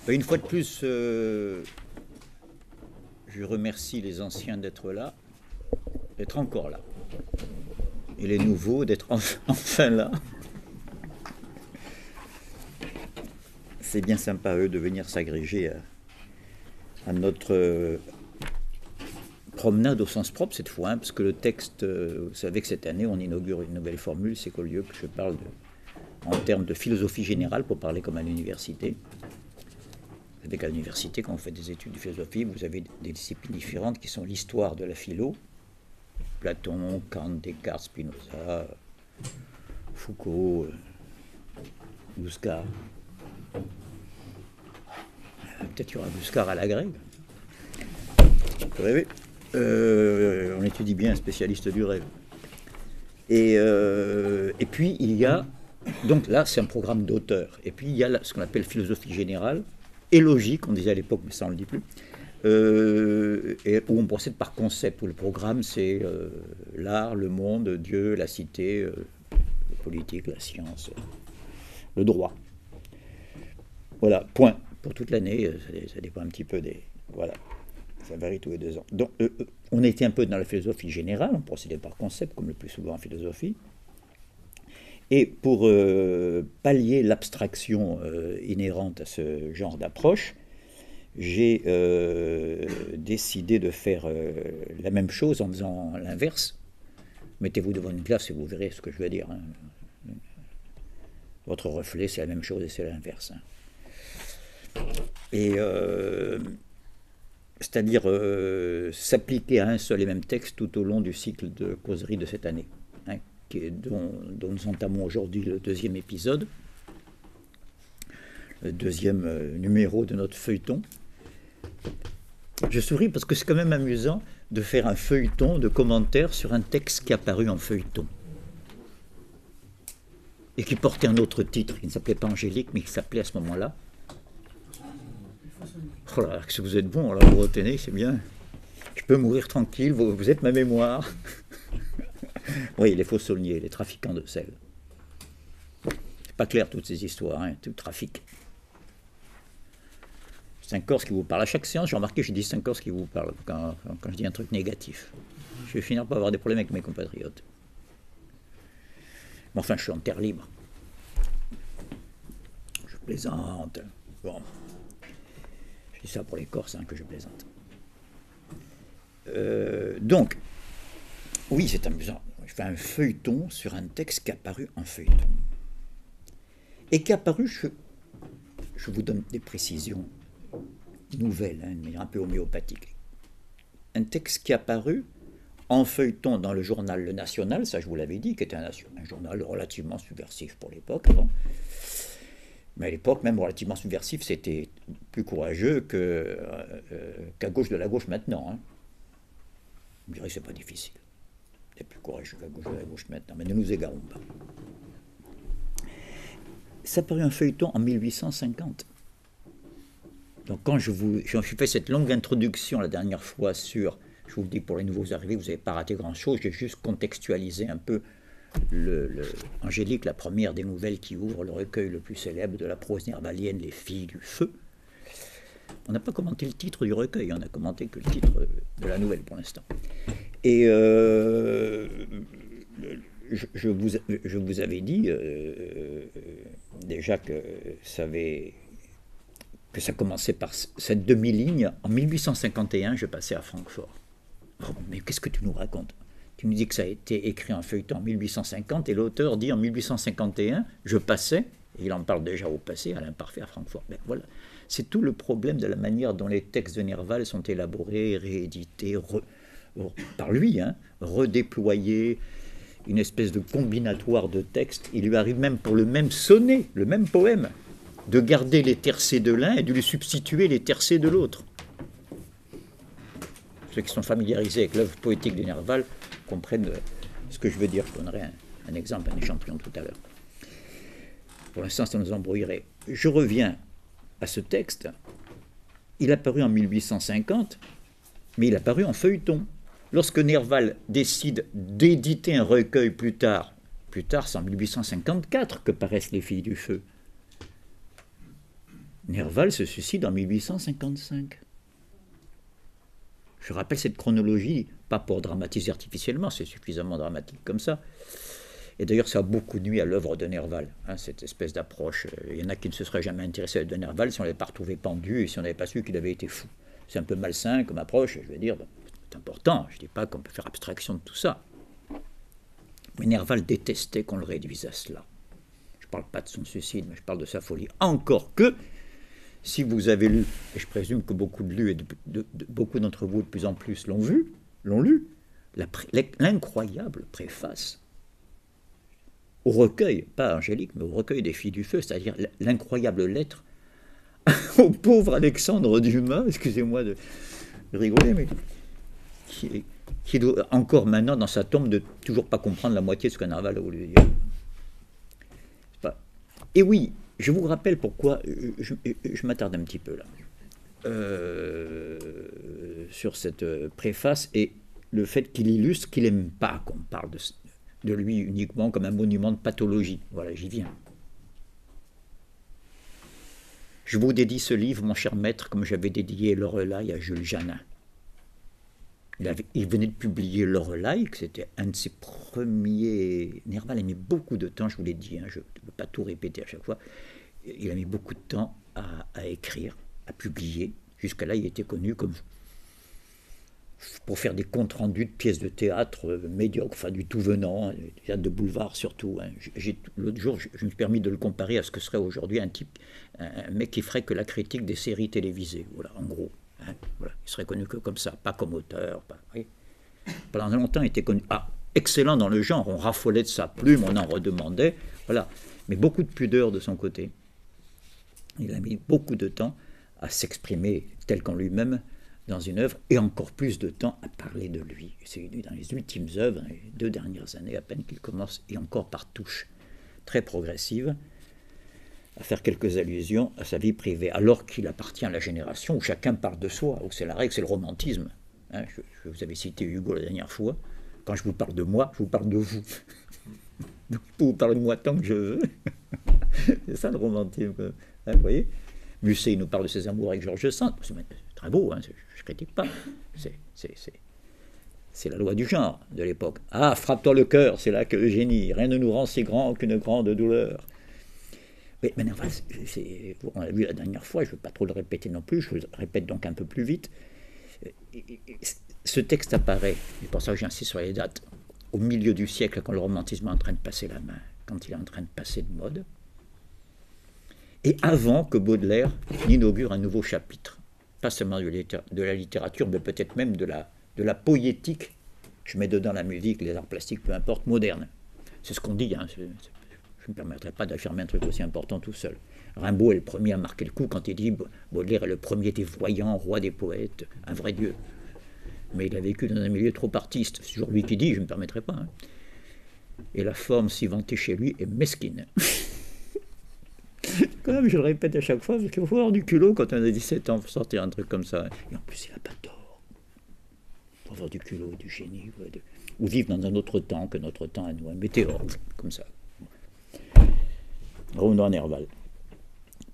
Une fois de plus, je remercie les anciens d'être là, d'être encore là. Et les nouveaux d'être enfin là. C'est bien sympa, eux, de venir s'agréger à notre promenade au sens propre cette fois, hein, parce que le texte, vous savez que cette année, on inaugure une nouvelle formule, c'est qu'au lieu que je parle en termes de philosophie générale, pour parler comme à l'université, vous savez qu'à l'université, quand vous faites des études de philosophie, vous avez des disciplines différentes qui sont l'histoire de la philo, Platon, Kant, Descartes, Spinoza, Foucault, Bouscard. Peut-être qu'il y aura Bouscard à la grecque. Vous rêvez. On étudie bien un spécialiste du rêve. Et puis il y a, donc là c'est un programme d'auteur, et puis il y a ce qu'on appelle philosophie générale, et logique, on disait à l'époque, mais ça on ne le dit plus, et où on procède par concept, où le programme c'est l'art, le monde, Dieu, la cité, la politique, la science, le droit. Voilà, point. Pour toute l'année, ça dépend un petit peu des... Voilà, ça varie tous les 2 ans. Donc, on était un peu dans la philosophie générale, on procédait par concept, comme le plus souvent en philosophie. Et pour pallier l'abstraction inhérente à ce genre d'approche, j'ai décidé de faire la même chose en faisant l'inverse. Mettez-vous devant une glace et vous verrez ce que je veux dire. Hein. Votre reflet, c'est la même chose et c'est l'inverse. Hein. Et c'est-à-dire s'appliquer à un seul et même texte tout au long du cycle de causerie de cette année, hein, dont nous entamons aujourd'hui le 2e épisode, le 2e numéro de notre feuilleton. Je souris parce que c'est quand même amusant de faire un feuilleton de commentaires sur un texte qui est apparu en feuilleton et qui portait un autre titre, qui ne s'appelait pas Angélique, mais qui s'appelait à ce moment-là. Oh là, que vous êtes bon, alors vous retenez, c'est bien. Je peux mourir tranquille, vous êtes ma mémoire. Oui, les faux saulniers, les trafiquants de sel. C'est pas clair toutes ces histoires, hein, tout trafic. C'est un Corse qui vous parle. À chaque séance, j'ai remarqué, je dis c'est un Corse qui vous parle quand je dis un truc négatif. Je vais finir par avoir des problèmes avec mes compatriotes. Mais enfin, je suis en terre libre. Je plaisante. Bon. Je dis ça pour les Corses, hein, que je plaisante. Donc, oui, c'est amusant. Je fais un feuilleton sur un texte qui est apparu en feuilleton. Et qui est apparu, je vous donne des précisions nouvelles, hein, mais un peu homéopathiques. Un texte qui est apparu en feuilleton dans le journal Le National, ça je vous l'avais dit, qui était un journal relativement subversif pour l'époque. Bon. Mais à l'époque, même relativement subversif, c'était plus courageux qu'à gauche de la gauche maintenant. Hein. Je dirais que c'est pas difficile. C'est plus courageux qu'à gauche de la gauche maintenant, mais ne nous égarons pas. Ça paraît un feuilleton en 1850. Donc quand je suis fait cette longue introduction la dernière fois sur, je vous le dis pour les nouveaux arrivés, vous n'avez pas raté grand-chose, j'ai juste contextualisé un peu Angélique, la première des nouvelles qui ouvre le recueil le plus célèbre de la prose nervalienne, Les Filles du Feu. On n'a pas commenté le titre du recueil, on n'a commenté que le titre de la nouvelle pour l'instant. Et je vous avais dit déjà que ça commençait par cette demi-ligne. En 1851, je passais à Francfort. Oh, mais qu'est-ce que tu nous racontes? Tu nous dis que ça a été écrit en feuilleton en 1850 et l'auteur dit en 1851, je passais, et il en parle déjà au passé, à l'imparfait à Francfort. Ben voilà, c'est tout le problème de la manière dont les textes de Nerval sont élaborés, réédités, par lui, hein, redéployés, une espèce de combinatoire de textes. Il lui arrive même pour le même sonnet, le même poème, de garder les tercets de l'un et de lui substituer les tercets de l'autre. Ceux qui sont familiarisés avec l'œuvre poétique de Nerval comprennent ce que je veux dire. Je donnerai un exemple, un échantillon tout à l'heure. Pour l'instant, ça nous embrouillerait. Je reviens à ce texte. Il a paru en 1850, mais il a paru en feuilleton. Lorsque Nerval décide d'éditer un recueil plus tard, c'est en 1854 que paraissent Les Filles du Feu. Nerval se suicide en 1855. Je rappelle cette chronologie, pas pour dramatiser artificiellement, c'est suffisamment dramatique comme ça. Et d'ailleurs, ça a beaucoup nuit à l'œuvre de Nerval, hein, cette espèce d'approche. Il y en a qui ne se seraient jamais intéressés à de Nerval si on ne l'avait pas retrouvé pendu et si on n'avait pas su qu'il avait été fou. C'est un peu malsain comme approche, je veux dire, bon, c'est important, je ne dis pas qu'on peut faire abstraction de tout ça. Mais Nerval détestait qu'on le réduise à cela. Je ne parle pas de son suicide, mais je parle de sa folie. Encore que, si vous avez lu, et je présume que beaucoup beaucoup d'entre vous de plus en plus l'ont lu, l'incroyable préface au recueil, pas Angélique, mais au recueil des Filles du Feu, c'est-à-dire l'incroyable lettre au pauvre Alexandre Dumas, excusez-moi de rigoler, mais qui doit encore maintenant dans sa tombe de toujours pas comprendre la moitié de ce que Nerval a voulu dire. Et oui, je vous rappelle pourquoi je m'attarde un petit peu là sur cette préface et le fait qu'il illustre qu'il n'aime pas qu'on parle de lui uniquement comme un monument de pathologie. Voilà, j'y viens. Je vous dédie ce livre, mon cher maître, comme j'avais dédié Lorelai à Jules Janin. Il venait de publier Lorelai, que c'était un de ses premiers... Nerval a mis beaucoup de temps, je vous l'ai dit, hein, je ne veux pas tout répéter à chaque fois. Il a mis beaucoup de temps à écrire, à publier. Jusqu'à là, il était connu comme pour faire des comptes rendus de pièces de théâtre médiocres, enfin du tout venant, du théâtre de boulevard surtout. Hein. L'autre jour, je me suis permis de le comparer à ce que serait aujourd'hui un mec qui ferait que la critique des séries télévisées, voilà, en gros. Hein, voilà. Il serait connu que comme ça, pas comme auteur. Oui. Pendant longtemps, il était connu. Excellent dans le genre, on raffolait de sa plume, on en redemandait, voilà. Mais beaucoup de pudeur de son côté. Il a mis beaucoup de temps à s'exprimer tel qu'en lui-même dans une œuvre, et encore plus de temps à parler de lui. C'est dans les ultimes œuvres, dans les 2 dernières années à peine qu'il commence, et encore par touches très progressives, à faire quelques allusions à sa vie privée, alors qu'il appartient à la génération où chacun parle de soi, où c'est la règle, c'est le romantisme. Hein, je vous avais cité Hugo la dernière fois. Quand je vous parle de moi, je vous parle de vous. Donc, je peux vous parler de moi tant que je veux. C'est ça le romantisme. Hein, vous voyez, Musset nous parle de ses amours avec Georges Sand. C'est très beau, hein, je ne critique pas. C'est la loi du genre de l'époque. Ah, frappe-toi le cœur, c'est là que Eugénie. Rien ne nous rend si grand qu'une grande douleur. Oui, mais Nerval, on l'a vu la dernière fois, je ne veux pas trop le répéter non plus, je le répète donc un peu plus vite. Ce texte apparaît, c'est pour ça que j'insiste sur les dates, au milieu du siècle, quand le romantisme est en train de passer la main, quand il est en train de passer de mode, et avant que Baudelaire n'inaugure un nouveau chapitre, pas seulement de la littérature, mais peut-être même de la poétique, je mets dedans la musique, les arts plastiques, peu importe, moderne. C'est ce qu'on dit, hein, je ne me permettrai pas d'affirmer un truc aussi important tout seul. Rimbaud est le premier à marquer le coup quand il dit Baudelaire est le premier des voyants, roi des poètes, un vrai dieu. Mais il a vécu dans un milieu trop artiste. C'est toujours lui qui dit, je ne me permettrai pas. Hein. Et la forme si vantée chez lui est mesquine. Quand même, je le répète à chaque fois, parce qu'il faut avoir du culot quand on a 17 ans pour sortir un truc comme ça. Et en plus, il n'a pas tort. Il faut avoir du culot, du génie, ou vivre dans un autre temps que notre temps à nous, un météore, comme ça. Revenons à Nerval.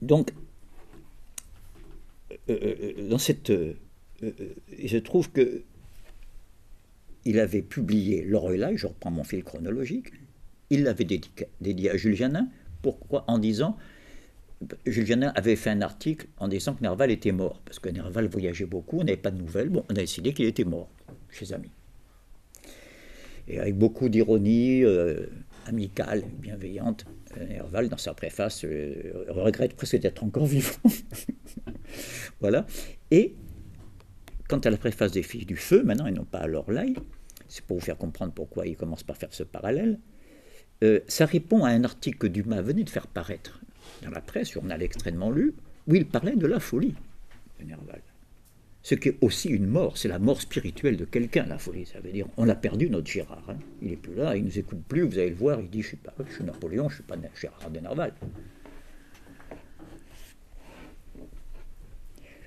Donc, dans cette... il se trouve que il avait publié Lorelai, je reprends mon fil chronologique, il l'avait dédié à Jules Janin. Pourquoi? En disant, Jules Janin avait fait un article en disant que Nerval était mort, parce que Nerval voyageait beaucoup, on n'avait pas de nouvelles, bon, on a décidé qu'il était mort, chez ses amis. Et avec beaucoup d'ironie amicale, bienveillante, Nerval, dans sa préface, regrette presque d'être encore vivant. Voilà. Et quant à la préface des Filles du Feu, maintenant, et non pas à Lorelai, c'est pour vous faire comprendre pourquoi il commence par faire ce parallèle, ça répond à un article que Dumas venait de faire paraître dans la presse, journal extrêmement lu, où il parlait de la folie de Nerval. Ce qui est aussi une mort, c'est la mort spirituelle de quelqu'un, la folie. Ça veut dire, on l'a perdu, notre Gérard. Hein. Il n'est plus là, il ne nous écoute plus, vous allez le voir, il dit, je suis Napoléon, je ne suis pas Gérard de Nerval.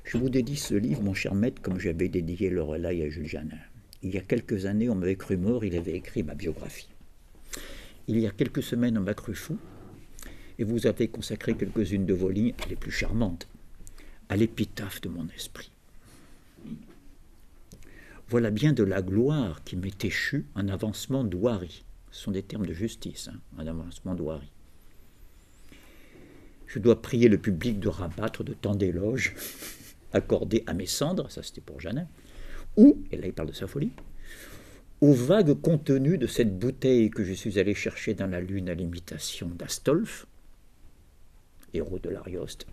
Je vous dédie ce livre, mon cher maître, comme j'avais dédié Lorelai à Jules Janin. Il y a quelques années, on m'avait cru mort, il avait écrit ma biographie. Il y a quelques semaines, on m'a cru fou, et vous avez consacré quelques-unes de vos lignes, les plus charmantes, à l'épitaphe de mon esprit. Voilà bien de la gloire qui m'est échue en avancement d'ouari. Ce sont des termes de justice, hein, en avancement d'ouari. Je dois prier le public de rabattre de tant d'éloges accordés à mes cendres, ça c'était pour Janin, ou, et là il parle de sa folie, au vague contenu de cette bouteille que je suis allé chercher dans la lune à l'imitation d'Astolphe, héros de l'Arioste,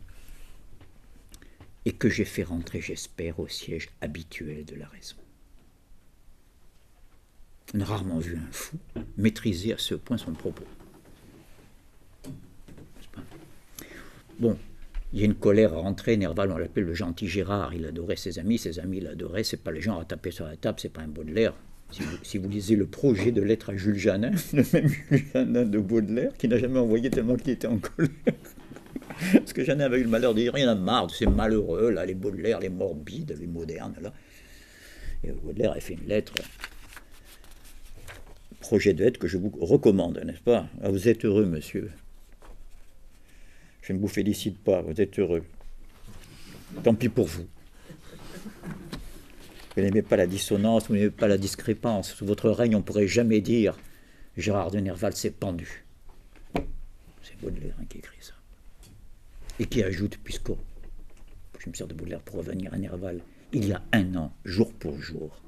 et que j'ai fait rentrer, j'espère, au siège habituel de la raison. On a rarement vu un fou maîtriser à ce point son propos. Bon, il y a une colère à rentrer, Nerval, on l'appelle le gentil Gérard, il adorait ses amis l'adoraient, c'est pas les gens à taper sur la table, c'est pas un Baudelaire. Si vous lisez le projet de lettre à Jules Janin, le même Jules Janin de Baudelaire, qui n'a jamais envoyé tellement qu'il était en colère. Parce que Janin avait eu le malheur de dire, il y en a marre de ces malheureux, là, les Baudelaire, les morbides, les modernes, là. Et Baudelaire a fait une lettre, projet de lettre que je vous recommande, n'est-ce pas? Ah, vous êtes heureux, monsieur. Je ne vous félicite pas, vous êtes heureux. Tant pis pour vous. Vous n'aimez pas la dissonance, vous n'aimez pas la discrépance. Sous votre règne, on ne pourrait jamais dire Gérard de Nerval s'est pendu. C'est Baudelaire qui écrit ça. Et qui ajoute, puisque je me sers de Baudelaire pour revenir à Nerval, il y a un an, jour pour jour,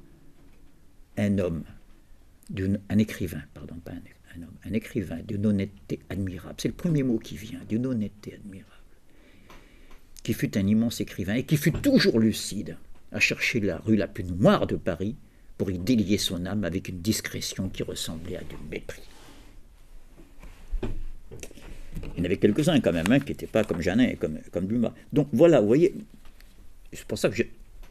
un écrivain, pardon, pas un homme, un écrivain d'une honnêteté admirable, c'est le premier mot qui vient, d'une honnêteté admirable, qui fut un immense écrivain et qui fut toujours lucide, à chercher la rue la plus noire de Paris pour y délier son âme avec une discrétion qui ressemblait à du mépris. Il y en avait quelques-uns quand même, hein, qui n'étaient pas comme Janin et comme Dumas. Donc voilà, vous voyez, c'est pour ça que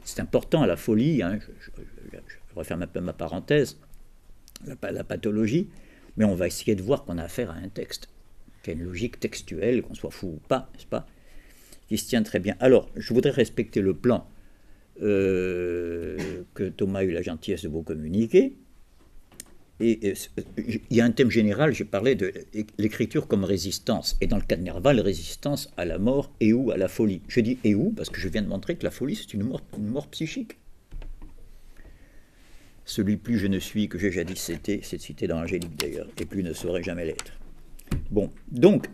c'est important à la folie, hein, je referme un peu ma parenthèse, la pathologie, mais on va essayer de voir qu'on a affaire à un texte, qui a une logique textuelle, qu'on soit fou ou pas, n'est-ce pas, qui se tient très bien. Alors, je voudrais respecter le plan que Thomas a eu la gentillesse de vous communiquer. Et il y a un thème général, j'ai parlé de l'écriture comme résistance, et dans le cas de Nerval, résistance à la mort et ou à la folie. Je dis et ou parce que je viens de montrer que la folie, c'est une mort psychique. Celui plus je ne suis que j'ai jadis été, c'est cité dans Angélique d'ailleurs, et plus ne saurait jamais l'être. Bon, donc,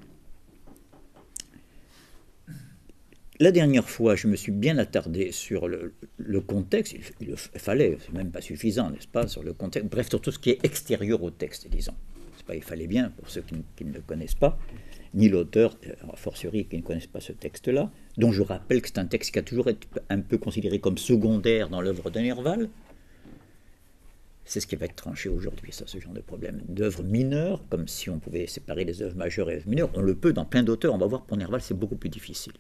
la dernière fois, je me suis bien attardé sur le contexte, il fallait, c'est même pas suffisant, n'est-ce pas, sur le contexte, bref, sur tout ce qui est extérieur au texte, disons. C'est pas, il fallait bien, pour ceux qui ne le connaissent pas, ni l'auteur, a fortiori qui ne connaissent pas ce texte-là, dont je rappelle que c'est un texte qui a toujours été un peu considéré comme secondaire dans l'œuvre de Nerval. C'est ce qui va être tranché aujourd'hui, ça, ce genre de problème. D'œuvres mineures, comme si on pouvait séparer les œuvres majeures et les œuvres mineures, on le peut dans plein d'auteurs, on va voir pour Nerval, c'est beaucoup plus difficile.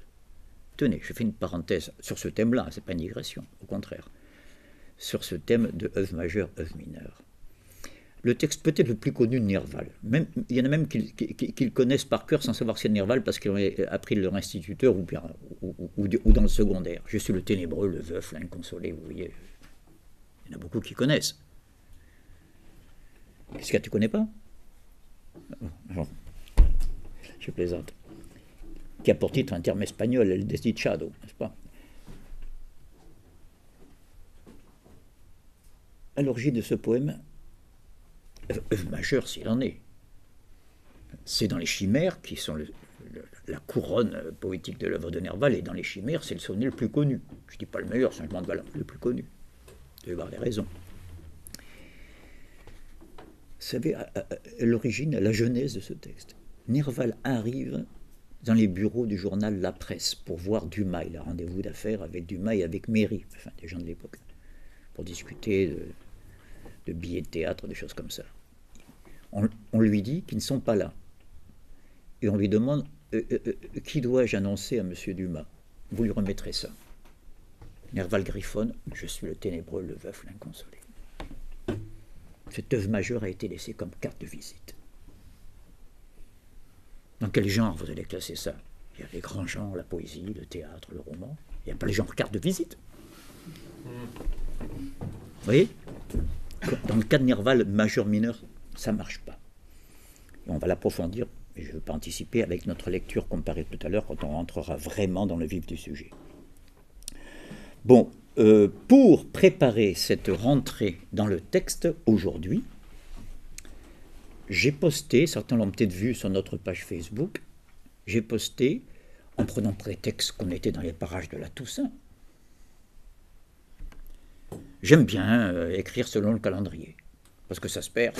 Tenez, je fais une parenthèse sur ce thème-là, c'est pas une digression, au contraire, sur ce thème de œuvres majeures, œuvres mineures. Le texte peut-être le plus connu de Nerval, même, il y en a même qui connaissent par cœur sans savoir que c'est Nerval parce qu'ils l'ont appris de leur instituteur ou dans le secondaire. Je suis le ténébreux, le veuf, l'inconsolé, vous voyez. Il y en a beaucoup qui connaissent. Qu'est-ce que tu connais pas? Bon, je plaisante. Qui a pour titre un terme espagnol, El Desdichado, n'est-ce pas? À l'origine de ce poème, œuvre majeure s'il en est, c'est dans les Chimères, qui sont la couronne poétique de l'œuvre de Nerval, et dans les Chimères, c'est le sonnet le plus connu. Je ne dis pas le meilleur, changement de valeur, le plus connu. Vous devez avoir des raisons. Vous savez, à l'origine, à la genèse de ce texte, Nerval arrive dans les bureaux du journal La Presse pour voir Dumas. Il a rendez-vous d'affaires avec Dumas et avec Méry, enfin des gens de l'époque, pour discuter de billets de théâtre, des choses comme ça. On lui dit qu'ils ne sont pas là. Et on lui demande qui dois-je annoncer à M. Dumas? Vous lui remettrez ça. Nerval griffonne, je suis le ténébreux, le veuf, l'inconsolé. Cette œuvre majeure a été laissée comme carte de visite. Dans quel genre vous allez classer ça? Il y a les grands genres, la poésie, le théâtre, le roman. Il n'y a pas les genres carte de visite. Vous voyez? Dans le cas de Nerval, majeur-mineur, ça ne marche pas. Et on va l'approfondir Et je ne veux pas anticiper avec notre lecture comparée tout à l'heure quand on rentrera vraiment dans le vif du sujet. Bon, pour préparer cette rentrée dans le texte aujourd'hui, j'ai posté, certains l'ont peut-être vu sur notre page Facebook, j'ai posté, en prenant prétexte qu'on était dans les parages de la Toussaint. J'aime bien écrire selon le calendrier, parce que ça se perd.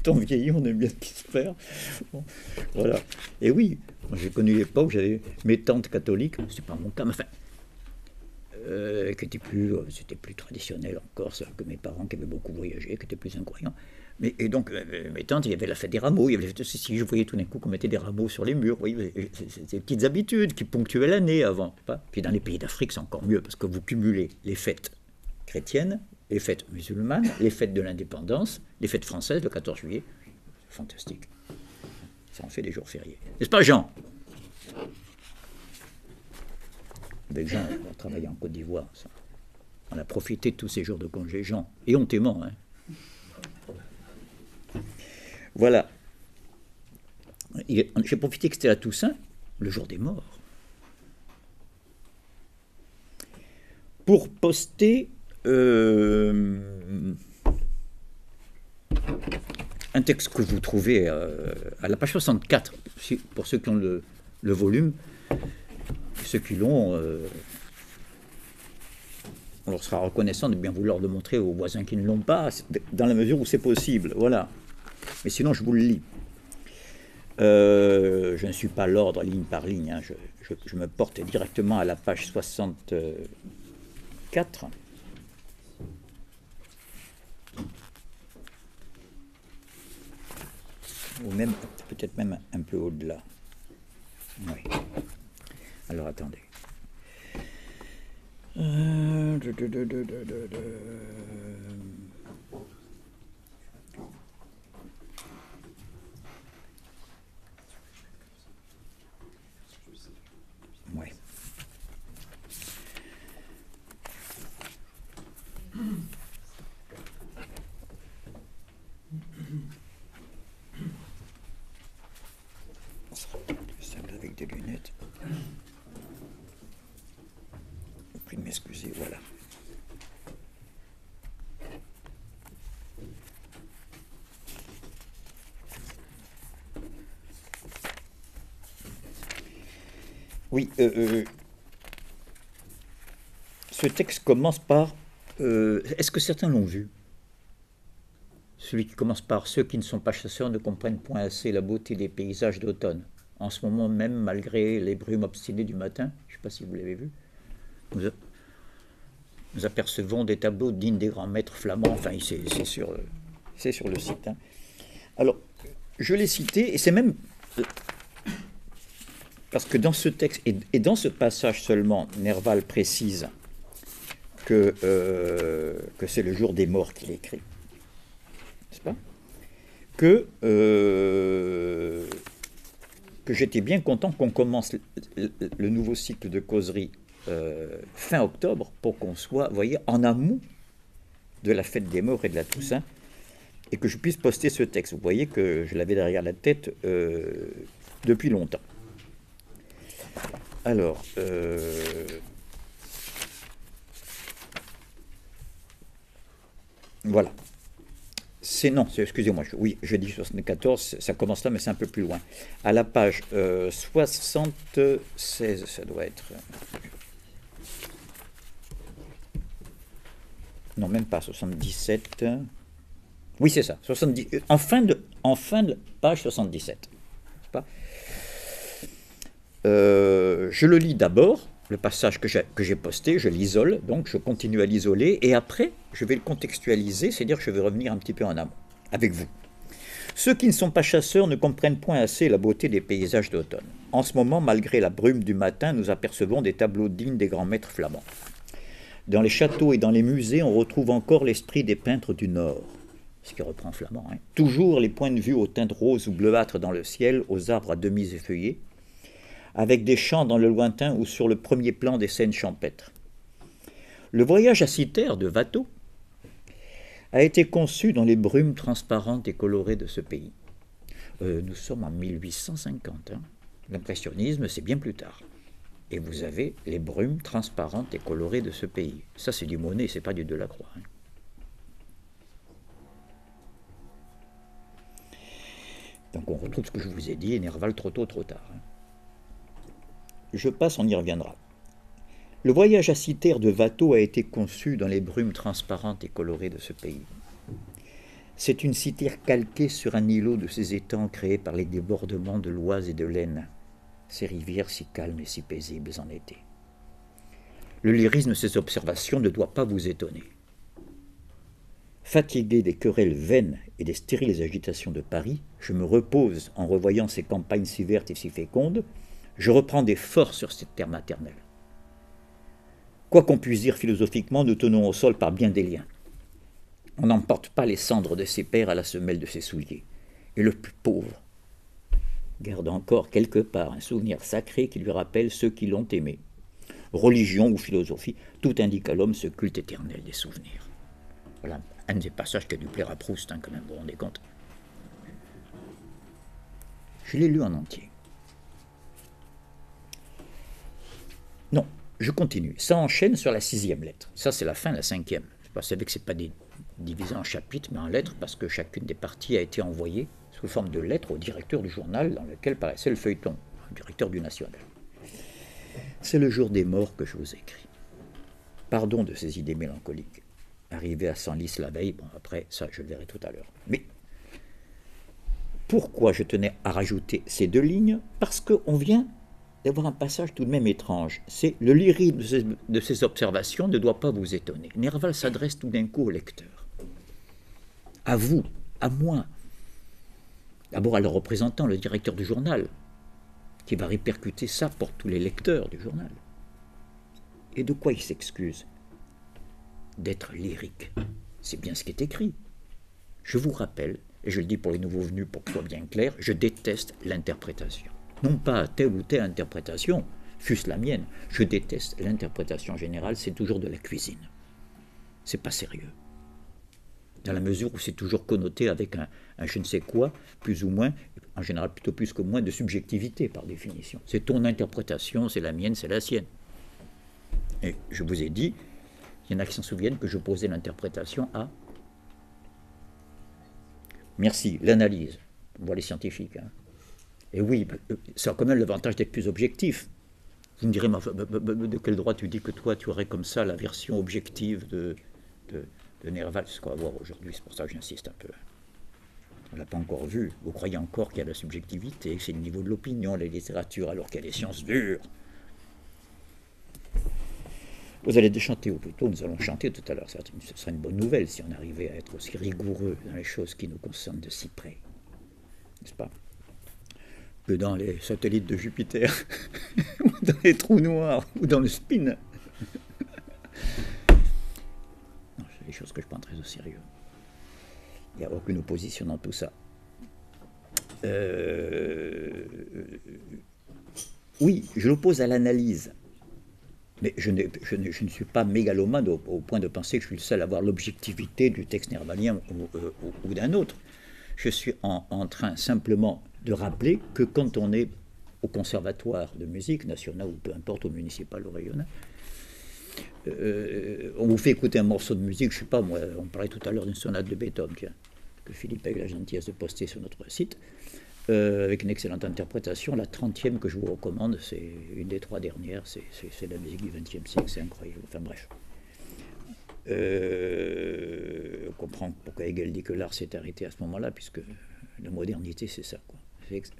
Quand on vieillit, on aime bien ce qui se perd. Bon, voilà. Et oui, j'ai connu l'époque, j'avais mes tantes catholiques, c'est pas mon cas, mais enfin, qui étaient c'était plus traditionnel encore, c'est-à-dire que mes parents qui avaient beaucoup voyagé, qui étaient plus incroyants. Et donc, mes tantes, il y avait la fête des rameaux, il y avait si je voyais tout d'un coup qu'on mettait des rameaux sur les murs, oui, c'est des petites habitudes qui ponctuaient l'année avant. Pas. Puis dans les pays d'Afrique, c'est encore mieux, parce que vous cumulez les fêtes chrétiennes, les fêtes musulmanes, les fêtes de l'indépendance, les fêtes françaises, le 14 juillet. C'est fantastique. Ça en fait des jours fériés. N'est-ce pas, Jean? Avec Jean, on a travaillé en Côte d'Ivoire. On a profité de tous ces jours de congé, Jean. Et on t'aimant, hein. Voilà. J'ai profité que c'était la Toussaint, le jour des morts, pour poster un texte que vous trouvez à la page 64, pour ceux qui ont le volume. Ceux qui l'ont, on leur sera reconnaissant de bien vouloir le montrer aux voisins qui ne l'ont pas, dans la mesure où c'est possible. Voilà. Mais sinon, je vous le lis. Je ne suis pas l'ordre ligne par ligne. Hein. Je me porte directement à la page 64. Ou même, peut-être même un peu au-delà. Oui. Alors, attendez. Ouais. Ça sera plus simple avec des lunettes. Je prie de m'excuser, voilà. Oui, ce texte commence par... Est-ce que certains l'ont vu? Celui qui commence par « Ceux qui ne sont pas chasseurs ne comprennent point assez la beauté des paysages d'automne. En ce moment même, malgré les brumes obstinées du matin. » Je ne sais pas si vous l'avez vu. Nous apercevons des tableaux dignes des grands maîtres flamands. Enfin, c'est sur le site. Hein. Alors, je l'ai cité, et c'est même... Parce que dans ce texte, et dans ce passage seulement, Nerval précise que c'est le jour des morts qu'il écrit. N'est-ce pas? Que j'étais bien content qu'on commence le nouveau cycle de causerie fin octobre pour qu'on soit, vous voyez, en amont de la fête des morts et de la Toussaint, et que je puisse poster ce texte. Vous voyez que je l'avais derrière la tête depuis longtemps. Alors, voilà. Non, excusez-moi, oui, je dis 74, ça commence là, mais c'est un peu plus loin. À la page 76, ça doit être... Non, même pas, 77. Oui, c'est ça, 70, en fin de page 77. Pas je le lis d'abord, le passage que j'ai posté, je l'isole, donc je continue à l'isoler, et après, je vais le contextualiser, c'est-à-dire que je vais revenir un petit peu en amont, avec vous. Ceux qui ne sont pas chasseurs ne comprennent point assez la beauté des paysages d'automne. En ce moment, malgré la brume du matin, nous apercevons des tableaux dignes des grands maîtres flamands. Dans les châteaux et dans les musées, on retrouve encore l'esprit des peintres du Nord, ce qui reprend Flamand. Hein. Toujours les points de vue aux teintes roses ou bleuâtres dans le ciel, aux arbres à demi effeuillés, avec des champs dans le lointain ou sur le premier plan des scènes champêtres. Le voyage à Cythère de Watteau a été conçu dans les brumes transparentes et colorées de ce pays. Nous sommes en 1850. Hein. L'impressionnisme, c'est bien plus tard. Et vous avez les brumes transparentes et colorées de ce pays. Ça, c'est du Monet, c'est pas du Delacroix. Hein. Donc on retrouve ce que je vous ai dit, et Nerval trop tôt, trop tard. Hein. Je passe, on y reviendra. Le voyage à Cythère de Watteau a été conçu dans les brumes transparentes et colorées de ce pays. C'est une Cythère calquée sur un îlot de ces étangs créés par les débordements de l'Oise et de l'Aisne, ces rivières si calmes et si paisibles en été. Le lyrisme de ces observations ne doit pas vous étonner. Fatigué des querelles vaines et des stériles agitations de Paris, je me repose en revoyant ces campagnes si vertes et si fécondes, je reprends des forces sur cette terre maternelle. Quoi qu'on puisse dire philosophiquement, nous tenons au sol par bien des liens. On n'emporte pas les cendres de ses pères à la semelle de ses souliers. Et le plus pauvre garde encore quelque part un souvenir sacré qui lui rappelle ceux qui l'ont aimé. Religion ou philosophie, tout indique à l'homme ce culte éternel des souvenirs. Voilà un des passages qui a dû plaire à Proust, hein, quand même, vous vous rendez compte. Je l'ai lu en entier. Non, je continue. Ça enchaîne sur la 6e lettre. Ça, c'est la fin de la 5e. Vous savez que ce n'est pas divisé en chapitres, mais en lettres, parce que chacune des parties a été envoyée sous forme de lettres au directeur du journal dans lequel paraissait le feuilleton, le directeur du National. C'est le jour des morts que je vous écris. Pardon de ces idées mélancoliques. Arrivé à Senlis la veille, bon après, ça je le verrai tout à l'heure. Mais pourquoi je tenais à rajouter ces 2 lignes? Parce qu'on vient d'avoir un passage tout de même étrange. C'est le lyrisme de ces observations ne doit pas vous étonner. Nerval s'adresse tout d'un coup au lecteur. À vous, à moi. D'abord à le représentant, le directeur du journal, qui va répercuter ça pour tous les lecteurs du journal. Et de quoi il s'excuse? D'être lyrique. C'est bien ce qui est écrit. Je vous rappelle, et je le dis pour les nouveaux venus pour que ce soit bien clair, je déteste l'interprétation. Non pas telle ou telle interprétation, fût-ce la mienne. Je déteste l'interprétation générale, c'est toujours de la cuisine. C'est pas sérieux. Dans la mesure où c'est toujours connoté avec un je ne sais quoi, plus ou moins, en général plutôt plus que moins, de subjectivité par définition. C'est ton interprétation, c'est la mienne, c'est la sienne. Et je vous ai dit, il y en a qui s'en souviennent que je posais l'interprétation à... Merci, l'analyse. On voit les scientifiques. Hein. Et oui, ça a quand même l'avantage d'être plus objectif. Vous me direz, de quel droit tu dis que toi, tu aurais comme ça la version objective de Nerval? C'est ce qu'on va voir aujourd'hui, c'est pour ça que j'insiste un peu. On ne l'a pas encore vu. Vous croyez encore qu'il y a la subjectivité, que c'est le niveau de l'opinion, la littérature, alors qu'il y a des sciences dures. Vous allez chanter, ou plutôt nous allons chanter tout à l'heure. Ce serait une bonne nouvelle si on arrivait à être aussi rigoureux dans les choses qui nous concernent de si près. N'est-ce pas? Que dans les satellites de Jupiter, ou dans les trous noirs, ou dans le spin. Non, c'est des choses que je prends très au sérieux. Il n'y a aucune opposition dans tout ça. Oui, je l'oppose à l'analyse. Mais je ne suis pas mégalomane au point de penser que je suis le seul à avoir l'objectivité du texte nervalien ou d'un autre. Je suis en train simplement de rappeler que quand on est au conservatoire de musique national ou peu importe, au municipal ou régional, on vous fait écouter un morceau de musique, je ne sais pas, moi, on parlait tout à l'heure d'une sonate de Beethoven, tiens, que Philippe a eu la gentillesse de poster sur notre site, avec une excellente interprétation. La 30e que je vous recommande, c'est une des 3 dernières, c'est la musique du XXe siècle, c'est incroyable. Enfin bref. On comprend pourquoi Hegel dit que l'art s'est arrêté à ce moment-là, puisque la modernité, c'est ça, quoi.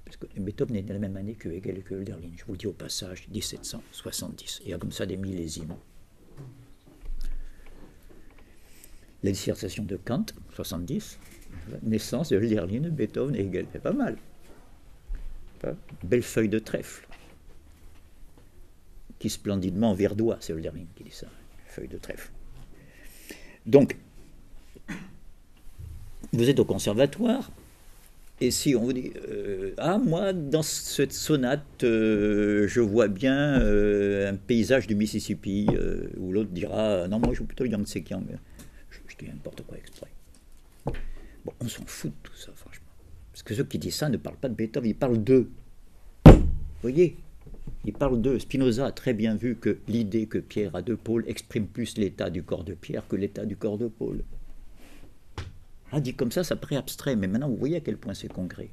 Parce que Beethoven est de la même année que Hegel et que Hölderlin. Je vous le dis au passage, 1770. Il y a comme ça des millésimes. La dissertation de Kant, 70. Naissance de Hölderlin, Beethoven et Hegel. C'est pas mal. Belle feuille de trèfle. Qui splendidement verdoie, c'est Hölderlin qui dit ça. Feuille de trèfle. Donc, vous êtes au conservatoire, et si on vous dit moi, dans cette sonate, je vois bien un paysage du Mississippi, où l'autre dira non, moi je veux plutôt Yangtze Kiang. Je dis n'importe quoi exprès. Bon, on s'en fout de tout ça, franchement. Parce que ceux qui disent ça ne parlent pas de Beethoven, ils parlent d'eux. Vous voyez? Ils parlent d'eux. Spinoza a très bien vu que l'idée que Pierre a de Paul exprime plus l'état du corps de Pierre que l'état du corps de Paul. Ah, dit comme ça paraît abstrait, mais maintenant vous voyez à quel point c'est concret.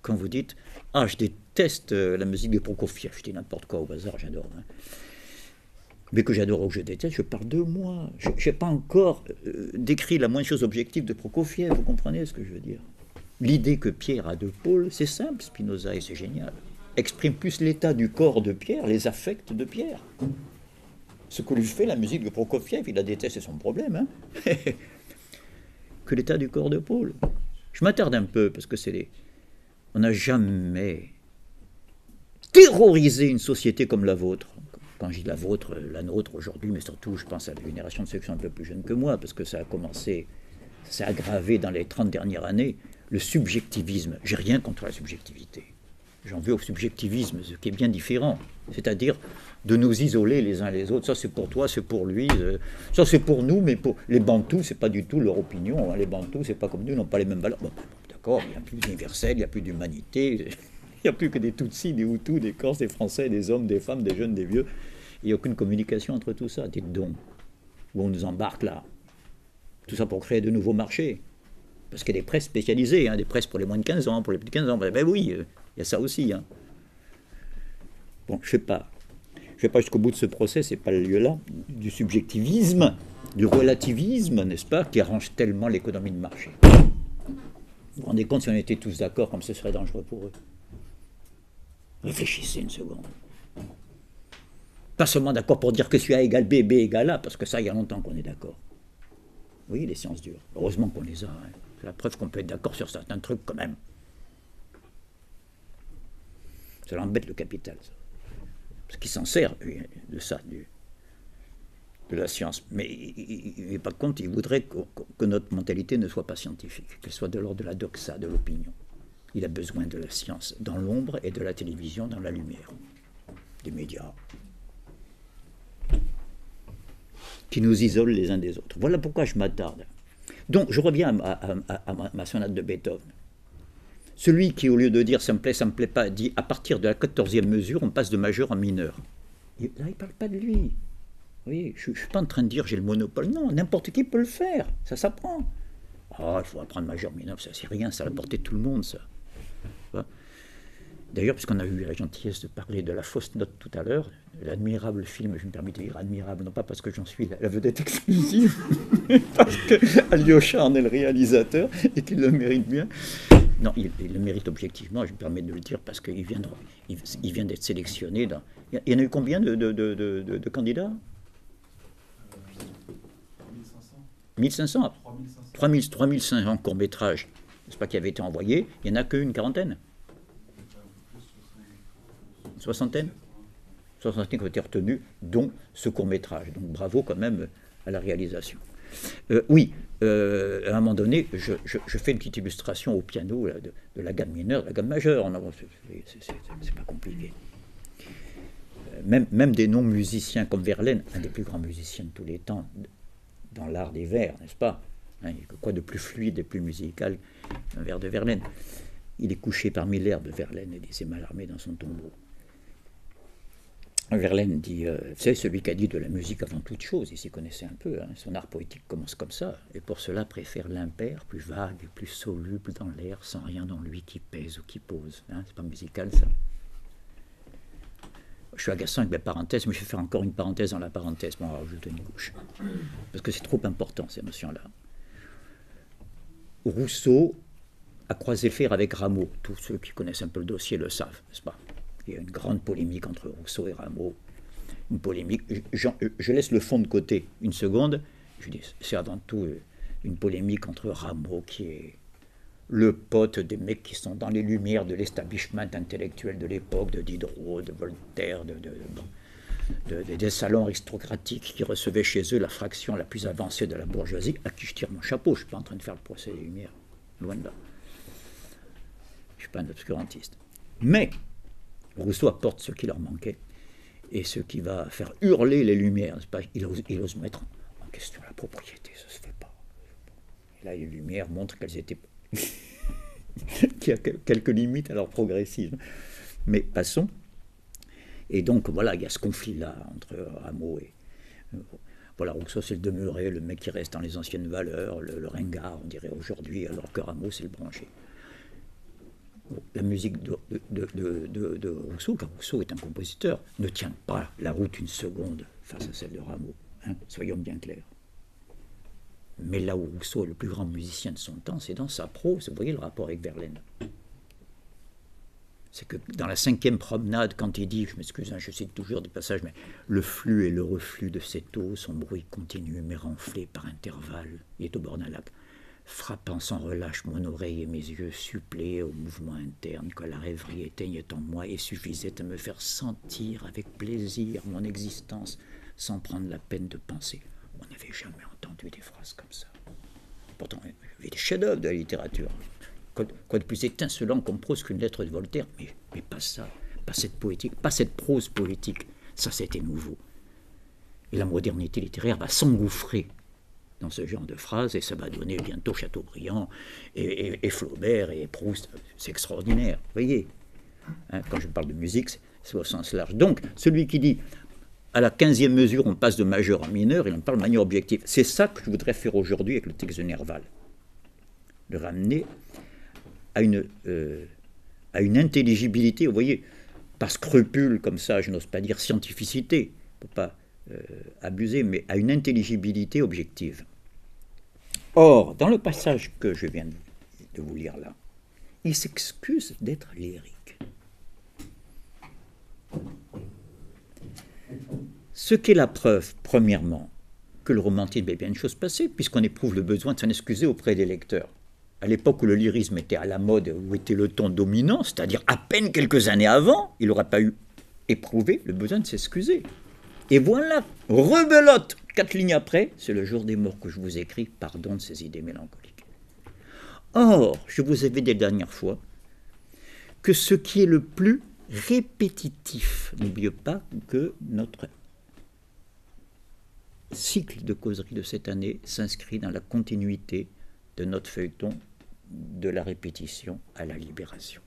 Quand vous dites « Ah, je déteste la musique de Prokofiev », je dis n'importe quoi au hasard, j'adore. Hein. Mais que j'adore ou que je déteste, je parle de moi. Je n'ai pas encore décrit la moindre chose objective de Prokofiev, vous comprenez ce que je veux dire? L'idée que Pierre a de Paul, c'est simple, Spinoza, et c'est génial. Exprime plus l'état du corps de Pierre, les affects de Pierre. Ce que lui fait la musique de Prokofiev, il la déteste, c'est son problème, hein que l'état du corps de Paul. Je m'attarde un peu, parce que on n'a jamais terrorisé une société comme la vôtre. Quand je dis la vôtre, la nôtre aujourd'hui, mais surtout, je pense à la génération de ceux qui sont un peu plus jeunes que moi, parce que ça a commencé, ça s'est aggravé dans les 30 dernières années, le subjectivisme. J'ai rien contre la subjectivité. J'en veux au subjectivisme, ce qui est bien différent. C'est-à-dire de nous isoler les uns les autres. Ça, c'est pour toi, c'est pour lui. Ça, c'est pour nous, mais pour les Bantous, c'est pas du tout leur opinion. Hein. Les Bantous, c'est pas comme nous, ils n'ont pas les mêmes valeurs. Bon, d'accord, il n'y a plus d'universel, il n'y a plus d'humanité. Il n'y a plus que des Tutsis, des Hutus, des Corses, des Français, des hommes, des femmes, des jeunes, des vieux. Il n'y a aucune communication entre tout ça. Dites donc, où on nous embarque là. Tout ça pour créer de nouveaux marchés. Parce qu'il y a des presses spécialisées, hein, des presses pour les moins de 15 ans, pour les plus de 15 ans. Ben oui, il y a ça aussi. Hein. Bon, je ne sais pas. Je ne vais pas jusqu'au bout de ce procès, ce n'est pas le lieu là, du subjectivisme, du relativisme, n'est-ce pas, qui arrange tellement l'économie de marché. Vous vous rendez compte si on était tous d'accord comme ce serait dangereux pour eux? Réfléchissez une seconde. Pas seulement d'accord pour dire que si A égale B, B égale A, parce que ça, il y a longtemps qu'on est d'accord. Oui, les sciences dures. Heureusement qu'on les a. Hein. C'est la preuve qu'on peut être d'accord sur certains trucs quand même. Ça l'embête le capital, ça. Parce qu'il s'en sert de ça, de la science. Mais par contre, il voudrait que notre mentalité ne soit pas scientifique, qu'elle soit de l'ordre de la doxa, de l'opinion. Il a besoin de la science dans l'ombre et de la télévision dans la lumière, des médias, qui nous isolent les uns des autres. Voilà pourquoi je m'attarde. Donc, je reviens à ma sonate de Beethoven. Celui qui, au lieu de dire ça me plaît pas, dit à partir de la 14e mesure, on passe de majeur en mineur. Là, il ne parle pas de lui. Vous voyez, je ne suis pas en train de dire j'ai le monopole. Non, n'importe qui peut le faire. Ça s'apprend. Ah, il faut apprendre majeur, mineur, ça c'est rien, ça a la portée de tout le monde, ça. D'ailleurs, puisqu'on a eu la gentillesse de parler de la fausse note tout à l'heure, l'admirable film, je me permets de dire admirable, non pas parce que j'en suis la vedette exclusive, mais parce que Alyosha en est le réalisateur et qu'il le mérite bien. Non, il le mérite objectivement, je me permets de le dire, parce qu'il vient d'être sélectionné. Il y en a eu combien de candidats 1500 3500 courts-métrages, n'est-ce pas, qui avaient été envoyés. Il n'y en a qu'une quarantaine. Soixantaine qui ont été retenus, dont ce court-métrage. Donc bravo quand même à la réalisation. Oui, à un moment donné, je fais une petite illustration au piano là, de la gamme mineure, de la gamme majeure. C'est pas compliqué. Même des non-musiciens comme Verlaine, un des plus grands musiciens de tous les temps, dans l'art des vers, n'est-ce pas, hein, il y a quoi de plus fluide et plus musical qu'un vers de Verlaine? Il est couché parmi l'herbe, Verlaine, et il s'est mal armé dans son tombeau. Verlaine dit, c'est celui qui a dit de la musique avant toute chose, il s'y connaissait un peu, hein, son art poétique commence comme ça, et pour cela préfère l'impair, plus vague, plus soluble dans l'air, sans rien dans lui qui pèse ou qui pose. Hein, c'est pas musical ça. Je suis agaçant avec mes parenthèses, mais je vais faire encore une parenthèse dans la parenthèse, bon, alors je donne une couche, parce que c'est trop important ces notions-là. Rousseau a croisé le fer avec Rameau, tous ceux qui connaissent un peu le dossier le savent, n'est-ce pas? Il y a une grande polémique entre Rousseau et Rameau. Une polémique. Je laisse le fond de côté une seconde. Je dis, c'est avant tout une polémique entre Rameau, qui est le pote des mecs qui sont dans les lumières de l'establishment intellectuel de l'époque, de Diderot, de Voltaire, des salons aristocratiques qui recevaient chez eux la fraction la plus avancée de la bourgeoisie, à qui je tire mon chapeau. Je ne suis pas en train de faire le procès des lumières. Loin de là. Je ne suis pas un obscurantiste. Mais Rousseau apporte ce qui leur manquait et ce qui va faire hurler les Lumières. Pas, il ose mettre en question la propriété, ça ne se fait pas. Et là, les Lumières montrent qu'elles étaient qui a quelques limites à leur progressisme. Mais passons. Et donc, voilà, il y a ce conflit-là entre Rameau et... voilà, Rousseau, c'est le demeuré, le mec qui reste dans les anciennes valeurs, le ringard, on dirait aujourd'hui, alors que Rameau, c'est le branché. Bon, la musique de Rousseau, car Rousseau est un compositeur, ne tient pas la route une seconde face à celle de Rameau, hein, soyons bien clairs. Mais là où Rousseau est le plus grand musicien de son temps, c'est dans sa prose. Vous voyez le rapport avec Verlaine. C'est que dans la 5e promenade, quand il dit, je m'excuse, hein, je cite toujours des passages, mais le flux et le reflux de cette eau, son bruit continu mais renflé par intervalles, il est au bord d'un lac, frappant sans relâche mon oreille et mes yeux, suppléés au mouvement interne que la rêverie éteignait en moi et suffisait à me faire sentir avec plaisir mon existence sans prendre la peine de penser. On n'avait jamais entendu des phrases comme ça. Pourtant, il y avait des chefs-d'œuvre de la littérature. Quoi de plus étincelant qu'en prose qu'une lettre de Voltaire, mais pas ça, pas cette poétique, pas cette prose poétique. Ça, c'était nouveau. Et la modernité littéraire va s'engouffrer dans ce genre de phrases et ça va donner bientôt Chateaubriand et Flaubert et Proust. C'est extraordinaire, vous voyez. Hein, quand je parle de musique, c'est au sens large. Donc, celui qui dit à la 15e mesure, on passe de majeur en mineur, il en parle de manière objective. C'est ça que je voudrais faire aujourd'hui avec le texte de Nerval. Le ramener à une intelligibilité, vous voyez, pas scrupule comme ça, je n'ose pas dire scientificité, pour pas abuser, mais à une intelligibilité objective. Or, dans le passage que je viens de vous lire là, il s'excuse d'être lyrique. Ce qu'est la preuve, premièrement, que le romantisme est bien une chose passée, puisqu'on éprouve le besoin de s'en excuser auprès des lecteurs. À l'époque où le lyrisme était à la mode, où était le ton dominant, c'est-à-dire à peine quelques années avant, il n'aurait pas eu éprouvé le besoin de s'excuser. Et voilà, rebelote, 4 lignes après, c'est le jour des morts que je vous écris, pardon de ces idées mélancoliques. Or, je vous avais dit la dernière fois que ce qui est le plus répétitif, n'oubliez pas que notre cycle de causerie de cette année s'inscrit dans la continuité de notre feuilleton de la répétition à la libération.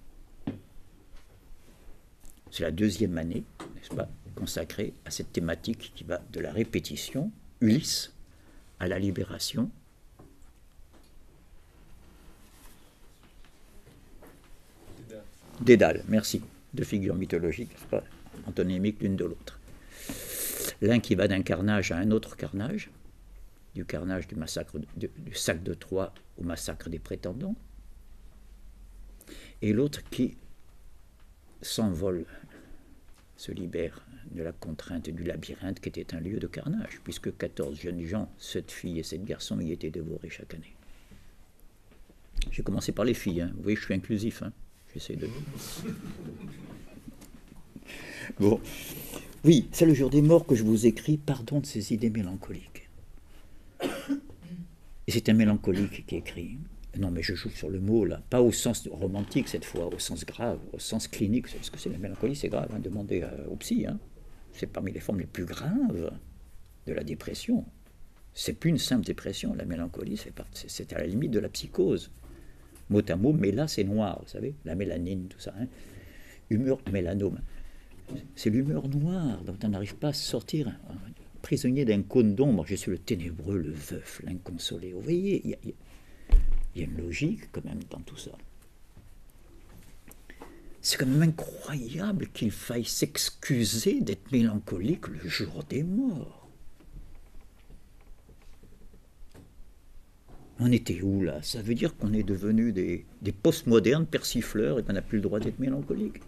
C'est la 2e année, n'est-ce pas, consacrée à cette thématique qui va de la répétition, Ulysse, à la libération. Dédale, merci. 2 figures mythologiques, n'est-ce pas, antonymiques l'une de l'autre. L'un qui va d'un carnage à un autre carnage, du carnage du massacre du sac de Troie au massacre des prétendants, et l'autre qui s'envole, se libère de la contrainte du labyrinthe qui était un lieu de carnage, puisque 14 jeunes gens, 7 filles et 7 garçons y étaient dévorés chaque année. J'ai commencé par les filles, hein. Vous voyez, je suis inclusif, hein. J'essaie de... Bon, oui, c'est le jour des morts que je vous écris, pardon de ces idées mélancoliques. Et c'est un mélancolique qui écrit. Non, mais je joue sur le mot, là. Pas au sens romantique, cette fois, au sens grave, au sens clinique. Parce que c'est la mélancolie, c'est grave. Hein, demandez au psy. Hein. C'est parmi les formes les plus graves de la dépression. C'est plus une simple dépression. La mélancolie, c'est à la limite de la psychose. Mot à mot, méla, c'est noir, vous savez. La mélanine, tout ça. Hein. Humeur, mélanome. C'est l'humeur noire dont on n'arrive pas à sortir. Prisonnier d'un cône d'ombre, je suis le ténébreux, le veuf, l'inconsolé. Vous voyez, il y a une logique quand même dans tout ça. C'est quand même incroyable qu'il faille s'excuser d'être mélancolique le jour des morts. On était où là? Ça veut dire qu'on est devenu des postmodernes persifleurs et qu'on n'a plus le droit d'être mélancolique.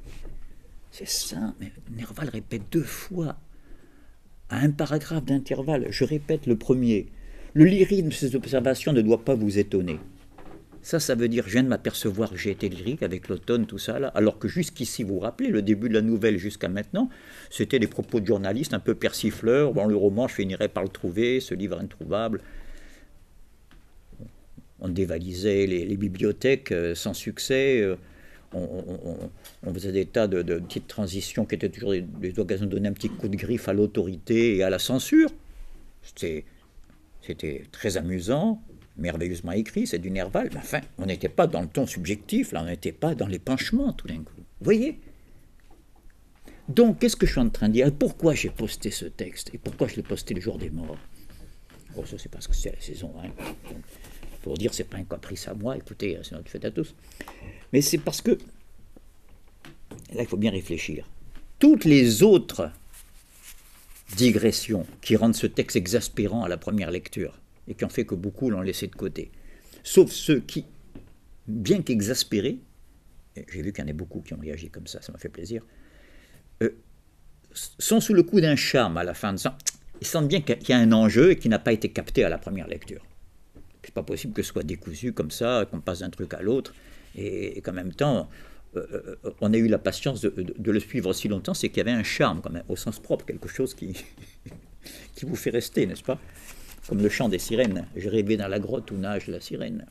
C'est ça, mais Nerval répète 2 fois, à un paragraphe d'intervalle. Je répète le premier. Le lyrisme de ces observations ne doit pas vous étonner. Ça veut dire, je viens de m'apercevoir que j'ai été lyrique avec l'automne, tout ça, là, alors que jusqu'ici, vous vous rappelez, le début de la nouvelle jusqu'à maintenant, c'était des propos de journalistes un peu persifleurs. Bon, le roman, je finirai par le trouver, ce livre introuvable. On dévalisait les bibliothèques sans succès. On faisait des tas de petites transitions qui étaient toujours des occasions de donner un petit coup de griffe à l'autorité et à la censure. C'était très amusant, merveilleusement écrit, c'est du Nerval, mais enfin, on n'était pas dans le ton subjectif, là, on n'était pas dans l'épanchement tout d'un coup. Vous voyez? Donc, qu'est-ce que je suis en train de dire? Pourquoi j'ai posté ce texte? Et pourquoi je l'ai posté le jour des morts? Bon, ça, c'est parce que c'est la saison, hein. Donc, pour dire, c'est pas un caprice à moi, écoutez, c'est notre fête à tous. Mais c'est parce que, là, il faut bien réfléchir. Toutes les autres digressions qui rendent ce texte exaspérant à la première lecture, et qui ont fait que beaucoup l'ont laissé de côté, sauf ceux qui, bien qu'exaspérés, j'ai vu qu'il y en a beaucoup qui ont réagi comme ça m'a fait plaisir, sont sous le coup d'un charme à la fin de ça. Ils sentent bien qu'il y a un enjeu et qui n'a pas été capté à la première lecture. C'est pas possible que ce soit décousu comme ça, qu'on passe d'un truc à l'autre, et qu'en même temps, on a eu la patience de le suivre aussi longtemps, c'est qu'il y avait un charme, quand même, au sens propre, quelque chose qui vous fait rester, n'est-ce pas? Comme le chant des sirènes. Je rêvais dans la grotte où nage la sirène.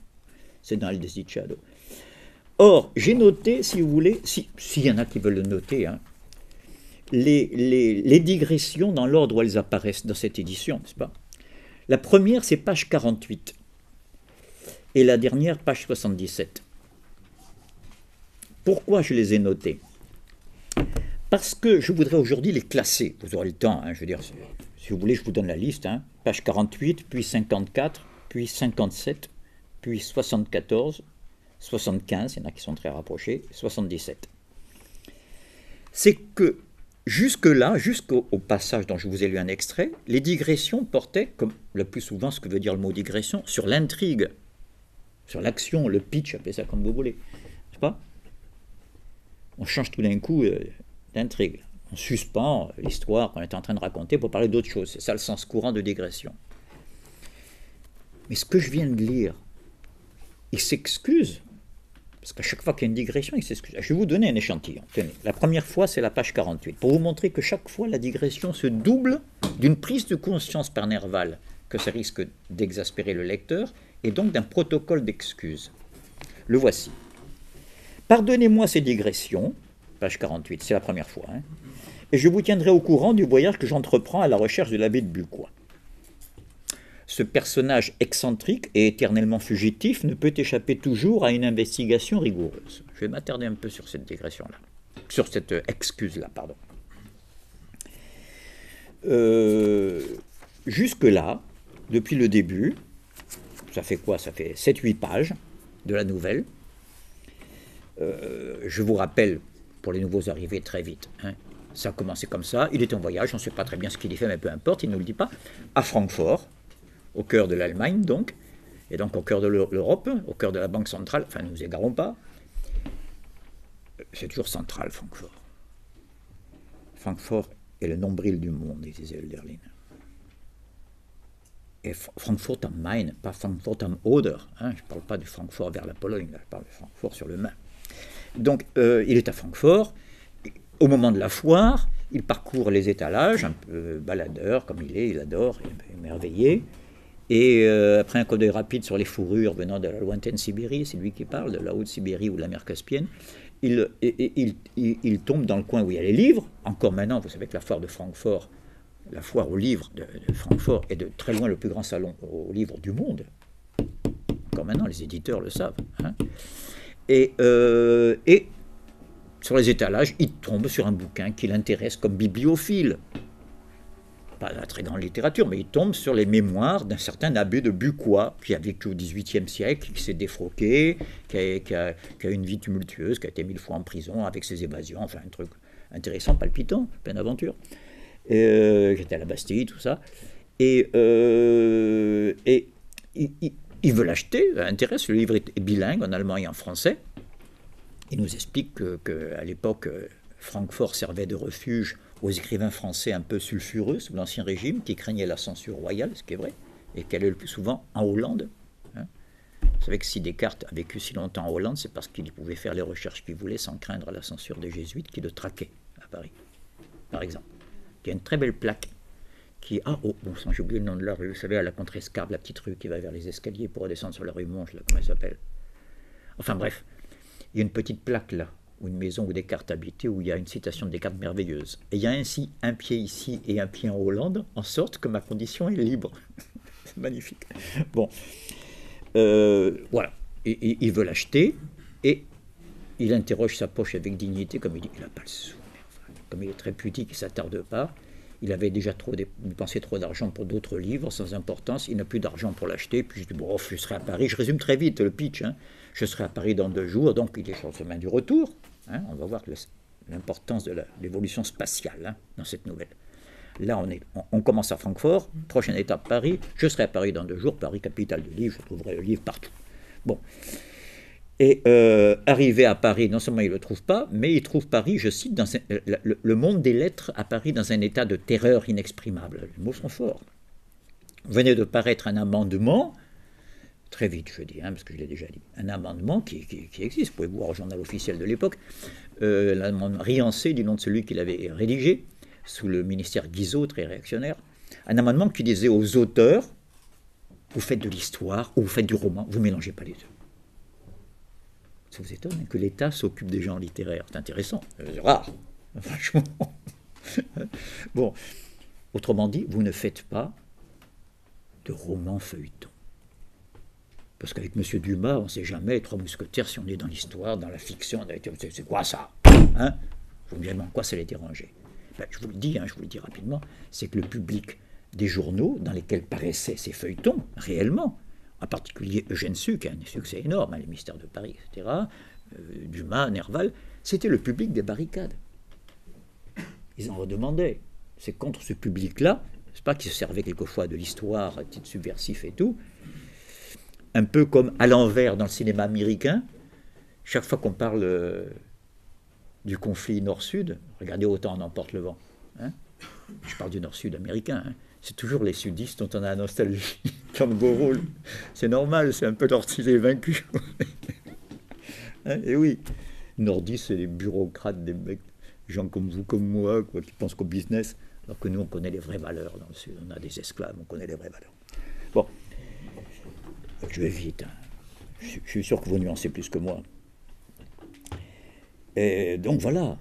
C'est dans le Desdichado. Or, j'ai noté, si vous voulez, s'il y en a qui veulent le noter, hein, les digressions dans l'ordre où elles apparaissent dans cette édition, n'est-ce pas? La première, c'est page 48. Et la dernière, page 77. Pourquoi je les ai notées? Parce que je voudrais aujourd'hui les classer. Vous aurez le temps, hein, je veux dire, si vous voulez, je vous donne la liste. Hein. Page 48, puis 54, puis 57, puis 74, 75, il y en a qui sont très rapprochés, 77. C'est que jusque-là, jusqu'au passage dont je vous ai lu un extrait, les digressions portaient, comme le plus souvent ce que veut dire le mot digression, sur l'intrigue, sur l'action, le pitch, appelez ça comme vous voulez. N'est-ce pas? On change tout d'un coup d'intrigue. On suspend l'histoire qu'on est en train de raconter pour parler d'autre chose. C'est ça le sens courant de digression. Mais ce que je viens de lire, il s'excuse, parce qu'à chaque fois qu'il y a une digression, il s'excuse. Je vais vous donner un échantillon. Tenez, la première fois, c'est la page 48, pour vous montrer que chaque fois, la digression se double d'une prise de conscience par Nerval, que ça risque d'exaspérer le lecteur, et donc d'un protocole d'excuses. Le voici. Pardonnez-moi ces digressions, page 48, c'est la première fois, hein, et je vous tiendrai au courant du voyage que j'entreprends à la recherche de l'abbé de Bucquoy. Ce personnage excentrique et éternellement fugitif ne peut échapper toujours à une investigation rigoureuse. Je vais m'attarder un peu sur cette digression-là, sur cette excuse-là, pardon. Jusque-là, depuis le début, ça fait quoi? Ça fait 7-8 pages de la nouvelle. Je vous rappelle, pour les nouveaux arrivés, très vite, hein, ça a commencé comme ça, il est en voyage, on ne sait pas très bien ce qu'il y fait, mais peu importe, il ne nous le dit pas, à Francfort, au cœur de l'Allemagne donc, et donc au cœur de l'Europe, au cœur de la Banque centrale, enfin ne nous égarons pas, c'est toujours central, Francfort. Francfort est le nombril du monde, disait Hölderlin. Et Francfort am Main, pas Francfort am Oder, hein, je ne parle pas de Francfort vers la Pologne, là, je parle de Francfort sur le Main. Donc il est à Francfort, au moment de la foire, il parcourt les étalages, un peu baladeur comme il adore, il est émerveillé. Et après un coup d'œil rapide sur les fourrures venant de la lointaine Sibérie, c'est lui qui parle, de la Haute-Sibérie ou de la mer Caspienne, il tombe dans le coin où il y a les livres. Encore maintenant, vous savez que la foire de Francfort, la foire aux livres de Francfort est de très loin le plus grand salon aux livres du monde. Encore maintenant, les éditeurs le savent. Hein. Et sur les étalages, il tombe sur un bouquin qui l'intéresse comme bibliophile. Pas la très grande littérature, mais il tombe sur les mémoires d'un certain abbé de Bucquoy, qui a vécu au XVIIIe siècle, qui s'est défroqué, qui a une vie tumultueuse, qui a été 1000 fois en prison avec ses évasions, enfin un truc intéressant, palpitant, plein d'aventures, qui était à la Bastille, tout ça. Et il veut l'acheter, intéresse, le livre est bilingue en allemand et en français. Il nous explique qu'à l'époque, Francfort servait de refuge aux écrivains français un peu sulfureux sous l'Ancien Régime, qui craignaient la censure royale, ce qui est vrai, et qui allaient le plus souvent en Hollande. Hein. Vous savez que si Descartes a vécu si longtemps en Hollande, c'est parce qu'il pouvait faire les recherches qu'il voulait sans craindre la censure des jésuites qui le traquaient à Paris, par exemple. Il y a une très belle plaque qui... Ah, oh, bon sang, j'ai oublié le nom de la rue, vous savez, à la Contrescarpe, la petite rue qui va vers les escaliers pour redescendre sur la rue Monge, là, comment elle s'appelle? Enfin bref, il y a une petite plaque là, ou une maison où Descartes habitait, où il y a une citation de Descartes merveilleuse. Et il y a ainsi un pied ici et un pied en Hollande, en sorte que ma condition est libre. C'est magnifique. Bon. voilà, il veut l'acheter, et il interroge sa poche avec dignité, comme il dit, il n'a pas le sou. Comme il est très pudique, il ne s'attarde pas. Il avait déjà dépensé trop d'argent pour d'autres livres sans importance. Il n'a plus d'argent pour l'acheter. Puis je dis, bon, je serai à Paris. Je résume très vite le pitch. Hein. Je serai à Paris dans 2 jours. Donc il est sur le chemin du retour. Hein. On va voir l'importance de l'évolution spatiale hein, dans cette nouvelle. Là, on commence à Francfort. Prochaine étape, Paris. Je serai à Paris dans 2 jours. Paris, capitale du livre. Je trouverai le livre partout. Bon. Et arrivé à Paris, non seulement il ne le trouve pas, mais il trouve Paris, je cite, le monde des lettres à Paris dans un état de terreur inexprimable. Les mots sont forts. Venait de paraître un amendement, très vite je dis, hein, parce que je l'ai déjà dit, un amendement qui existe, vous pouvez voir au journal officiel de l'époque, l'amendement Riancé, du nom de celui qui l'avait rédigé, sous le ministère Guizot, très réactionnaire, un amendement qui disait aux auteurs, vous faites de l'histoire ou vous faites du roman, vous ne mélangez pas les deux. Ça vous étonne que l'État s'occupe des gens littéraires. C'est intéressant, c'est rare, franchement. Bon, autrement dit, vous ne faites pas de romans feuilletons. Parce qu'avec M. Dumas, on ne sait jamais, 3 mousquetaires, si on est dans l'histoire, dans la fiction, c'est quoi ça hein? Vous me demandez en quoi ça les dérangeait. Ben, je vous le dis, hein, je vous le dis rapidement, c'est que le public des journaux dans lesquels paraissaient ces feuilletons, réellement, en particulier Eugène Sue, qui a un succès énorme, hein, les mystères de Paris, etc., Dumas, Nerval, c'était le public des barricades. Ils en redemandaient. C'est contre ce public-là, c'est pas qu'ils se servaient quelquefois de l'histoire, titre subversif et tout, un peu comme à l'envers dans le cinéma américain, chaque fois qu'on parle du conflit Nord-Sud, regardez Autant en emporte le vent, hein, je parle du Nord-Sud américain, hein, c'est toujours les sudistes dont on a la nostalgie dans le beau rôle. C'est normal, c'est un peu lorsqu'il vaincu. Hein, et oui, nordistes, c'est des bureaucrates, des mecs, gens comme vous, comme moi, quoi, qui pensent qu'au business, alors que nous, on connaît les vraies valeurs dans le Sud. On a des esclaves, on connaît les vraies valeurs. Bon, je vais vite. Hein. Je suis sûr que vous nuancez plus que moi. Et donc voilà.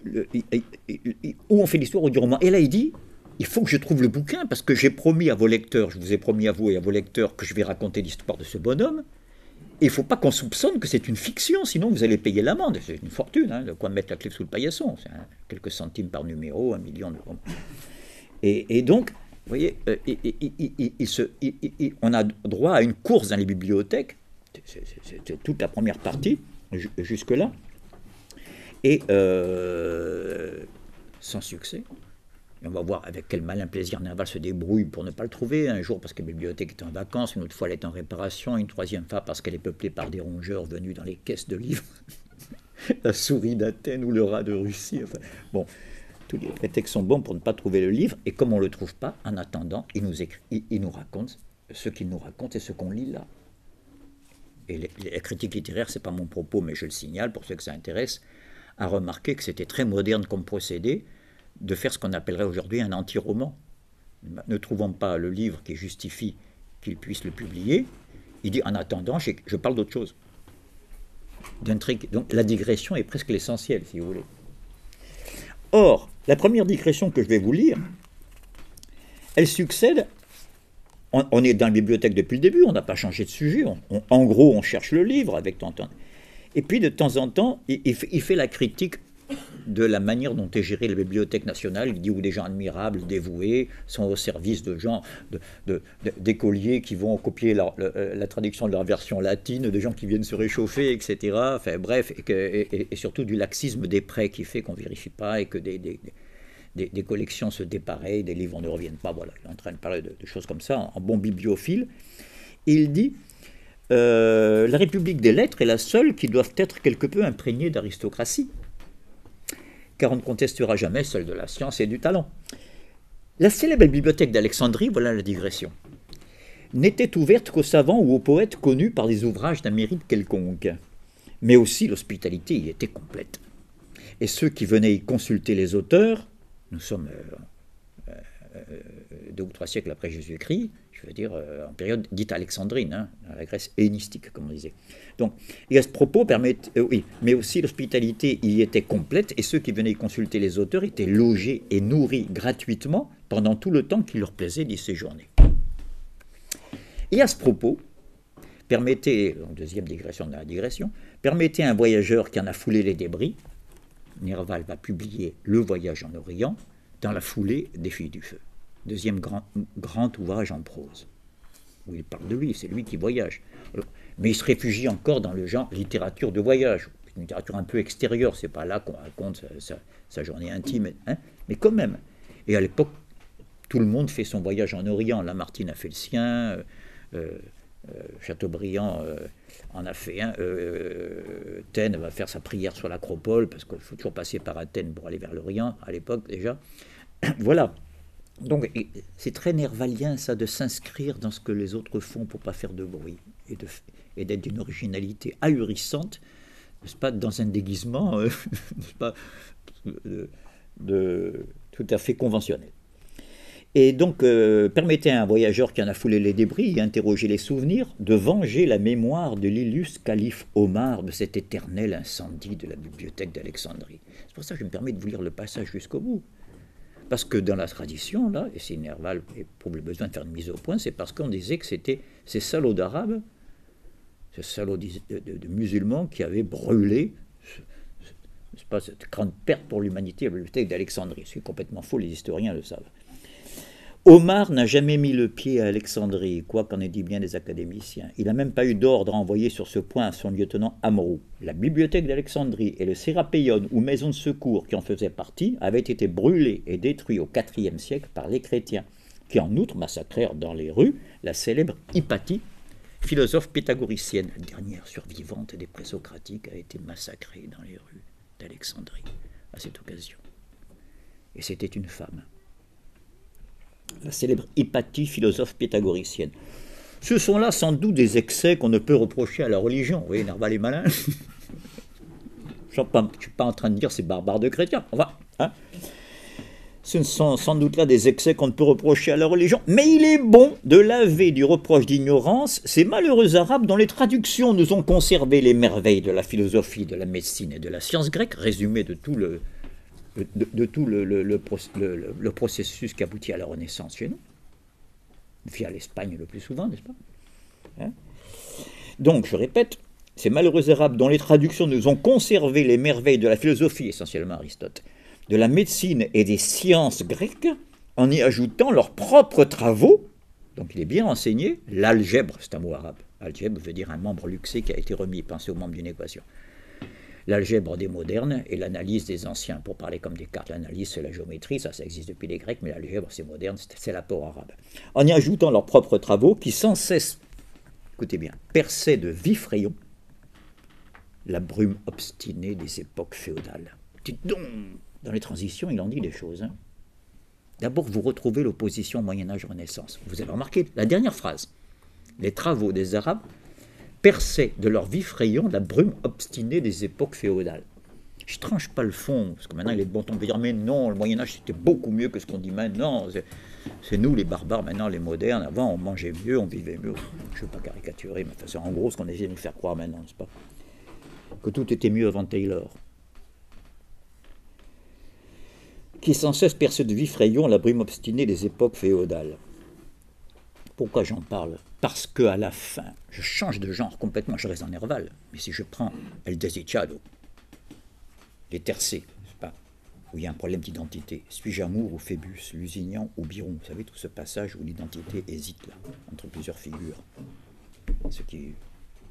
Où on fait l'histoire ou du roman. Et là, il dit, il faut que je trouve le bouquin, parce que j'ai promis à vos lecteurs, je vous ai promis à vous et à vos lecteurs que je vais raconter l'histoire de ce bonhomme. Et il ne faut pas qu'on soupçonne que c'est une fiction, sinon vous allez payer l'amende. C'est une fortune, hein, de quoi mettre la clé sous le paillasson. C'est quelques centimes par numéro, 1 million de... Et donc, vous voyez, on a droit à une course dans les bibliothèques, c'est toute la première partie, jusque-là, et sans succès. Et on va voir avec quel malin plaisir Nerval se débrouille pour ne pas le trouver. Un jour parce que la bibliothèque est en vacances, une autre fois elle est en réparation, une troisième fois parce qu'elle est peuplée par des rongeurs venus dans les caisses de livres. La souris d'Athènes ou le rat de Russie. Enfin, bon, tous les prétextes sont bons pour ne pas trouver le livre. Et comme on ne le trouve pas, en attendant, il nous raconte ce qu'il nous raconte et ce qu'on lit là. Et la critique littéraire, ce n'est pas mon propos, mais je le signale pour ceux que ça intéresse, a remarqué que c'était très moderne comme procédé de faire ce qu'on appellerait aujourd'hui un anti-roman. Ne trouvant pas le livre qui justifie qu'il puisse le publier, il dit en attendant, je parle d'autre chose. D'intrigue. Donc la digression est presque l'essentiel, si vous voulez. Or, la première digression que je vais vous lire, elle succède. On est dans la bibliothèque depuis le début, on n'a pas changé de sujet. En gros, on cherche le livre avec Tantin. Et puis, de temps en temps, il fait la critique de la manière dont est gérée la Bibliothèque nationale. Il dit où des gens admirables, dévoués, sont au service de gens, d'écoliers qui vont copier la traduction de leur version latine, de gens qui viennent se réchauffer, etc. Enfin bref, et surtout du laxisme des prêts qui fait qu'on ne vérifie pas et que des collections se dépareillent, des livres ne reviennent pas. Voilà, il est en train de parler de choses comme ça, en bon bibliophile. Et il dit la République des lettres est la seule qui doit être quelque peu imprégnée d'aristocratie, car on ne contestera jamais celle de la science et du talent. La célèbre bibliothèque d'Alexandrie, voilà la digression, n'était ouverte qu'aux savants ou aux poètes connus par des ouvrages d'un mérite quelconque, mais aussi l'hospitalité y était complète. Et ceux qui venaient y consulter les auteurs, nous sommes 2 ou 3 siècles après Jésus-Christ, je veux dire en période dite alexandrine, hein, dans la Grèce hellénistique, comme on disait. Donc, et à ce propos, oui, mais aussi l'hospitalité y était complète, et ceux qui venaient y consulter les auteurs étaient logés et nourris gratuitement pendant tout le temps qu'il leur plaisait d'y séjourner. Et à ce propos, permettez, donc deuxième digression de la digression, permettez à un voyageur qui en a foulé les débris, Nerval va publier Le Voyage en Orient dans la foulée des Filles du Feu. Deuxième grand ouvrage en prose, où il parle de lui, c'est lui qui voyage. Alors, mais il se réfugie encore dans le genre littérature de voyage, une littérature un peu extérieure, c'est pas là qu'on raconte sa journée intime, hein, mais quand même. Et à l'époque, tout le monde fait son voyage en Orient. Lamartine a fait le sien, Chateaubriand en a fait un, Taine va faire sa prière sur l'Acropole, parce qu'il faut toujours passer par Athènes pour aller vers l'Orient, à l'époque déjà. Voilà. Donc c'est très nervalien ça, de s'inscrire dans ce que les autres font pour ne pas faire de bruit, et d'être d'une originalité ahurissante, n'est-ce pas, dans un déguisement n'est-ce pas, tout à fait conventionnel. Et donc, permettez à un voyageur qui en a foulé les débris et interrogé les souvenirs de venger la mémoire de l'illustre calife Omar de cet éternel incendie de la bibliothèque d'Alexandrie. C'est pour ça que je me permets de vous lire le passage jusqu'au bout. Parce que dans la tradition, là, et si Nerval éprouve le besoin de faire une mise au point, c'est parce qu'on disait que c'était ces salauds d'Arabes, ces salauds de musulmans qui avaient brûlé n'est-ce pas, cette grande perte pour l'humanité, la bibliothèque d'Alexandrie. C'est complètement faux, les historiens le savent. Omar n'a jamais mis le pied à Alexandrie, quoi qu'en aient dit bien des académiciens. Il n'a même pas eu d'ordre à envoyer sur ce point à son lieutenant Amrou. La bibliothèque d'Alexandrie et le Sérapéion, ou maison de secours qui en faisait partie, avaient été brûlés et détruits au IVe siècle par les chrétiens, qui en outre massacrèrent dans les rues la célèbre Hypatie, philosophe pythagoricienne. La dernière survivante des présocratiques a été massacrée dans les rues d'Alexandrie à cette occasion. Et c'était une femme. La célèbre Hypatie, philosophe pythagoricienne. Ce sont là sans doute des excès qu'on ne peut reprocher à la religion. Vous voyez, Nerval est malin. Je ne suis pas en train de dire c'est barbare de chrétiens. Enfin, hein. Ce sont sans doute là des excès qu'on ne peut reprocher à la religion. Mais il est bon de laver du reproche d'ignorance ces malheureux Arabes dont les traductions nous ont conservé les merveilles de la philosophie, de la médecine et de la science grecque, résumé de tout le processus qui aboutit à la Renaissance chez nous, via l'Espagne le plus souvent, n'est-ce pas, hein? Donc, je répète, ces malheureux Arabes dont les traductions nous ont conservé les merveilles de la philosophie, essentiellement Aristote, de la médecine et des sciences grecques, en y ajoutant leurs propres travaux, donc il est bien renseigné, l'algèbre, c'est un mot arabe, algèbre veut dire un membre luxé qui a été remis, pensez au membre d'une équation. L'algèbre des modernes et l'analyse des anciens. Pour parler comme Descartes, l'analyse c'est la géométrie, ça existe depuis les Grecs, mais l'algèbre c'est moderne, c'est l'apport arabe. En y ajoutant leurs propres travaux qui sans cesse, écoutez bien, perçaient de vifs rayons la brume obstinée des époques féodales. Dites donc, dans les transitions, il en dit des choses. Hein. D'abord, vous retrouvez l'opposition Moyen-Âge-Renaissance. Vous avez remarqué la dernière phrase. Les travaux des Arabes perçaient de leurs vifs rayons la brume obstinée des époques féodales. Je ne tranche pas le fond, parce que maintenant il est de bon ton de dire, mais non, le Moyen-Âge c'était beaucoup mieux que ce qu'on dit maintenant. C'est nous les barbares, maintenant les modernes. Avant on mangeait mieux, on vivait mieux. Je ne veux pas caricaturer, mais c'est en gros ce qu'on essaie de nous faire croire maintenant, n'est-ce pas? Que tout était mieux avant Taylor. Qui sans cesse perçait de vifs rayons la brume obstinée des époques féodales. Pourquoi j'en parle? Parce qu'à la fin, je change de genre complètement, je reste en Nerval, mais si je prends El Desdichado, les tercés, pas, où il y a un problème d'identité, suis-je Amour ou Phébus, Lusignan ou Biron, vous savez, tout ce passage où l'identité hésite là, entre plusieurs figures, ce qui,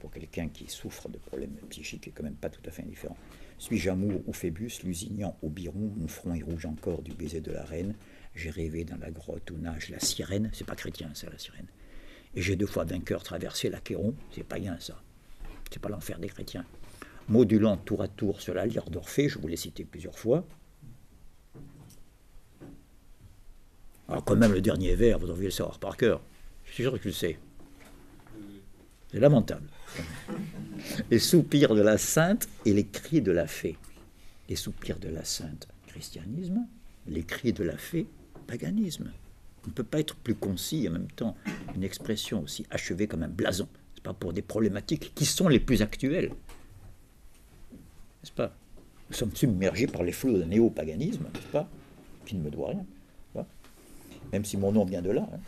pour quelqu'un qui souffre de problèmes psychiques, est quand même pas tout à fait indifférent. Suis-je Amour ou Phébus, Lusignan ou Biron, mon front est rouge encore du baiser de la reine, j'ai rêvé dans la grotte où nage la sirène, c'est pas chrétien ça, la sirène. Et j'ai 2 fois vainqueur traversé l'Achéron, c'est païen ça, c'est pas l'enfer des chrétiens. Modulant tour à tour sur la lyre d'Orphée, je vous l'ai cité plusieurs fois. Alors quand même le dernier vers, vous devriez le savoir par cœur, je suis sûr que tu le sais. C'est lamentable. Les soupirs de la sainte et les cris de la fée. Les soupirs de la sainte, christianisme, les cris de la fée, paganisme. On ne peut pas être plus concis et en même temps une expression aussi achevée comme un blason. C'est pas pour des problématiques qui sont les plus actuelles. N'est-ce pas? Nous sommes submergés par les flots d'un néo-paganisme, n'est-ce pas? Qui ne me doit rien. Même si mon nom vient de là. Hein.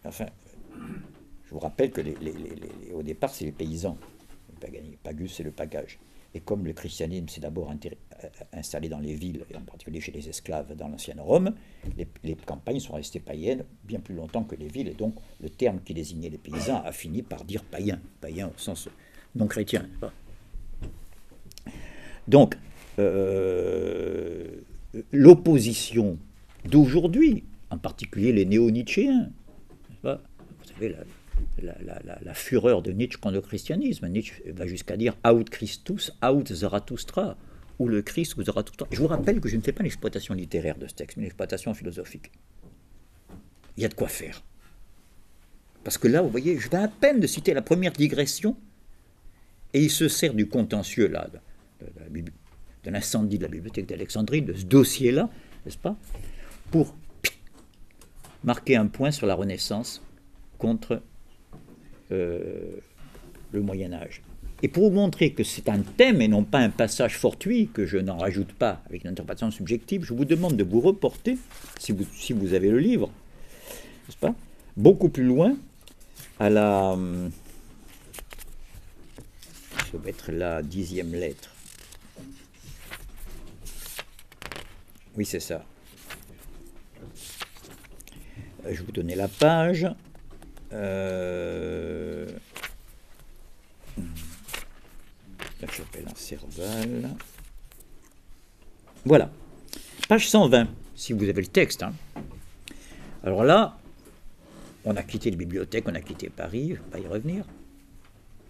Enfin, vous rappelle que au départ, c'est les paysans. Pagus, c'est le pagage. Et comme le christianisme s'est d'abord installé dans les villes, et en particulier chez les esclaves dans l'ancienne Rome, les campagnes sont restées païennes bien plus longtemps que les villes. Et donc, le terme qui désignait les paysans a fini par dire païen. Païen au sens non chrétien. Donc, l'opposition d'aujourd'hui, en particulier les néo-nietzschéens, vous savez, la fureur de Nietzsche contre le christianisme. Nietzsche va jusqu'à dire « Aut Christus, aut Zarathustra » ou le Christ ou Zarathustra. Je vous rappelle que je ne fais pas l'exploitation littéraire de ce texte, mais l'exploitation philosophique. Il y a de quoi faire. Parce que là, vous voyez, je viens à peine de citer la première digression, et il se sert du contentieux, là, de l'incendie de la bibliothèque d'Alexandrie, de ce dossier-là, n'est-ce pas, pour marquer un point sur la Renaissance contre le Moyen-Âge. Et pour vous montrer que c'est un thème et non pas un passage fortuit, que je n'en rajoute pas avec une interprétation subjective, je vous demande de vous reporter, si vous avez le livre, n'est-ce pas, beaucoup plus loin, à la... ça va être la 10e lettre. Oui, c'est ça. Je vais vous donner la page. La chapelle en Serval. Voilà. Page 120, si vous avez le texte. Hein. Alors là, on a quitté les bibliothèques, on a quitté Paris, je ne vais pas y revenir.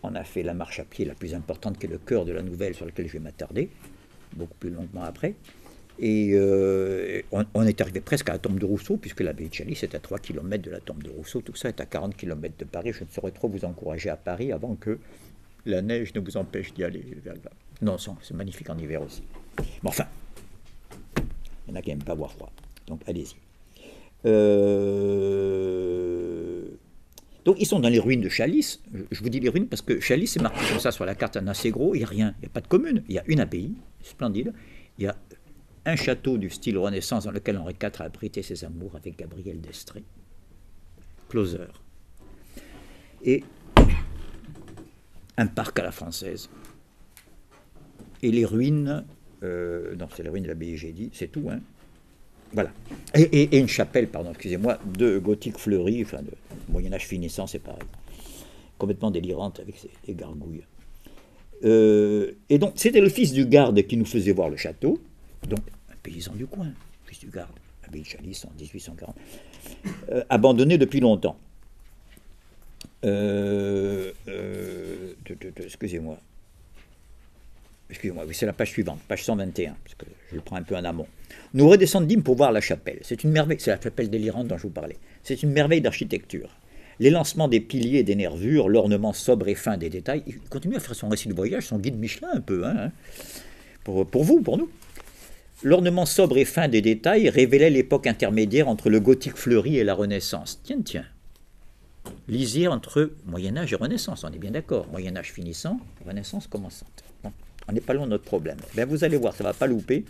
On a fait la marche à pied la plus importante qui est le cœur de la nouvelle sur laquelle je vais m'attarder, beaucoup plus longuement après. Et on est arrivé presque à la tombe de Rousseau, puisque l'abbaye de Chalice est à 3 km de la tombe de Rousseau. Tout ça est à 40 km de Paris. Je ne saurais trop vous encourager à Paris avant que la neige ne vous empêche d'y aller vers là. Non, c'est magnifique en hiver aussi. Mais enfin, il y en a qui n'aiment pas avoir froid. Donc allez-y. Donc ils sont dans les ruines de Chalice. Je vous dis les ruines parce que Chalice est marqué comme ça sur la carte en assez gros. Il n'y a rien, il n'y a pas de commune. Il y a une abbaye, splendide. Il y a un château du style Renaissance dans lequel Henri IV a abrité ses amours avec Gabrielle d'Estrées. Closer. Et un parc à la française. Et les ruines, non, c'est les ruines de l'abbaye, j'ai dit, c'est tout, hein. Voilà. Et une chapelle, pardon, excusez-moi, de gothique fleuri, enfin de Moyen-Âge finissant, c'est pareil. Complètement délirante avec ses gargouilles. Et donc, c'était le fils du garde qui nous faisait voir le château, donc un paysan du coin, fils du garde, l'abbaye de Chalice en 1840, abandonné depuis longtemps. Excusez-moi, oui, c'est la page suivante, page 121, parce que je le prends un peu en amont. Nous redescendîmes pour voir la chapelle. C'est une merveille, c'est la chapelle délirante dont je vous parlais. C'est une merveille d'architecture. Les lancements des piliers et des nervures, l'ornement sobre et fin des détails. Il continue à faire son récit de voyage, son guide Michelin un peu, hein, pour vous, pour nous. L'ornement sobre et fin des détails révélait l'époque intermédiaire entre le gothique fleuri et la Renaissance. Tiens. Lisière entre Moyen-Âge et Renaissance, on est bien d'accord. Moyen-Âge finissant, Renaissance commençante. Bon, on n'est pas loin de notre problème. Ben, vous allez voir, ça ne va pas louper.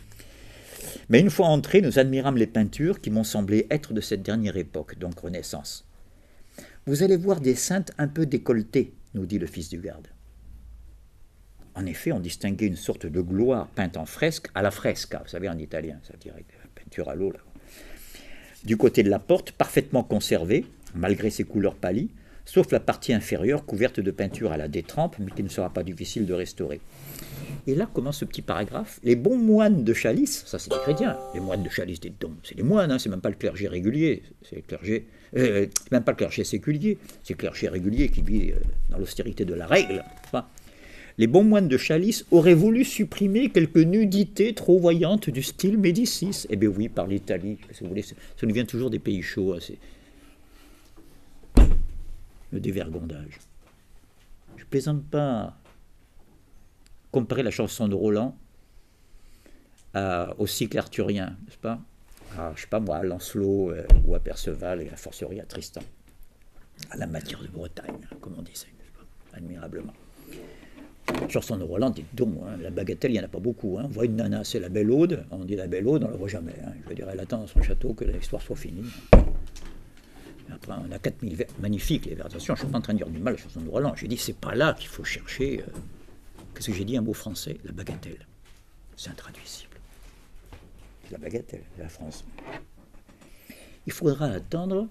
Mais une fois entrés, nous admirâmes les peintures qui m'ont semblé être de cette dernière époque, donc Renaissance. Vous allez voir des saintes un peu décolletées, nous dit le fils du garde. En effet, on distinguait une sorte de gloire peinte en fresque à la fresca, vous savez en italien, ça dirait peinture à l'eau là. Du côté de la porte, parfaitement conservée, malgré ses couleurs pâlies, sauf la partie inférieure couverte de peinture à la détrempe, mais qui ne sera pas difficile de restaurer. Et là commence ce petit paragraphe. Les bons moines de Chalice, ça c'est des chrétiens, les moines de Chalice, c'est des moines, hein, c'est même pas le clergé régulier, c'est le clergé, même pas le clergé séculier, c'est le clergé régulier qui vit dans l'austérité de la règle. Enfin, les bons moines de Chalice auraient voulu supprimer quelques nudités trop voyantes du style Médicis. Eh bien oui, par l'Italie, si vous voulez, ça nous vient toujours des pays chauds, hein, c'est le dévergondage. Je plaisante pas. Comparer la chanson de Roland au cycle arthurien, n'est-ce pas? Je sais pas moi, à Lancelot ou à Perceval et à fortiori à Tristan. À la matière de Bretagne, comme on disait, admirablement. La chanson de Roland, dites donc, hein, la bagatelle, il n'y en a pas beaucoup. Hein. On voit une nana, c'est la Belle Aude, on dit la Belle Aude, on ne la voit jamais. Hein. Je veux dire, elle attend dans son château que l'histoire soit finie. Après, on a 4000 vers, magnifiques les vers. Attention, je ne suis pas en train de dire du mal à la chanson de Roland. J'ai dit, c'est pas là qu'il faut chercher. Qu'est-ce que j'ai dit, un mot français? La bagatelle. C'est intraduisible. La bagatelle, la France. Il faudra attendre,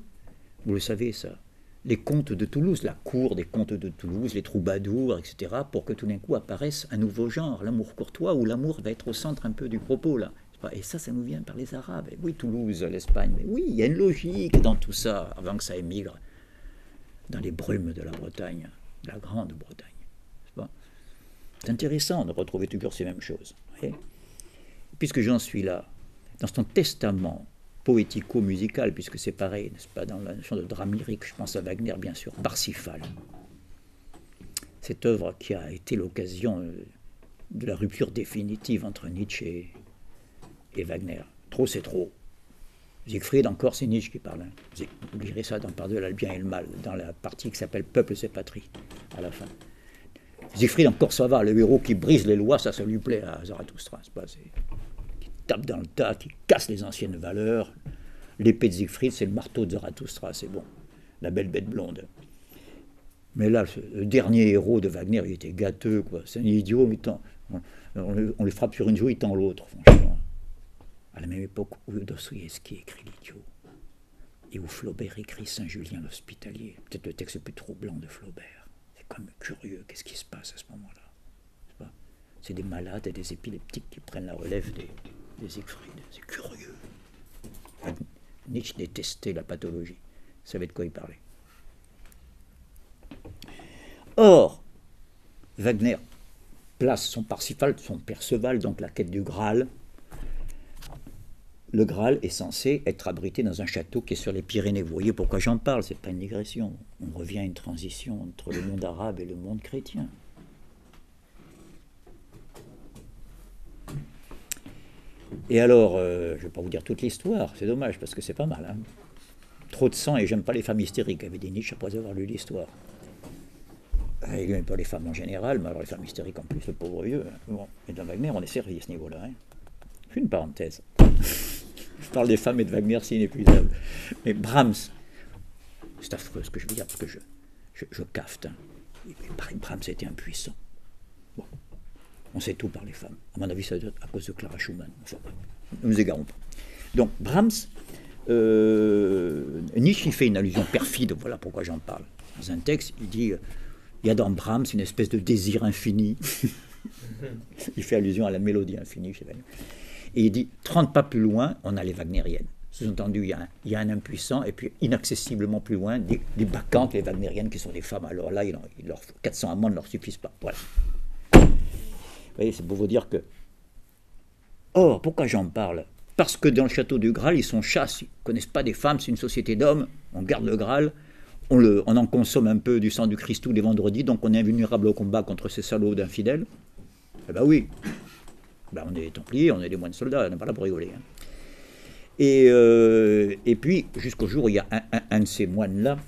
vous le savez ça, les contes de Toulouse, la cour des contes de Toulouse, les troubadours, etc., pour que tout d'un coup apparaisse un nouveau genre, l'amour courtois, où l'amour va être au centre un peu du propos, là. Et ça nous vient par les Arabes. Et oui, Toulouse, l'Espagne, mais oui, il y a une logique dans tout ça, avant que ça émigre dans les brumes de la Bretagne, de la Grande Bretagne. C'est intéressant de retrouver toujours ces mêmes choses. Puisque j'en suis là, dans son testament poético-musical, puisque c'est pareil, n'est-ce pas, dans la notion de drame lyrique, je pense à Wagner, bien sûr, Parsifal. Cette œuvre qui a été l'occasion de la rupture définitive entre Nietzsche et Wagner. Trop, c'est trop. Siegfried, encore, c'est Nietzsche qui parle. Vous lirez ça dans Par-delà le bien et le mal, dans la partie qui s'appelle Peuple, c'est patrie, à la fin. Siegfried, encore ça va, le héros qui brise les lois, ça lui plaît à Zarathustra. Qui tape dans le tas, qui casse les anciennes valeurs. L'épée de Siegfried, c'est le marteau de Zarathustra, c'est bon. La belle bête blonde. Mais là, le dernier héros de Wagner, il était gâteux, quoi. C'est un idiot, mais on le frappe sur une joue, il tend l'autre, franchement. À la même époque où Dostoïevski écrit l'Idiot, et où Flaubert écrit Saint-Julien l'Hospitalier, peut-être le texte le plus troublant de Flaubert. C'est quand même curieux, qu'est-ce qui se passe à ce moment-là? C'est des malades et des épileptiques qui prennent la relève des Siegfried. C'est curieux. Nietzsche détestait la pathologie. Il savait de quoi il parlait. Or, Wagner place son Parsifal, son Perceval, donc la quête du Graal. Le Graal est censé être abrité dans un château qui est sur les Pyrénées. Vous voyez pourquoi j'en parle, c'est pas une digression. On revient à une transition entre le monde arabe et le monde chrétien. Et alors, je ne vais pas vous dire toute l'histoire, c'est dommage, parce que c'est pas mal. Hein. Trop de sang et j'aime pas les femmes hystériques, avait dit Nietzsche après avoir lu l'histoire. Il n'aime pas les femmes en général, mais alors les femmes hystériques en plus, le pauvre vieux. Bon. Et dans Wagner, on est servi à ce niveau-là. Hein. Je fais une parenthèse. Je parle des femmes et de Wagner, c'est inépuisable. Mais Brahms, c'est affreux ce que je veux dire, parce que je cafte. Hein. Brahms a été impuissant. Bon. On sait tout par les femmes. À mon avis, ça doit être à cause de Clara Schumann. Enfin, ne nous égarons pas. Donc, Brahms, Nietzsche fait une allusion perfide, voilà pourquoi j'en parle. Dans un texte, il dit il y a dans Brahms une espèce de désir infini. Il fait allusion à la mélodie infinie chez Wagner. Et il dit 30 pas plus loin, on a les wagnériennes. Sous-entendu, il y a un impuissant, et puis inaccessiblement plus loin, des bacchantes, les wagnériennes, qui sont des femmes. Alors là, il leur faut 400 amants ne leur suffisent pas. Voilà. Vous voyez, c'est pour vous dire que... Or, pourquoi j'en parle? Parce que dans le château du Graal, ils sont chasses, ils ne connaissent pas des femmes, c'est une société d'hommes, on garde le Graal, on en consomme un peu du sang du Christ tous les vendredis, donc on est invulnérable au combat contre ces salauds d'infidèles. Eh ben oui, ben on est des Templiers, on est des moines soldats, on n'est pas là pour rigoler. Hein. Et puis, jusqu'au jour où il y a un de ces moines-là,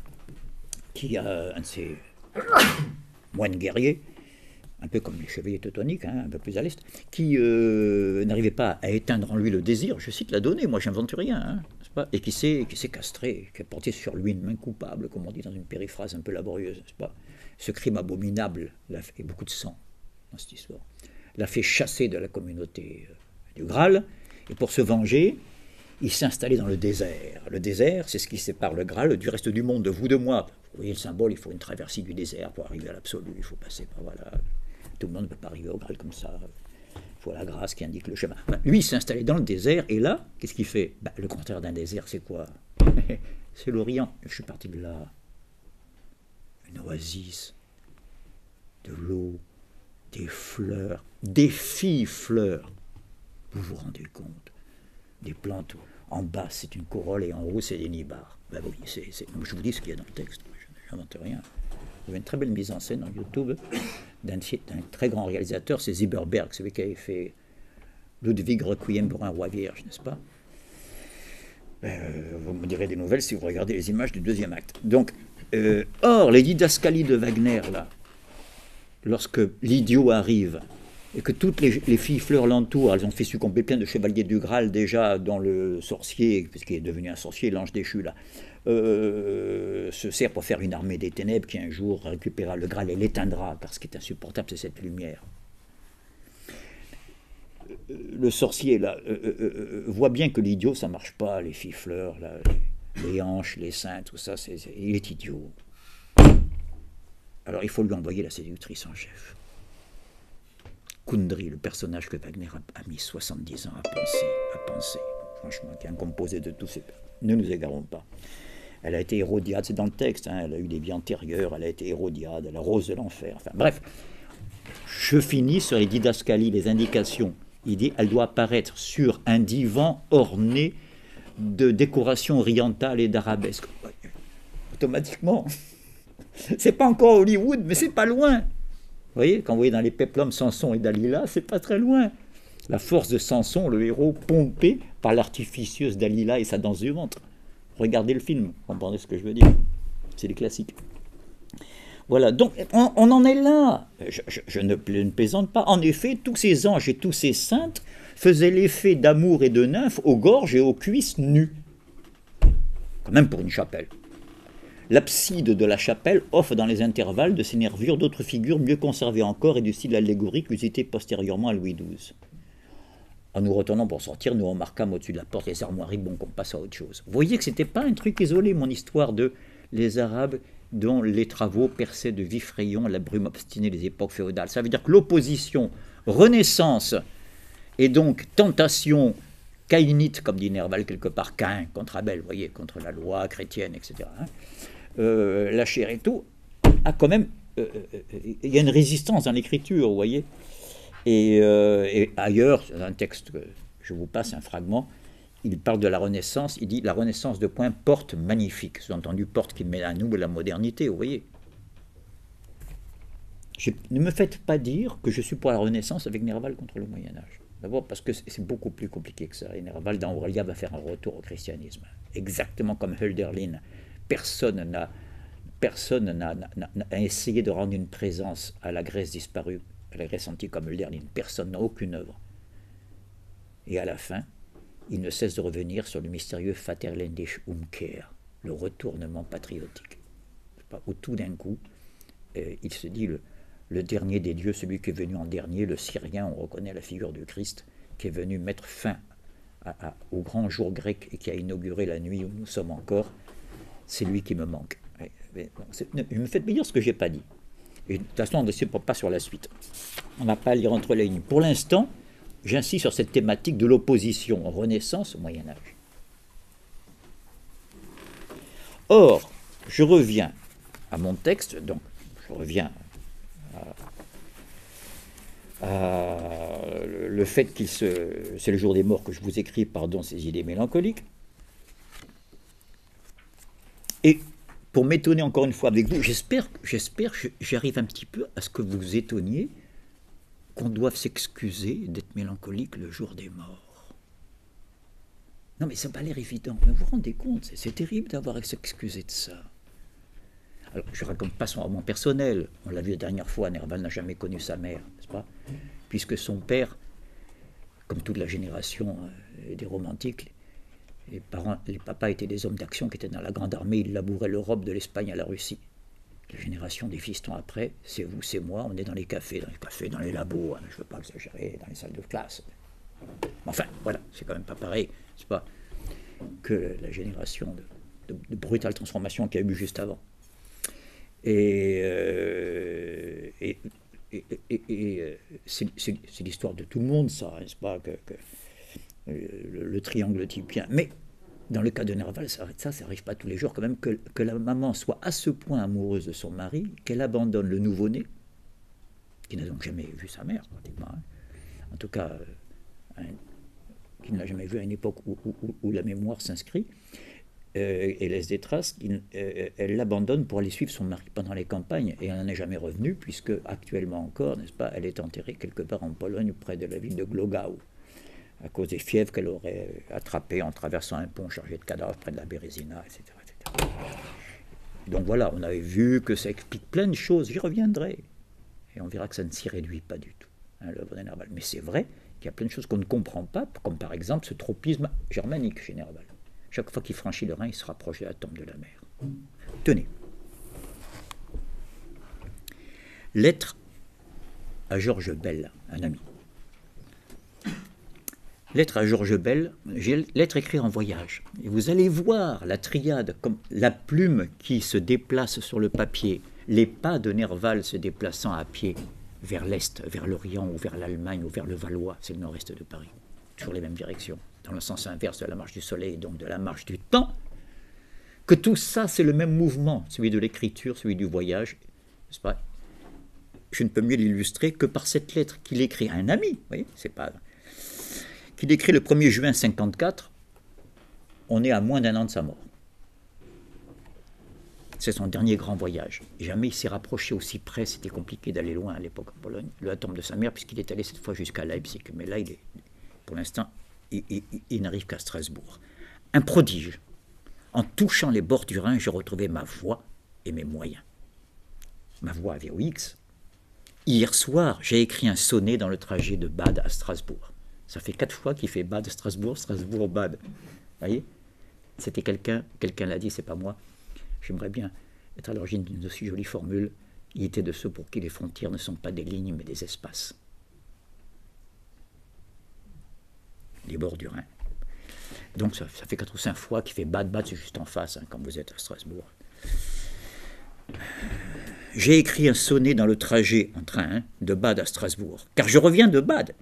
un de ces moines guerriers, un peu comme les chevaliers teutoniques, hein, un peu plus à l'est, qui n'arrivait pas à éteindre en lui le désir, je cite la donnée, moi j'invente rien, hein, pas, et qui s'est castré, qui a porté sur lui une main coupable, comme on dit dans une périphrase un peu laborieuse, n'est-ce pas? Ce crime abominable, et beaucoup de sang dans cette histoire, l'a fait chasser de la communauté du Graal, et pour se venger, il s'est installé dans le désert. Le désert, c'est ce qui sépare le Graal du reste du monde, de vous, de moi. Vous voyez le symbole, il faut une traversée du désert pour arriver à l'absolu, il faut passer par, voilà... Tout le monde ne peut pas arriver au Graal comme ça. Il faut la grâce qui indique le chemin. Ben, lui, il s'est installé dans le désert, et là, qu'est-ce qu'il fait? Ben, le contraire d'un désert, c'est quoi? C'est l'Orient. Je suis parti de là. Une oasis, de l'eau, des fleurs, des filles-fleurs. Vous vous rendez compte? Des plantes, en bas, c'est une corolle, et en haut, c'est des nibards. Ben oui, je vous dis ce qu'il y a dans le texte. Je n'invente rien. Il y avait une très belle mise en scène dans YouTube d'un très grand réalisateur, c'est Zimmerberg, celui qui avait fait Ludwig Requiem pour un roi vierge, n'est-ce pas? Vous me direz des nouvelles si vous regardez les images du deuxième acte. Donc, or, les didascalies de Wagner, là, lorsque l'idiot arrive, et que toutes les filles fleurs l'entourent, elles ont fait succomber plein de chevaliers du Graal déjà dans le sorcier, puisqu'il est devenu un sorcier, l'ange déchu là, se sert pour faire une armée des ténèbres qui un jour récupérera le Graal et l'éteindra, car ce qui est insupportable c'est cette lumière. Le sorcier là voit bien que l'idiot ça marche pas, les filles fleurs, là, les hanches, les seins, tout ça, il est idiot. Alors il faut lui envoyer la séductrice en chef. Kundry, le personnage que Wagner a mis 70 ans à penser, franchement, qui est un composé de tous ces... Ne nous égarons pas. Elle a été Hérodiade, c'est dans le texte, hein, elle a eu des vies antérieures, elle a été Hérodiade, la rose de l'enfer, enfin bref. Je finis sur les didascalies, les indications. Il dit, elle doit apparaître sur un divan orné de décorations orientales et d'arabesques. Automatiquement, c'est pas encore Hollywood, mais c'est pas loin. Vous voyez, quand vous voyez dans les péplums Samson et Dalila, c'est pas très loin. La force de Samson, le héros pompé par l'artificieuse Dalila et sa danse du ventre. Regardez le film, vous comprenez ce que je veux dire. C'est des classiques. Voilà, donc on en est là. Je ne plaisante pas. En effet, tous ces anges et tous ces saintes faisaient l'effet d'amour et de nymphe aux gorges et aux cuisses nues. Quand même pour une chapelle. L'abside de la chapelle offre dans les intervalles de ses nervures d'autres figures mieux conservées encore et du style allégorique usité postérieurement à Louis XII. En nous retournant pour sortir, nous remarquâmes au-dessus de la porte les armoiries, bon qu'on passe à autre chose. Vous voyez que ce n'était pas un truc isolé, mon histoire de les Arabes dont les travaux perçaient de vifs rayons la brume obstinée des époques féodales. Ça veut dire que l'opposition, renaissance, et donc tentation caïnite, comme dit Nerval quelque part, Caïn contre Abel, vous voyez, contre la loi chrétienne, etc., hein, la chair et tout, a quand même... il y a une résistance dans l'écriture, vous voyez. Et ailleurs, dans un texte que je vous passe un fragment, il parle de la Renaissance, il dit la Renaissance de point porte magnifique, sous-entendu porte qui met à nous la modernité, vous voyez. Ne me faites pas dire que je suis pour la Renaissance avec Nerval contre le Moyen-Âge. D'abord parce que c'est beaucoup plus compliqué que ça. Et Nerval dans Aurelia va faire un retour au christianisme. Exactement comme Hölderlin. Personne n'a essayé de rendre une présence à la Grèce disparue, à la Grèce antique comme Hölderlin. Personne n'a aucune œuvre. Et à la fin, il ne cesse de revenir sur le mystérieux Vaterländische Umkehr, le retournement patriotique. Où tout d'un coup, il se dit le dernier des dieux, celui qui est venu en dernier, le Syrien, on reconnaît la figure du Christ, qui est venu mettre fin au grand jour grec et qui a inauguré la nuit où nous sommes encore, c'est lui qui me manque. Je me fais dire ce que je n'ai pas dit. Et de toute façon, on ne décide pas sur la suite. On ne va pas lire entre les lignes. Pour l'instant, j'insiste sur cette thématique de l'opposition Renaissance au Moyen-Âge. Or, je reviens à mon texte, donc je reviens à le fait c'est le jour des morts que je vous écris, pardon, ces idées mélancoliques. Et pour m'étonner encore une fois avec vous, j'espère que j'arrive un petit peu à ce que vous vous étonniez qu'on doive s'excuser d'être mélancolique le jour des morts. Non mais ça n'a pas l'air évident, mais vous vous rendez compte, c'est terrible d'avoir à s'excuser de ça. Alors, je ne raconte pas son roman personnel, on l'a vu la dernière fois, Nerval n'a jamais connu sa mère, n'est-ce pas? Puisque son père, comme toute la génération des romantiques, les papas étaient des hommes d'action qui étaient dans la grande armée, ils labouraient l'Europe de l'Espagne à la Russie. La génération des fistons après, c'est vous, c'est moi, on est dans les cafés, dans les labos, hein, je ne veux pas exagérer, dans les salles de classe. Enfin, voilà, c'est quand même pas pareil, c'est pas que la génération de brutale transformation qu'il y a eu juste avant. C'est l'histoire de tout le monde, ça, n'est-ce pas, le triangle typien. Mais dans le cas de Nerval, ça n'arrive pas tous les jours quand même que la maman soit à ce point amoureuse de son mari qu'elle abandonne le nouveau-né, qui n'a donc jamais vu sa mère, pratiquement, hein. En tout cas, qui ne l'a jamais vu à une époque où la mémoire s'inscrit, et laisse des traces, elle l'abandonne pour aller suivre son mari pendant les campagnes, et elle n'en est jamais revenue, puisque actuellement encore, n'est-ce pas, elle est enterrée quelque part en Pologne, près de la ville de Glogau, à cause des fièvres qu'elle aurait attrapées en traversant un pont chargé de cadavres près de la Bérésina, etc., etc. Donc voilà, on avait vu que ça explique plein de choses, j'y reviendrai, et on verra que ça ne s'y réduit pas du tout. hein, l'œuvre de Nerval. Mais c'est vrai qu'il y a plein de choses qu'on ne comprend pas, comme par exemple ce tropisme germanique chez Nerval. Chaque fois qu'il franchit le Rhin, il se rapproche de la tombe de la mer. Tenez. Lettre à Georges Bell, un ami. Lettre à Georges Bell, j'ai lettre écrite en voyage. Et vous allez voir la triade, comme la plume qui se déplace sur le papier, les pas de Nerval se déplaçant à pied vers l'Est, vers l'Orient, ou vers l'Allemagne, ou vers le Valois, c'est le nord-est de Paris. Toujours les mêmes directions, dans le sens inverse de la marche du soleil, donc de la marche du temps, que tout ça, c'est le même mouvement, celui de l'écriture, celui du voyage, n'est-ce pas? Je ne peux mieux l'illustrer que par cette lettre qu'il écrit à un ami, vous voyez, c'est pas... qu'il écrit le 1er juin 1954, on est à moins d'un an de sa mort. C'est son dernier grand voyage. Jamais il s'est rapproché aussi près, c'était compliqué d'aller loin à l'époque en Pologne, de la tombe de sa mère, puisqu'il est allé cette fois jusqu'à Leipzig. Mais là, pour l'instant, il n'arrive qu'à Strasbourg. Un prodige. En touchant les bords du Rhin, j'ai retrouvé ma voix et mes moyens. Ma voix avait VOX. Hier soir, j'ai écrit un sonnet dans le trajet de Bade à Strasbourg. Ça fait 4 fois qu'il fait Bade, Strasbourg, Strasbourg, Bade. Vous voyez? C'était quelqu'un l'a dit, c'est pas moi. J'aimerais bien être à l'origine d'une aussi jolie formule. Il était de ceux pour qui les frontières ne sont pas des lignes, mais des espaces. Les bords du Rhin. Donc ça fait 4 ou 5 fois qu'il fait Bade, Bade, c'est juste en face, hein, quand vous êtes à Strasbourg. J'ai écrit un sonnet dans le trajet en train de Bade à Strasbourg, car je reviens de Bade.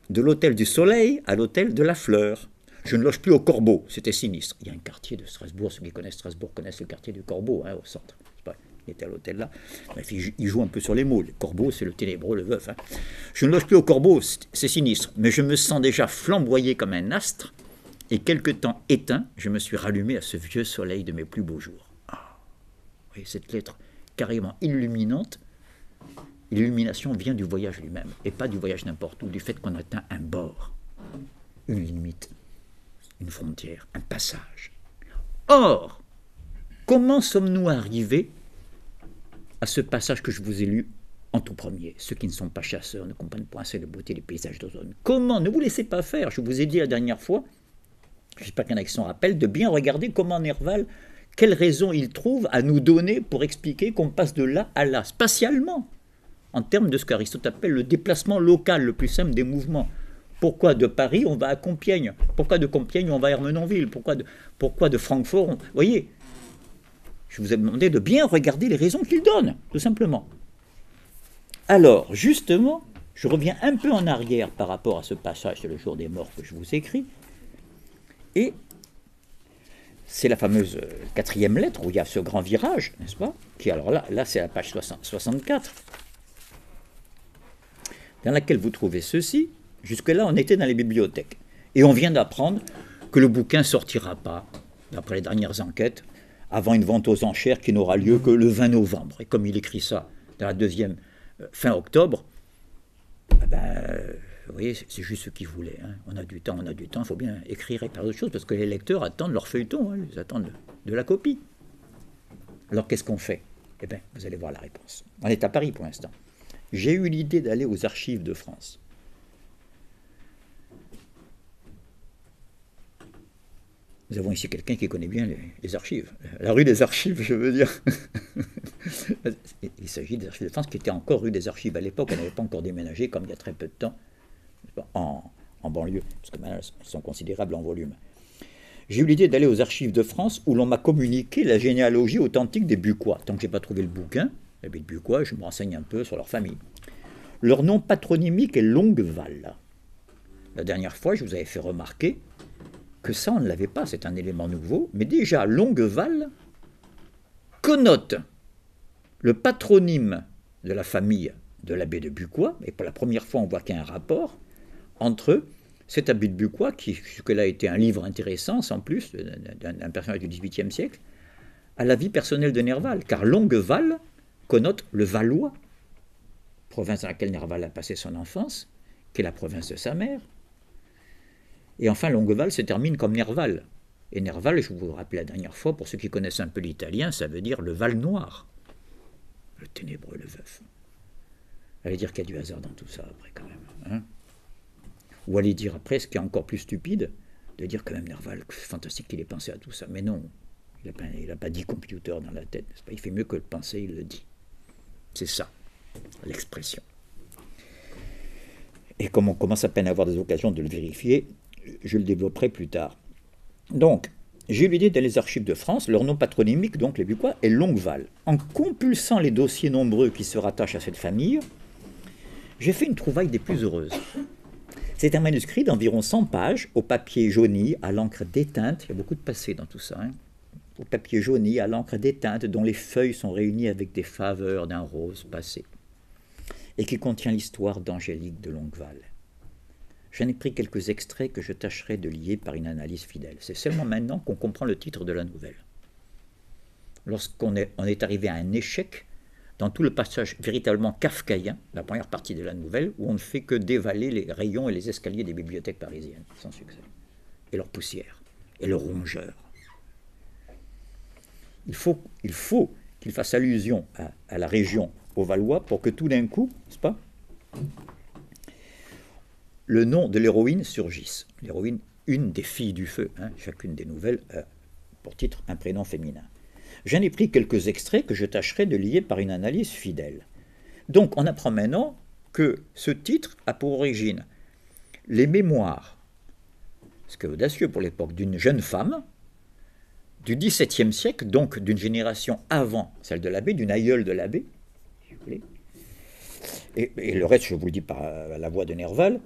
De l'hôtel du Soleil à l'hôtel de la Fleur. Je ne loge plus au Corbeau, c'était sinistre. Il y a un quartier de Strasbourg, ceux qui connaissent Strasbourg connaissent le quartier du Corbeau, hein, au centre. Il était à l'hôtel là. Bref, il joue un peu sur les mots. Le Corbeau, c'est le ténébreux, le veuf. Hein. Je ne loge plus au Corbeau, c'est sinistre, mais je me sens déjà flamboyé comme un astre, et quelque temps éteint, je me suis rallumé à ce vieux soleil de mes plus beaux jours. Ah, vous voyez, cette lettre carrément illuminante. L'illumination vient du voyage lui-même, et pas du voyage n'importe où, du fait qu'on atteint un bord, une limite, une frontière, un passage. Or, comment sommes-nous arrivés à ce passage que je vous ai lu en tout premier? Ceux qui ne sont pas chasseurs ne comprennent point assez la beauté des paysages d'Ozone. Comment? Ne vous laissez pas faire. Je vous ai dit la dernière fois, j'espère qu'il y en a qui s'en rappellent, de bien regarder comment Nerval, quelle raison il trouve à nous donner pour expliquer qu'on passe de là à là, spatialement, en termes de ce qu'Aristote appelle le déplacement local, le plus simple des mouvements. Pourquoi de Paris on va à Compiègne? Pourquoi de Compiègne on va à Ermenonville? Pourquoi de Francfort Vous voyez, je vous ai demandé de bien regarder les raisons qu'il donne, tout simplement. Alors, justement, je reviens un peu en arrière par rapport à ce passage sur le jour des morts que je vous écris, et c'est la fameuse 4e lettre où il y a ce grand virage, n'est-ce pas? Qui, alors là c'est la page 64. Dans laquelle vous trouvez ceci. Jusque-là, on était dans les bibliothèques. Et on vient d'apprendre que le bouquin ne sortira pas, d'après les dernières enquêtes, avant une vente aux enchères qui n'aura lieu que le 20 novembre. Et comme il écrit ça dans la 2e fin octobre, vous voyez, c'est juste ce qu'il voulait. Hein. On a du temps, il faut bien écrire et faire d'autres choses, parce que les lecteurs attendent leur feuilleton, hein, ils attendent de la copie. Alors qu'est-ce qu'on fait? Eh bien, vous allez voir la réponse. On est à Paris pour l'instant. J'ai eu l'idée d'aller aux archives de France. Nous avons ici quelqu'un qui connaît bien les archives. La rue des Archives, je veux dire. Il s'agit des archives de France qui étaient encore rue des Archives à l'époque. On n'avait pas encore déménagé, comme il y a très peu de temps, en banlieue, parce que maintenant elles sont considérables en volume. J'ai eu l'idée d'aller aux archives de France où l'on m'a communiqué la généalogie authentique des Bucquois. Tant que je n'ai pas trouvé le bouquin, les Bucquois, je me renseigne un peu sur leur famille. Leur nom patronymique est Longueval. La dernière fois, je vous avais fait remarquer que ça, on ne l'avait pas, c'est un élément nouveau, mais déjà, Longueval connote le patronyme de la famille de l'abbé de Bucquoy, et pour la première fois, on voit qu'il y a un rapport entre cet abbé de Bucquoy, qui jusque-là était un livre intéressant, sans plus, d'un personnage du XVIIIe siècle, à la vie personnelle de Nerval, car Longueval connote le Valois, province dans laquelle Nerval a passé son enfance, qui est la province de sa mère. Et enfin, Longueval se termine comme Nerval. Et Nerval, je vous rappelle la dernière fois, pour ceux qui connaissent un peu l'italien, ça veut dire le Val noir, le ténébreux, le veuf. Allez dire qu'il y a du hasard dans tout ça, après, quand même. Hein, ou allez dire après, ce qui est encore plus stupide, de dire quand même Nerval, c'est fantastique qu'il ait pensé à tout ça. Mais non, il n'a pas dit computer dans la tête, n'est-ce pas? Il fait mieux que le penser, il le dit. C'est ça, l'expression. Et comme on commence à peine à avoir des occasions de le vérifier, je le développerai plus tard. Donc, j'ai eu l'idée dans les archives de France, leur nom patronymique, donc les Bucquois, est Longueval. En compulsant les dossiers nombreux qui se rattachent à cette famille, j'ai fait une trouvaille des plus heureuses. C'est un manuscrit d'environ 100 pages, au papier jauni, à l'encre déteinte. Il y a beaucoup de passé dans tout ça. Hein, au papier jauni, à l'encre déteinte, dont les feuilles sont réunies avec des faveurs d'un rose passé, et qui contient l'histoire d'Angélique de Longueval. J'en ai pris quelques extraits que je tâcherai de lier par une analyse fidèle. C'est seulement maintenant qu'on comprend le titre de la nouvelle. Lorsqu'on est arrivé à un échec dans tout le passage véritablement kafkaïen, la première partie de la nouvelle, où on ne fait que dévaler les rayons et les escaliers des bibliothèques parisiennes, sans succès, et leur poussière, et leurs rongeurs. Il faut qu'il fasse allusion à la région Valois pour que tout d'un coup, n'est-ce pas, le nom de l'héroïne surgisse. L'héroïne, une des filles du feu, hein, chacune des nouvelles a pour titre un prénom féminin. J'en ai pris quelques extraits que je tâcherai de lier par une analyse fidèle. Donc on apprend maintenant que ce titre a pour origine les mémoires, ce qui est audacieux pour l'époque, d'une jeune femme du XVIIe siècle, donc d'une génération avant celle de l'abbé, d'une aïeule de l'abbé. Et le reste, je vous le dis par la voix de Nerval,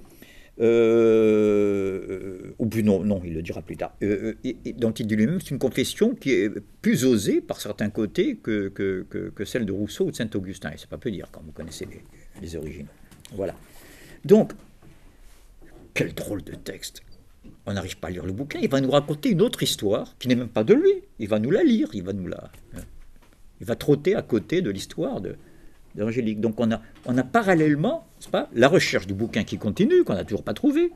ou plus non, il le dira plus tard. Dont il dit lui-même, c'est une confession qui est plus osée par certains côtés que celle de Rousseau ou de Saint-Augustin. Et c'est pas peu dire quand vous connaissez les origines. Voilà. Donc, quel drôle de texte. On n'arrive pas à lire le bouquin. Il va nous raconter une autre histoire qui n'est même pas de lui. Il va nous la lire. Il va trotter à côté de l'histoire d'Angélique. Donc on a parallèlement, n'est-ce pas, la recherche du bouquin qui continue, qu'on n'a toujours pas trouvé,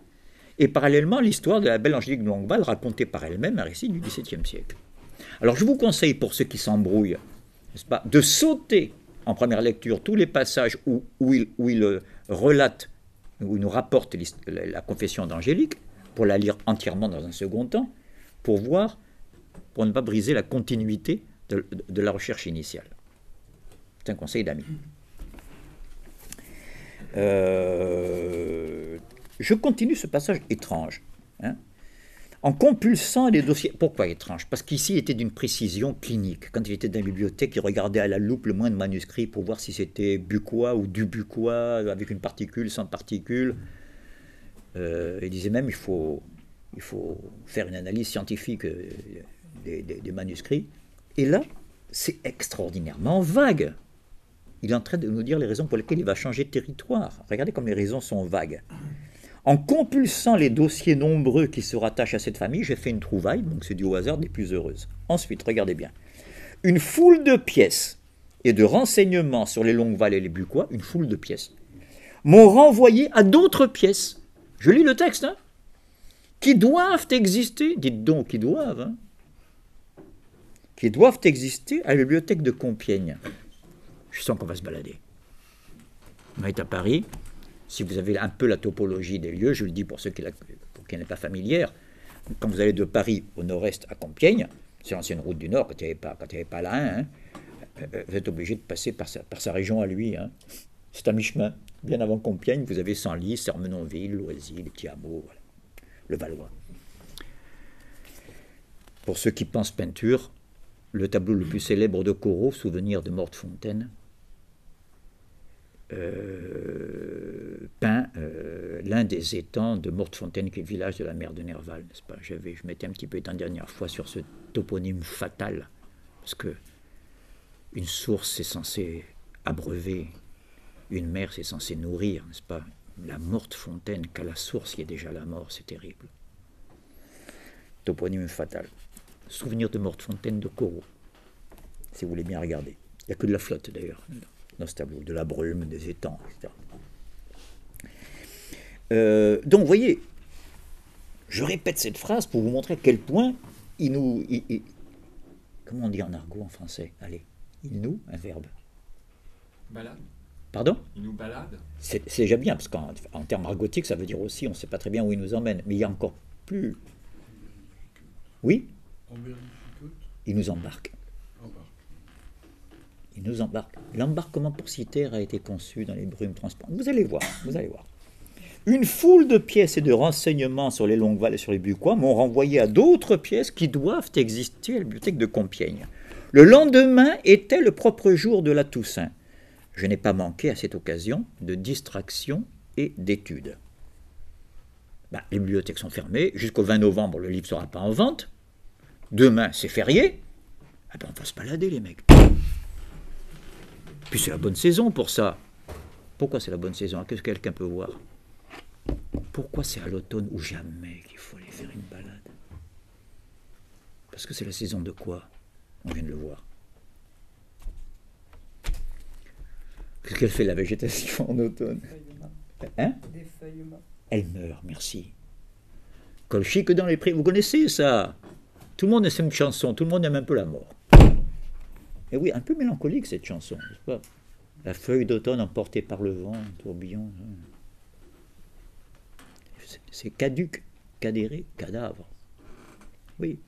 et parallèlement l'histoire de la belle Angélique de Longueval racontée par elle-même, un récit du XVIIe siècle. Alors je vous conseille, pour ceux qui s'embrouillent, n'est-ce pas, de sauter en première lecture tous les passages où il relate, où il nous rapporte la confession d'Angélique, pour la lire entièrement dans un second temps, pour ne pas briser la continuité de la recherche initiale. C'est un conseil d'amis. Je continue ce passage étrange. Hein, en compulsant les dossiers. Pourquoi étrange? Parce qu'ici, il était d'une précision clinique. Quand il était dans la bibliothèque, il regardait à la loupe le moindre manuscrit pour voir si c'était bucquois ou du bucquois, avec une particule, sans particule. Il disait même il faut faire une analyse scientifique des manuscrits. Et là, c'est extraordinairement vague. Il est en train de nous dire les raisons pour lesquelles il va changer de territoire. Regardez comme les raisons sont vagues. En compulsant les dossiers nombreux qui se rattachent à cette famille, j'ai fait une trouvaille, donc c'est dû au hasard des plus heureuses. Ensuite, regardez bien. Une foule de pièces et de renseignements sur les Longueval et les Bucquois, une foule de pièces, m'ont renvoyé à d'autres pièces. Je lis le texte, hein, qui doivent exister, dites donc qui doivent, hein, qui doivent exister à la bibliothèque de Compiègne. Je sens qu'on va se balader. On est à Paris. Si vous avez un peu la topologie des lieux, je le dis pour ceux qui n'est pas familière, quand vous allez de Paris au nord-est à Compiègne, c'est l'ancienne route du Nord, quand il n'y avait pas la 1, hein, vous êtes obligé de passer par sa région à lui. Hein. C'est à mi-chemin. Bien avant Compiègne, vous avez Senlis, Ermenonville, Loisy, les petits hameaux, voilà. Le Valois. Pour ceux qui pensent peinture, le tableau le plus célèbre de Corot, Souvenir de Mortefontaine, peint l'un des étangs de Mortefontaine, qui est le village de la mer de Nerval, n'est-ce pas? Je m'étais un petit peu étendu la dernière fois sur ce toponyme fatal, parce que une source c'est censé abreuver, une mer c'est censé nourrir, n'est-ce pas? La Mortefontaine, qu'à la source il y a déjà la mort, c'est terrible. Toponyme fatal. Souvenir de Mortefontaine de Corot, si vous voulez bien regarder. Il n'y a que de la flotte d'ailleurs dans ce tableau, de la brume, des étangs, etc. Donc vous voyez, je répète cette phrase pour vous montrer à quel point comment on dit en argot en français? Allez, il nous, un verbe. Balade. Pardon? Il nous balade. C'est déjà bien, parce qu'en termes argotiques, ça veut dire aussi, on ne sait pas très bien où il nous emmène. Mais il y a encore plus. Oui? Il nous embarque. Il nous embarque. L'embarquement pour Cythère a été conçu dans les brumes transparentes. Vous allez voir, vous allez voir. Une foule de pièces et de renseignements sur les Longueval et sur les Bucquois m'ont renvoyé à d'autres pièces qui doivent exister à la bibliothèque de Compiègne. Le lendemain était le propre jour de la Toussaint. Je n'ai pas manqué à cette occasion de distraction et d'études. Les bibliothèques sont fermées. Jusqu'au 20 novembre, le livre ne sera pas en vente. Demain, c'est férié. On va se balader, les mecs. Puis c'est la bonne saison pour ça. Pourquoi c'est la bonne saison? Qu'est-ce que quelqu'un peut voir? Pourquoi c'est à l'automne ou jamais qu'il faut aller faire une balade? Parce que c'est la saison de quoi? On vient de le voir. Qu'est-ce qu'elle fait, la végétation, en automne? Hein? Des feuillements. Elle meurt, merci. Colchique dans les prés, vous connaissez ça? Tout le monde aime une chanson, tout le monde aime un peu la mort. Et oui, un peu mélancolique cette chanson, n'est-ce pas? La feuille d'automne emportée par le vent, tourbillon. C'est caduc, cadéré, cadavre. Oui,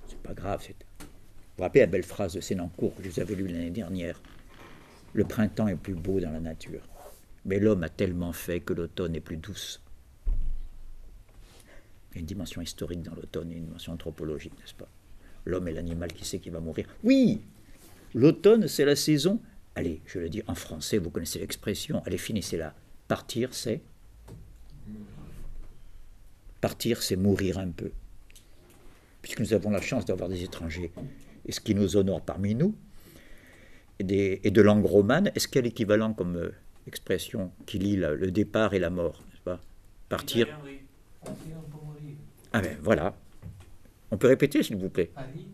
c'est pas grave. Vous vous rappelez la belle phrase de Sénancourt que je vous avais lue l'année dernière? Le printemps est plus beau dans la nature, mais l'homme a tellement fait que l'automne est plus douce. Il y a une dimension historique dans l'automne et une dimension anthropologique, n'est-ce pas? L'homme est l'animal qui sait qu'il va mourir. Oui, l'automne, c'est la saison. Allez, je le dis en français, vous connaissez l'expression. Allez, finissez-la. Partir, c'est mourir un peu. Puisque nous avons la chance d'avoir des étrangers, et ce qui nous honore parmi nous, et de langue romane, est-ce qu'il y a l'équivalent comme expression qui lie le départ et la mort, n'est-ce pas? Partir. Ah ben voilà. On peut répéter, s'il vous plaît.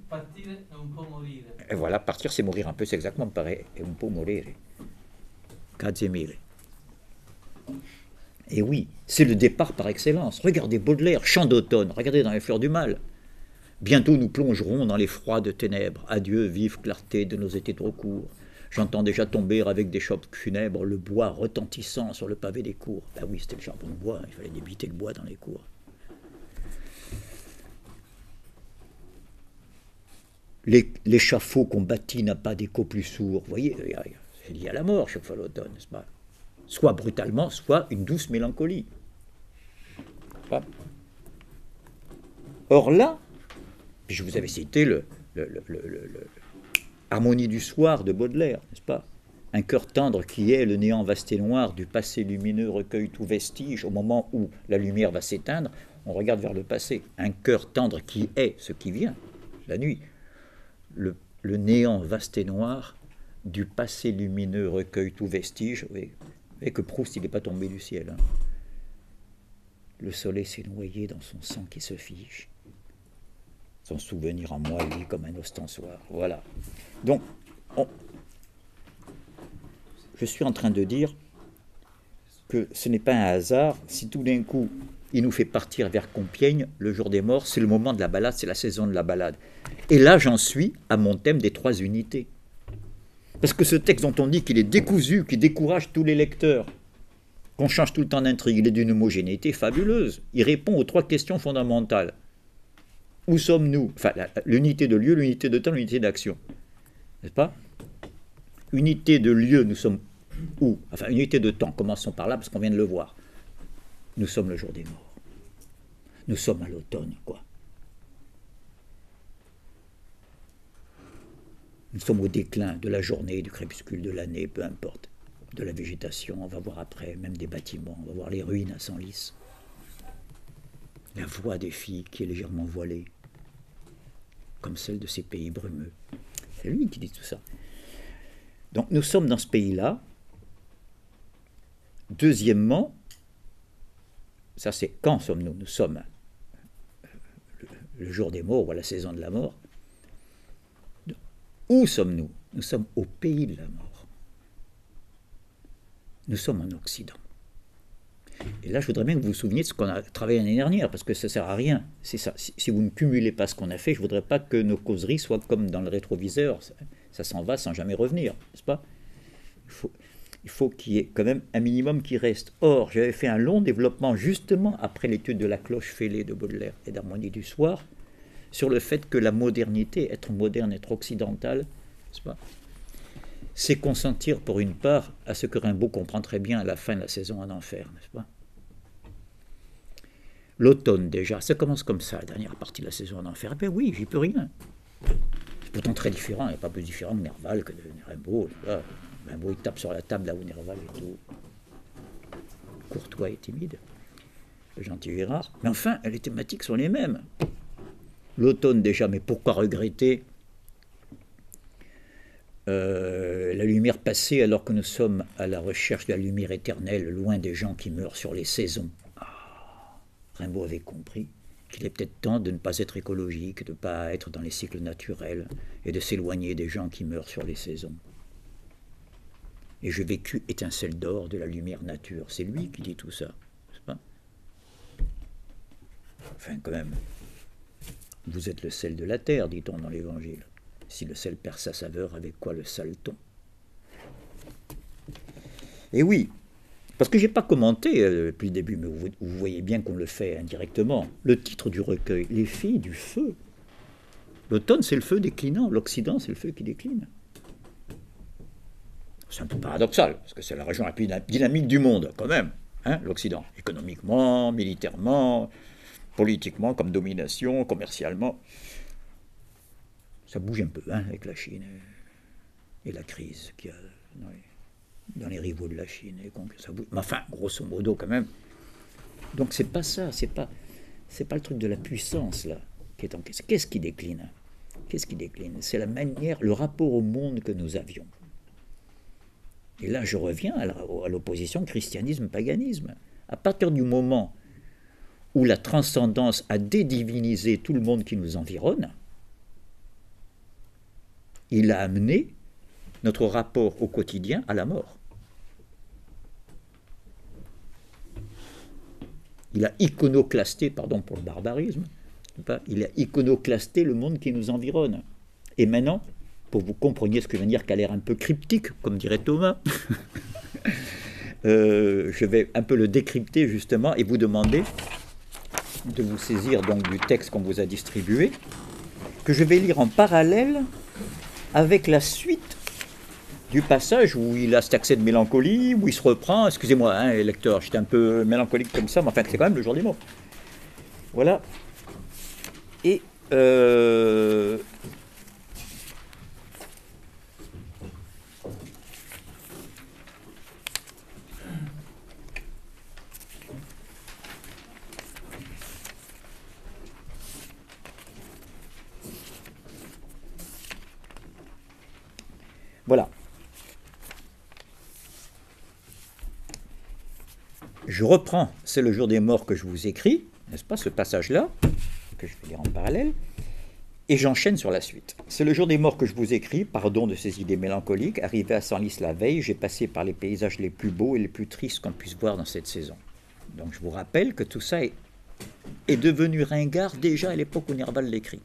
Partir è un po' morire. Et voilà, partir, c'est mourir un peu, c'est exactement pareil. Et un po' morire. Grazie mille. Et oui, c'est le départ par excellence. Regardez Baudelaire, Chant d'automne, regardez dans les fleurs du mal. Bientôt nous plongerons dans les froides ténèbres. Adieu, vive clarté de nos étés trop courts. J'entends déjà tomber avec des chopes funèbres le bois retentissant sur le pavé des cours. Ben oui, c'était le charbon de bois, il fallait débiter le bois dans les cours. L'échafaud qu'on bâtit n'a pas d'écho plus sourd. Vous voyez, c'est lié à la mort chaque fois l'automne, n'est-ce pas? Soit brutalement, soit une douce mélancolie. Or là, je vous avais cité Harmonie du soir de Baudelaire, n'est-ce pas? Un cœur tendre qui est le néant vaste et noir du passé lumineux recueille tout vestige. Au moment où la lumière va s'éteindre, on regarde vers le passé. Un cœur tendre qui est ce qui vient, la nuit. Le néant vaste et noir du passé lumineux recueille tout vestige. Vous voyez que Proust, il n'est pas tombé du ciel. Hein. Le soleil s'est noyé dans son sang qui se fige. Son souvenir en moi vit comme un ostensoir. Voilà. Donc, je suis en train de dire que ce n'est pas un hasard si tout d'un coup, il nous fait partir vers Compiègne, le jour des morts, c'est le moment de la balade, c'est la saison de la balade. Et là, j'en suis à mon thème des 3 unités. Parce que ce texte dont on dit qu'il est décousu, qui décourage tous les lecteurs, qu'on change tout le temps d'intrigue, il est d'une homogénéité fabuleuse. Il répond aux 3 questions fondamentales. Où sommes-nous? Enfin, l'unité de lieu, l'unité de temps, l'unité d'action. N'est-ce pas? Unité de lieu, nous sommes où? Enfin, unité de temps, commençons par là, parce qu'on vient de le voir. Nous sommes le jour des morts. Nous sommes à l'automne, quoi. Nous sommes au déclin de la journée, du crépuscule, de l'année, peu importe. De la végétation, on va voir après, même des bâtiments, on va voir les ruines à Senlis. La voix des filles qui est légèrement voilée, comme celle de ces pays brumeux. C'est lui qui dit tout ça. Donc nous sommes dans ce pays-là. Deuxièmement, ça c'est quand sommes-nous? Nous sommes le jour des morts ou à la saison de la mort. Où sommes-nous? Nous sommes au pays de la mort. Nous sommes en Occident. Et là, je voudrais bien que vous vous souveniez de ce qu'on a travaillé l'année dernière, parce que ça ne sert à rien. C'est ça. Si vous ne cumulez pas ce qu'on a fait, je ne voudrais pas que nos causeries soient comme dans le rétroviseur. Ça s'en va sans jamais revenir, n'est-ce pas? Il faut qu'il y ait quand même un minimum qui reste. Or, j'avais fait un long développement justement après l'étude de la cloche fêlée de Baudelaire et d'Harmonie du soir sur le fait que la modernité, être moderne, être occidental, c'est consentir pour une part à ce que Rimbaud comprend très bien à la fin de la saison en enfer, n'est-ce pas? L'automne déjà, ça commence comme ça, la dernière partie de la saison en enfer. Eh bien oui, j'y peux rien. C'est pourtant très différent, il n'y a pas plus différent de Nerval que de Rimbaud. Rimbaud il tape sur la table là où Nerval est tout courtois et timide, le gentil Gérard. Mais enfin, les thématiques sont les mêmes. L'automne déjà, mais pourquoi regretter la lumière passée alors que nous sommes à la recherche de la lumière éternelle, loin des gens qui meurent sur les saisons. Rimbaud avait compris qu'il est peut-être temps de ne pas être écologique, de ne pas être dans les cycles naturels et de s'éloigner des gens qui meurent sur les saisons. Et je vécus étincelle d'or de la lumière nature. C'est lui qui dit tout ça, n'est-ce pas? Enfin, quand même, vous êtes le sel de la terre, dit-on dans l'Évangile. Si le sel perd sa saveur, avec quoi le sale-t-on? Et oui, parce que je n'ai pas commenté depuis le début, mais vous voyez bien qu'on le fait indirectement. Le titre du recueil, Les filles du feu. L'automne, c'est le feu déclinant. L'Occident, c'est le feu qui décline. C'est un peu paradoxal, parce que c'est la région la plus dynamique du monde, quand même, hein, l'Occident. Économiquement, militairement, politiquement, comme domination, commercialement. Ça bouge un peu, hein, avec la Chine et la crise qu'il y a dans les rivaux de la Chine. Ça bouge. Mais enfin, grosso modo, quand même. Donc, c'est pas ça, c'est pas le truc de la puissance, là, qui est en question. Qu'est-ce qui décline? Qu'est-ce qui décline? C'est la manière, le rapport au monde que nous avions. Et là, je reviens à l'opposition christianisme-paganisme. À partir du moment où la transcendance a dédivinisé tout le monde qui nous environne, il a amené notre rapport au quotidien à la mort. Il a iconoclasté, pardon pour le barbarisme, il a iconoclasté le monde qui nous environne. Et maintenant, pour que vous compreniez ce que je viens de dire, qui a l'air un peu cryptique, comme dirait Thomas, je vais un peu le décrypter justement et vous demander de vous saisir donc du texte qu'on vous a distribué, que je vais lire en parallèle avec la suite du passage où il a cet accès de mélancolie, où il se reprend. Excusez-moi, hein, lecteur, j'étais un peu mélancolique comme ça, mais enfin, c'est quand même le jour des mots. Voilà. Et voilà. Je reprends, c'est le jour des morts que je vous écris, n'est-ce pas, ce passage-là, que je vais lire en parallèle, et j'enchaîne sur la suite. C'est le jour des morts que je vous écris, pardon de ces idées mélancoliques, arrivé à Senlis la veille, j'ai passé par les paysages les plus beaux et les plus tristes qu'on puisse voir dans cette saison. Donc je vous rappelle que tout ça est devenu ringard déjà à l'époque où Nerval l'écrit.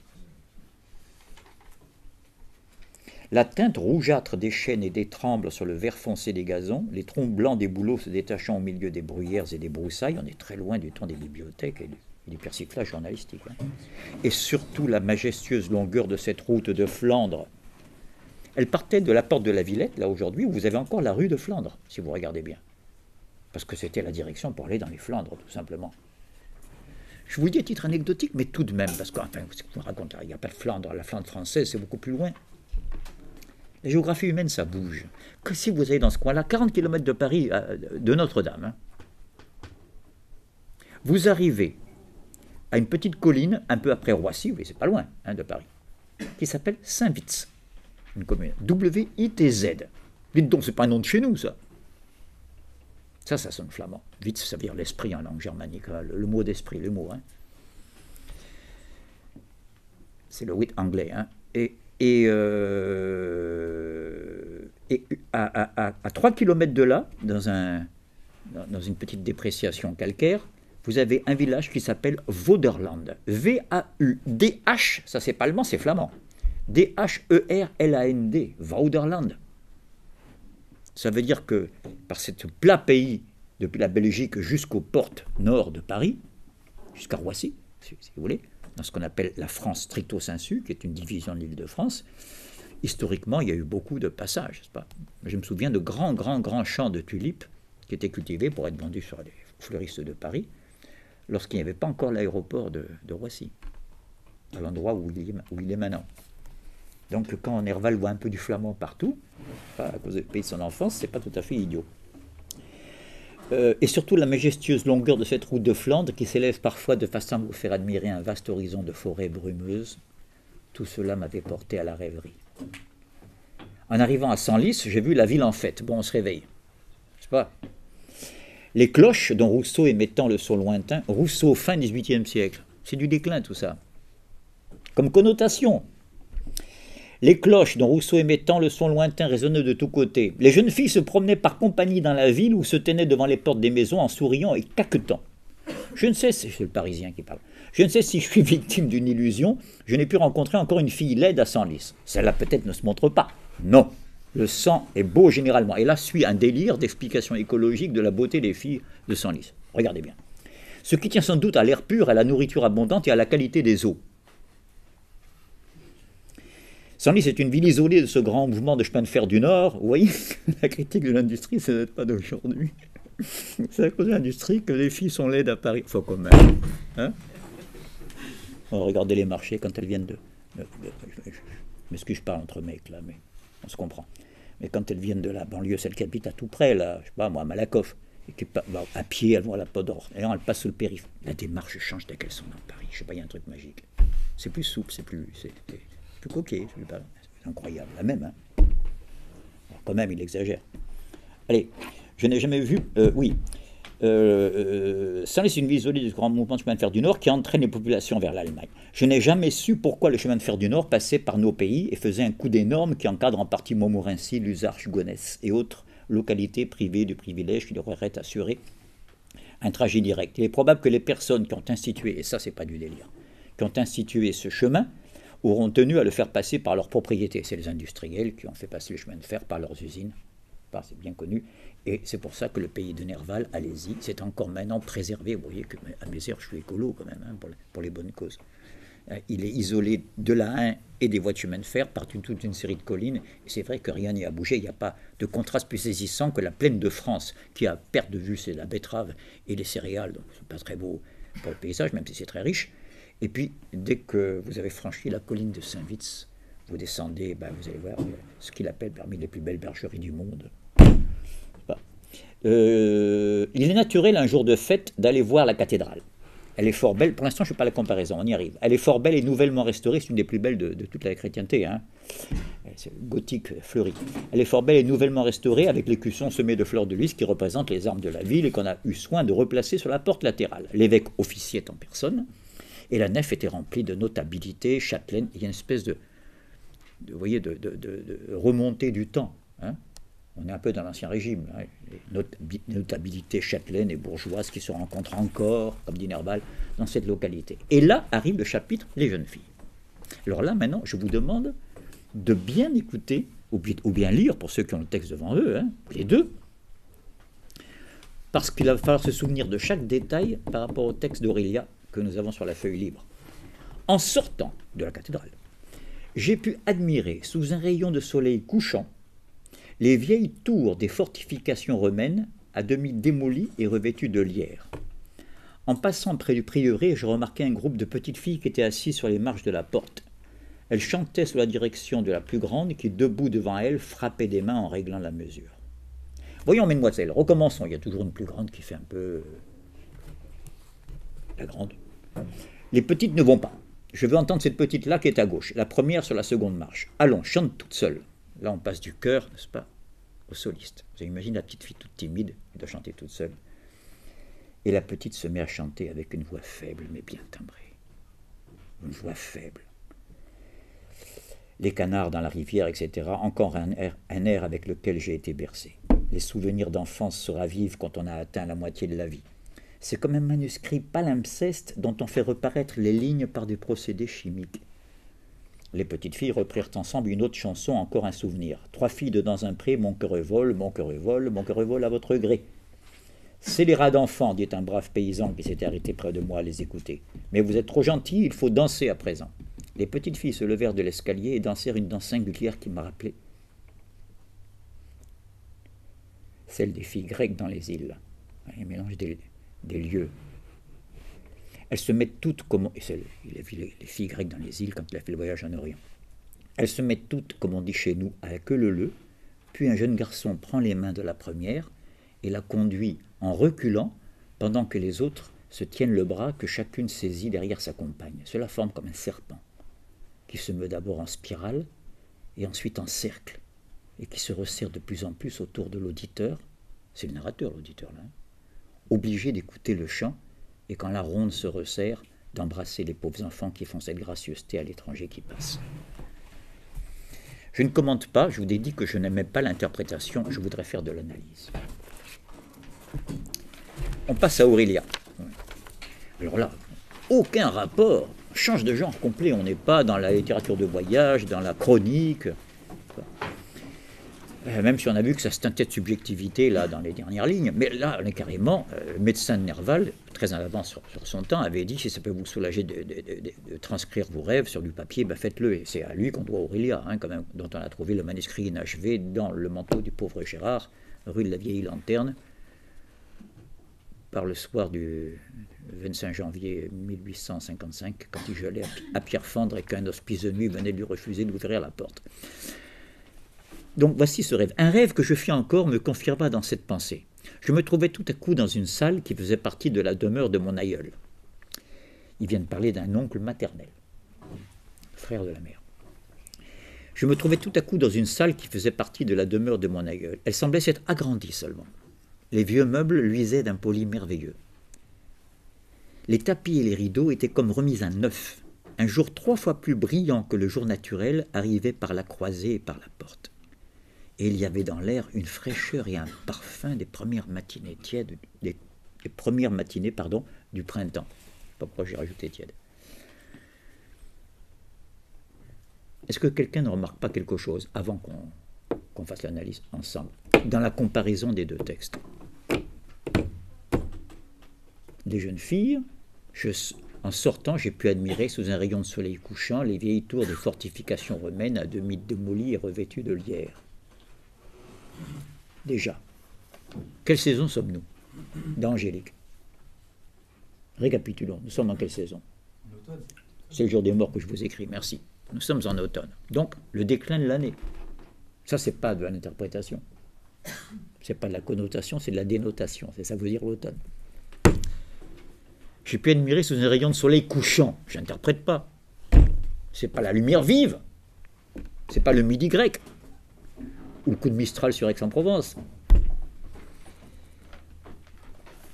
La teinte rougeâtre des chênes et des trembles sur le vert foncé des gazons, les troncs blancs des bouleaux se détachant au milieu des bruyères et des broussailles, on est très loin du temps des bibliothèques et du persiflage journalistique. Hein. Et surtout la majestueuse longueur de cette route de Flandre. Elle partait de la porte de la Villette, là aujourd'hui, où vous avez encore la rue de Flandre, si vous regardez bien. Parce que c'était la direction pour aller dans les Flandres, tout simplement. Je vous dis à titre anecdotique, mais tout de même, parce que, enfin, ce qu'on raconte là, il n'y a pas de Flandre, la Flandre française, c'est beaucoup plus loin. La géographie humaine, ça bouge. Que si vous allez dans ce coin-là, 40 km de Paris, de Notre-Dame, hein, vous arrivez à une petite colline, un peu après Roissy, oui, c'est pas loin hein, de Paris, qui s'appelle Saint-Witz, une commune, W-I-T-Z. Dites donc, c'est pas un nom de chez nous, ça. Ça sonne flamand. Witz, ça veut dire l'esprit en langue germanique, hein, le mot d'esprit, le mot. Hein. C'est le wit anglais. Hein. Et à 3 km de là, dans une petite dépréciation calcaire, vous avez un village qui s'appelle Vauderland. V-A-U-D-H, ça c'est pas allemand, c'est flamand. D-H-E-R-L-A-N-D, Vauderland. Ça veut dire que par ce plat pays, depuis la Belgique jusqu'aux portes nord de Paris, jusqu'à Roissy, si vous voulez, dans ce qu'on appelle la France stricto sensu, qui est une division de l'Île-de-France, historiquement, il y a eu beaucoup de passages, n'est-ce pas? Je me souviens de grands champs de tulipes qui étaient cultivés pour être vendus sur les fleuristes de Paris, lorsqu'il n'y avait pas encore l'aéroport de Roissy, à l'endroit où il est maintenant. Donc quand Nerval voit un peu du flamand partout, à cause du pays de son enfance, c'est pas tout à fait idiot. Et surtout la majestueuse longueur de cette route de Flandre qui s'élève parfois de façon à vous faire admirer un vaste horizon de forêts brumeuses, tout cela m'avait porté à la rêverie. En arrivant à Senlis, j'ai vu la ville en fête. Bon, on se réveille. Je sais pas. Les cloches dont Rousseau émettant le son lointain, Rousseau fin XVIIIe siècle, c'est du déclin tout ça. Comme connotation. Les cloches dont Rousseau émettant le son lointain résonnaient de tous côtés. Les jeunes filles se promenaient par compagnie dans la ville ou se tenaient devant les portes des maisons en souriant et caquetant. Je ne sais, c'est le Parisien qui parle, je ne sais si je suis victime d'une illusion, je n'ai pu rencontrer encore une fille laide à Senlis. Celle-là peut-être ne se montre pas. Non, le sang est beau généralement. Et là suit un délire d'explication écologique de la beauté des filles de Senlis. Regardez bien. Ce qui tient sans doute à l'air pur, à la nourriture abondante et à la qualité des eaux. Senlis est une ville isolée de ce grand mouvement de chemin de fer du Nord. Vous voyez, la critique de l'industrie, ça n'est pas d'aujourd'hui. C'est à cause de l'industrie que les filles sont laides à Paris. Enfin, quand même. Hein? Regardez les marchés quand elles viennent de... Je m'excuse, je parle entre mecs, là, mais on se comprend. Mais quand elles viennent de la banlieue, celles qui habitent à tout près, là, je sais pas, moi, à Malakoff, et qui, à pied, elles vont à la Pomme d'Or. D'ailleurs, elles passent sous le périph'. La démarche change dès qu'elles sont dans Paris. Je sais pas, il y a un truc magique. C'est plus souple, c'est plus coquet, c'est incroyable, la même. Hein. Alors, quand même, il exagère. Allez, je n'ai jamais vu... Senlis est une ville isolée du grand mouvement de chemin de fer du Nord qui entraîne les populations vers l'Allemagne. Je n'ai jamais su pourquoi le chemin de fer du Nord passait par nos pays et faisait un coude énorme qui encadre en partie Montmorency, Luzarches, Gonesse et autres localités privées du privilège qui leur auraient assuré un trajet direct. Il est probable que les personnes qui ont institué, et ça c'est pas du délire, qui ont institué ce chemin, auront tenu à le faire passer par leur propriété. C'est les industriels qui ont fait passer le chemin de fer par leurs usines. C'est bien connu. Et c'est pour ça que le pays de Nerval, allez-y, c'est encore maintenant préservé. Vous voyez qu'à Mézières, je suis écolo quand même, hein, pour les bonnes causes. Il est isolé de la Hain et des voies de chemin de fer par toute une série de collines. Et c'est vrai que rien n'y a bougé. Il n'y a pas de contraste plus saisissant que la plaine de France, qui à perte de vue, c'est la betterave et les céréales. Donc c'est pas très beau pour le paysage, même si c'est très riche. Et puis, dès que vous avez franchi la colline de Saint-Witz, vous descendez, vous allez voir ce qu'il appelle parmi les plus belles bergeries du monde. Il est naturel un jour de fête d'aller voir la cathédrale. Elle est fort belle. Pour l'instant, je ne fais pas la comparaison, on y arrive. Elle est fort belle et nouvellement restaurée. C'est une des plus belles de toute la chrétienté. Hein. C'est gothique, fleurie. Elle est fort belle et nouvellement restaurée avec l'écusson semé de fleurs de lys qui représentent les armes de la ville et qu'on a eu soin de replacer sur la porte latérale. L'évêque officiait en personne et la nef était remplie de notabilités châtelaines. Il y a une espèce de remontée du temps. Hein. On est un peu dans l'Ancien Régime. Hein. Les notabilités châtelaines et bourgeoises qui se rencontrent encore, comme dit Nerval, dans cette localité. Et là arrive le chapitre « Les jeunes filles ». Alors là, maintenant, je vous demande de bien écouter, ou bien lire, pour ceux qui ont le texte devant eux, hein, les deux, parce qu'il va falloir se souvenir de chaque détail par rapport au texte d'Aurélia que nous avons sur la feuille libre. En sortant de la cathédrale, j'ai pu admirer, sous un rayon de soleil couchant, les vieilles tours des fortifications romaines, à demi démolies et revêtues de lierre. En passant près du prieuré, je remarquai un groupe de petites filles qui étaient assises sur les marches de la porte. Elles chantaient sous la direction de la plus grande qui, debout devant elles, frappait des mains en réglant la mesure. Voyons, mesdemoiselles, recommençons. Il y a toujours une plus grande qui fait un peu... la grande. Les petites ne vont pas. Je veux entendre cette petite-là qui est à gauche, la première sur la seconde marche. Allons, chante toute seule. Là, on passe du chœur, n'est-ce pas, au soliste. Vous imaginez la petite fille toute timide, elle doit chanter toute seule. Et la petite se met à chanter avec une voix faible, mais bien timbrée. Une voix faible. Les canards dans la rivière, etc. Encore un air avec lequel j'ai été bercé. Les souvenirs d'enfance se ravivent quand on a atteint la moitié de la vie. C'est comme un manuscrit palimpseste dont on fait reparaître les lignes par des procédés chimiques. Les petites filles reprirent ensemble une autre chanson, encore un souvenir. Trois filles de dans un pré, mon cœur vole, mon cœur vole, mon cœur vole à votre gré. C'est les rats d'enfants, dit un brave paysan qui s'était arrêté près de moi à les écouter. Mais vous êtes trop gentils, il faut danser à présent. Les petites filles se levèrent de l'escalier et dansèrent une danse singulière qui m'a rappelé celle des filles grecques dans les îles. Un mélange des lieux. Elles se mettent toutes comme... Il a vu les filles grecques dans les îles quand il a fait le voyage en Orient. Elles se mettent toutes, comme on dit chez nous, à la queue leu-leu, puis un jeune garçon prend les mains de la première et la conduit en reculant pendant que les autres se tiennent le bras que chacune saisit derrière sa compagne. Cela forme comme un serpent qui se meut d'abord en spirale et ensuite en cercle et qui se resserre de plus en plus autour de l'auditeur. C'est le narrateur, l'auditeur, là. Obligé d'écouter le chant et quand la ronde se resserre, d'embrasser les pauvres enfants qui font cette gracieuseté à l'étranger qui passe. Je ne commente pas, je vous ai dit que je n'aimais pas l'interprétation, je voudrais faire de l'analyse. On passe à Aurélia. Alors là, aucun rapport, on change de genre complet, on n'est pas dans la littérature de voyage, dans la chronique. Même si on a vu que ça se teintait de subjectivité là dans les dernières lignes, mais là on est carrément, le médecin de Nerval, très en avance sur son temps, avait dit si ça peut vous soulager de transcrire vos rêves sur du papier, ben faites-le. Et c'est à lui qu'on doit Aurélia, hein, quand même, dont on a trouvé le manuscrit inachevé dans le manteau du pauvre Gérard, rue de la Vieille Lanterne, par le soir du 25 janvier 1855, quand il gelait à Pierre Fendre et qu'un hospice de nuit venait de lui refuser d'ouvrir la porte. Donc voici ce rêve. Un rêve que je fis encore me confirma dans cette pensée. Je me trouvais tout à coup dans une salle qui faisait partie de la demeure de mon aïeul. Il vient de parler d'un oncle maternel, frère de la mère. Je me trouvais tout à coup dans une salle qui faisait partie de la demeure de mon aïeul. Elle semblait s'être agrandie seulement. Les vieux meubles luisaient d'un poli merveilleux. Les tapis et les rideaux étaient comme remis à neuf. Un jour 3 fois plus brillant que le jour naturel arrivait par la croisée et par la porte. Et il y avait dans l'air une fraîcheur et un parfum des premières matinées tièdes, des premières matinées, du printemps. Pourquoi j'ai rajouté tiède. Est-ce que quelqu'un ne remarque pas quelque chose avant qu'on fasse l'analyse ensemble, dans la comparaison des deux textes? Des jeunes filles, en sortant, j'ai pu admirer sous un rayon de soleil couchant les vieilles tours des fortifications romaines à demi démolies et revêtues de lierre. Déjà, quelle saison sommes-nous dans Angélique? Récapitulons, nous sommes dans quelle saison? C'est le jour des morts que je vous écris, merci. Nous sommes en automne, donc le déclin de l'année. Ça, c'est pas de l'interprétation, c'est pas de la connotation, c'est de la dénotation, c'est ça veut dire l'automne. J'ai pu admirer sous un rayon de soleil couchant, je n'interprète pas. C'est pas la lumière vive, c'est pas le midi grec, ou le coup de Mistral sur Aix-en-Provence.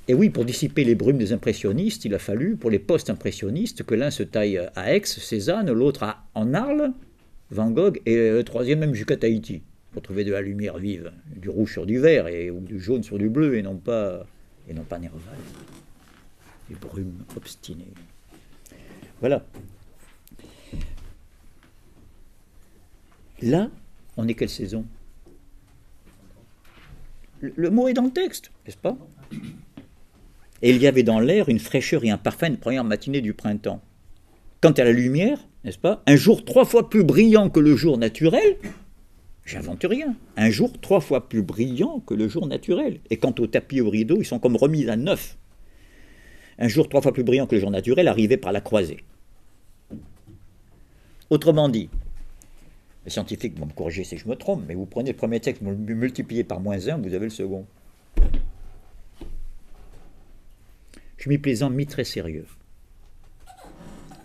Et oui, pour dissiper les brumes des impressionnistes, il a fallu, pour les post-impressionnistes, que l'un se taille à Aix, Cézanne, l'autre en Arles, Van Gogh, et le troisième même jusqu'à Tahiti, pour trouver de la lumière vive, du rouge sur du vert, ou du jaune sur du bleu, et non pas Nerval. Les brumes obstinées. Voilà. Là, on est quelle saison? Le mot est dans le texte, n'est-ce pas? Et il y avait dans l'air une fraîcheur et un parfum de première matinée du printemps. Quant à la lumière, n'est-ce pas? Un jour 3 fois plus brillant que le jour naturel, j'invente rien. Un jour 3 fois plus brillant que le jour naturel. Et quant aux tapis et aux rideaux, ils sont comme remis à neuf. Un jour 3 fois plus brillant que le jour naturel arrivait par la croisée. Autrement dit, les scientifiques vont me corriger si je me trompe, mais vous prenez le premier texte, vous le multipliez par -1, vous avez le second. Je m'y plaisant, mis très sérieux.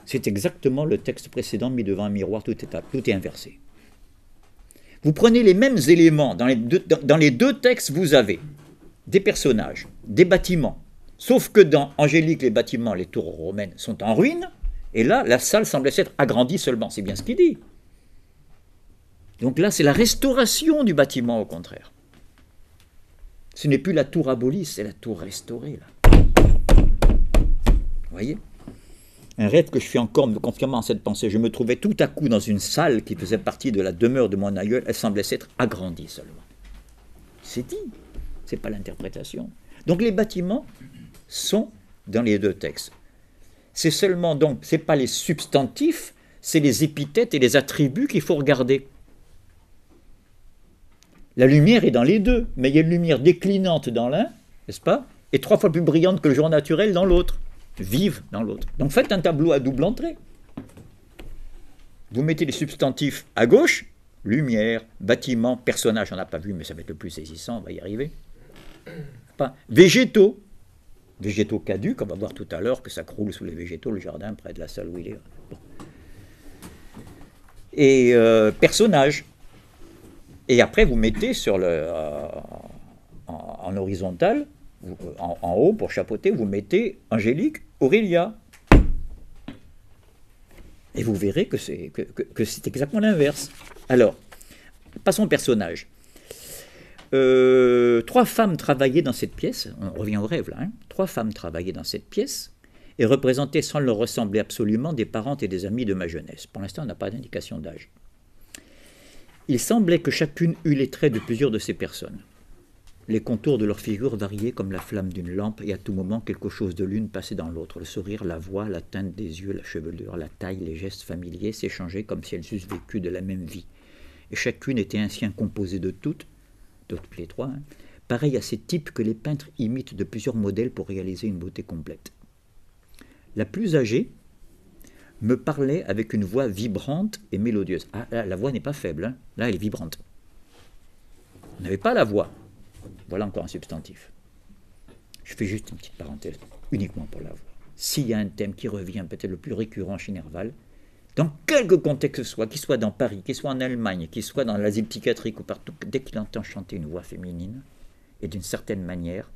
C'est exactement le texte précédent mis devant un miroir, tout est inversé. Vous prenez les mêmes éléments, dans les deux textes, vous avez des personnages, des bâtiments, sauf que dans Angélique, les bâtiments, les tours romaines sont en ruine, et là, la salle semblait s'être agrandie seulement, c'est bien ce qu'il dit. Donc là, c'est la restauration du bâtiment, au contraire. Ce n'est plus la tour abolie, c'est la tour restaurée, là. Vous voyez? Un rêve que je fais encore me confirmant cette pensée. Je me trouvais tout à coup dans une salle qui faisait partie de la demeure de mon aïeul. Elle semblait s'être agrandie seulement. C'est dit, c'est pas l'interprétation. Donc les bâtiments sont dans les deux textes. C'est seulement donc, c'est pas les substantifs, c'est les épithètes et les attributs qu'il faut regarder. La lumière est dans les deux, mais il y a une lumière déclinante dans l'un, n'est-ce pas, et 3 fois plus brillante que le jour naturel dans l'autre, vive dans l'autre. Donc faites un tableau à double entrée. Vous mettez les substantifs à gauche, lumière, bâtiment, personnage, on n'a pas vu, mais ça va être le plus saisissant, on va y arriver. Pas. Végétaux caducs, on va voir tout à l'heure que ça croule sous les végétaux, le jardin près de la salle où il est. Bon. Et personnages. Et après, vous mettez sur en horizontal, en haut, pour chapeauter, vous mettez Angélique, Aurélia. Et vous verrez que c'est exactement l'inverse. Alors, passons au personnage. 3 femmes travaillaient dans cette pièce, on revient au rêve là, hein. 3 femmes travaillaient dans cette pièce et représentaient sans leur ressembler absolument des parentes et des amis de ma jeunesse. Pour l'instant, on n'a pas d'indication d'âge. Il semblait que chacune eût les traits de plusieurs de ces personnes. Les contours de leurs figures variaient comme la flamme d'une lampe et à tout moment quelque chose de l'une passait dans l'autre. Le sourire, la voix, la teinte des yeux, la chevelure, la taille, les gestes familiers s'échangeaient comme si elles eussent vécu de la même vie. Et chacune était ainsi composée de toutes les 3, hein, pareil à ces types que les peintres imitent de plusieurs modèles pour réaliser une beauté complète. La plus âgée me parlait avec une voix vibrante et mélodieuse. Ah, là, la voix n'est pas faible, hein. Là, elle est vibrante. On n'avait pas la voix. Voilà encore un substantif. Je fais juste une petite parenthèse, uniquement pour la voix. S'il y a un thème qui revient, peut-être le plus récurrent chez Nerval, dans quelque contexte que ce soit, qu'il soit dans Paris, qu'il soit en Allemagne, qu'il soit dans l'asile psychiatrique ou partout, dès qu'il entend chanter une voix féminine, et d'une certaine manière,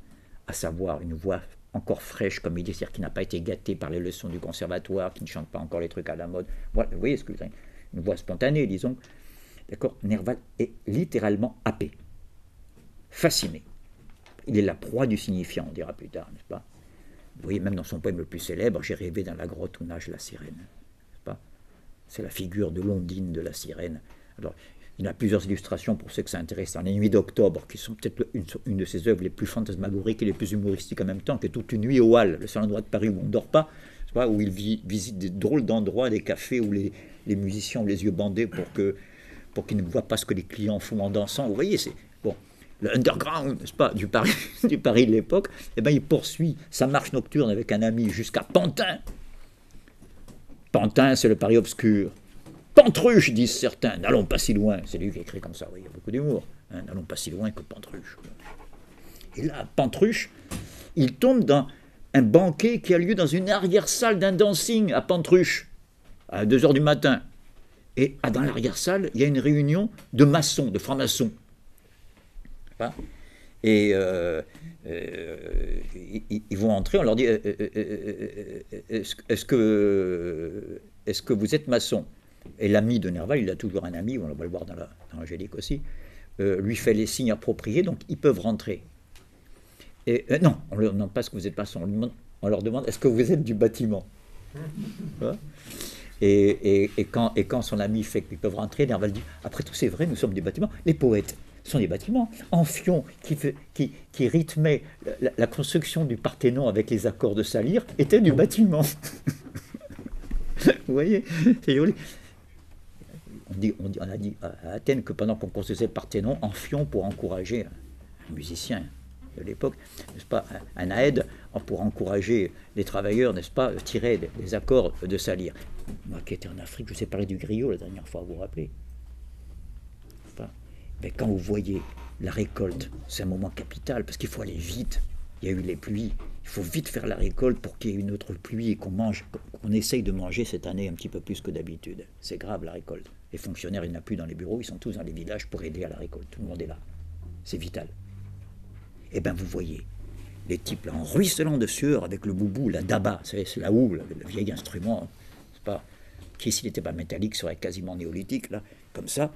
à savoir une voix encore fraîche, comme il dit, c'est-à-dire qui n'a pas été gâtée par les leçons du conservatoire, qui ne chante pas encore les trucs à la mode, voilà, vous voyez ce que je veux dire, une voix spontanée, disons, d'accord, Nerval est littéralement happé, fasciné. Il est la proie du signifiant, on dira plus tard, n'est-ce pas? Vous voyez, même dans son poème le plus célèbre, j'ai rêvé dans la grotte où nage la sirène, n'est-ce pas? C'est la figure de l'ondine de la sirène. Alors, il y a plusieurs illustrations pour ceux que ça intéresse dans Les Nuits d'octobre, qui sont peut-être une de ses œuvres les plus fantasmagoriques et les plus humoristiques en même temps, qui est Toute une nuit au Halles, le seul endroit de Paris où on ne dort pas, où il visite des drôles d'endroits, des cafés où les musiciens ont les yeux bandés pour qu'ils ne voient pas ce que les clients font en dansant. Vous voyez, c'est bon, le underground, n'est-ce pas, du Paris, du Paris de l'époque. Eh bien, il poursuit sa marche nocturne avec un ami jusqu'à Pantin. Pantin, c'est le Paris obscur. Pantruche, disent certains, n'allons pas si loin. C'est lui qui écrit comme ça, oui, il y a beaucoup d'humour. Hein, n'allons pas si loin que Pantruche. Et là, Pantruche, il tombe dans un banquet qui a lieu dans une arrière-salle d'un dancing à Pantruche, à 2 h du matin. Et dans l'arrière-salle, il y a une réunion de maçons, de francs-maçons. Et ils vont entrer, on leur dit est-ce que vous êtes maçon? Et l'ami de Nerval, il a toujours un ami, on va le voir dans Angélique aussi, lui fait les signes appropriés, donc ils peuvent rentrer. Et non, on ne leur demande pas ce que vous êtes maçon, on leur demande est-ce que vous êtes du bâtiment? Et quand son ami fait qu'ils peuvent rentrer, Nerval dit après tout c'est vrai, nous sommes des bâtiments, les poètes sont des bâtiments. Amphion, qui rythmait la construction du Parthénon avec les accords de Salyre, était du bâtiment. Vous voyez, c'est joli. On a dit à Athènes que pendant qu'on construisait le Parthénon, Amphion, pour encourager un musicien de l'époque, n'est-ce pas, un aède, pour encourager les travailleurs, n'est-ce pas, tirait des accords de Salyre. Moi qui étais en Afrique, je vous ai parlé du griot la dernière fois, vous vous rappelez? Mais quand vous voyez la récolte, c'est un moment capital, parce qu'il faut aller vite. Il y a eu les pluies, il faut vite faire la récolte pour qu'il y ait une autre pluie et qu'on essaye de manger cette année un petit peu plus que d'habitude. C'est grave la récolte. Les fonctionnaires, il n'y en a plus dans les bureaux, ils sont tous dans les villages pour aider à la récolte. Tout le monde est là. C'est vital. Eh bien, vous voyez, les types là, en ruisselant de sueur avec le boubou, la daba, c'est la houe, le vieil instrument, c'est pas, qui s'il n'était pas métallique serait quasiment néolithique, là, comme ça,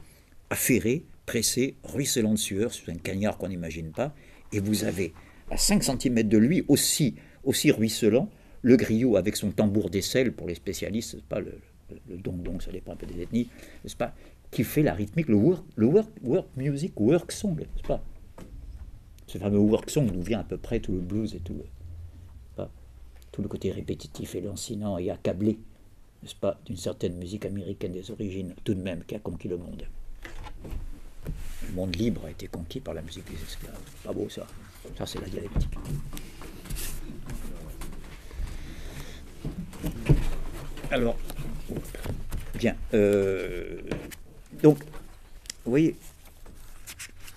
affairé, pressé, ruisselant de sueur, c'est un cagnard qu'on n'imagine pas, et vous avez à 5 cm de lui, aussi ruisselant, le griot avec son tambour d'aisselle, pour les spécialistes, c'est pas le dong-dong, ça dépend un peu des ethnies, n'est-ce pas, qui fait la rythmique, le work music, work song, n'est-ce pas, ce fameux work song d'où vient à peu près tout le blues et tout le côté répétitif et lancinant et accablé, n'est-ce pas, d'une certaine musique américaine des origines, tout de même, qui a conquis le monde. Le monde libre a été conquis par la musique des esclaves. Pas beau ça. Ça, c'est la dialectique. Alors, bien. Donc, vous voyez,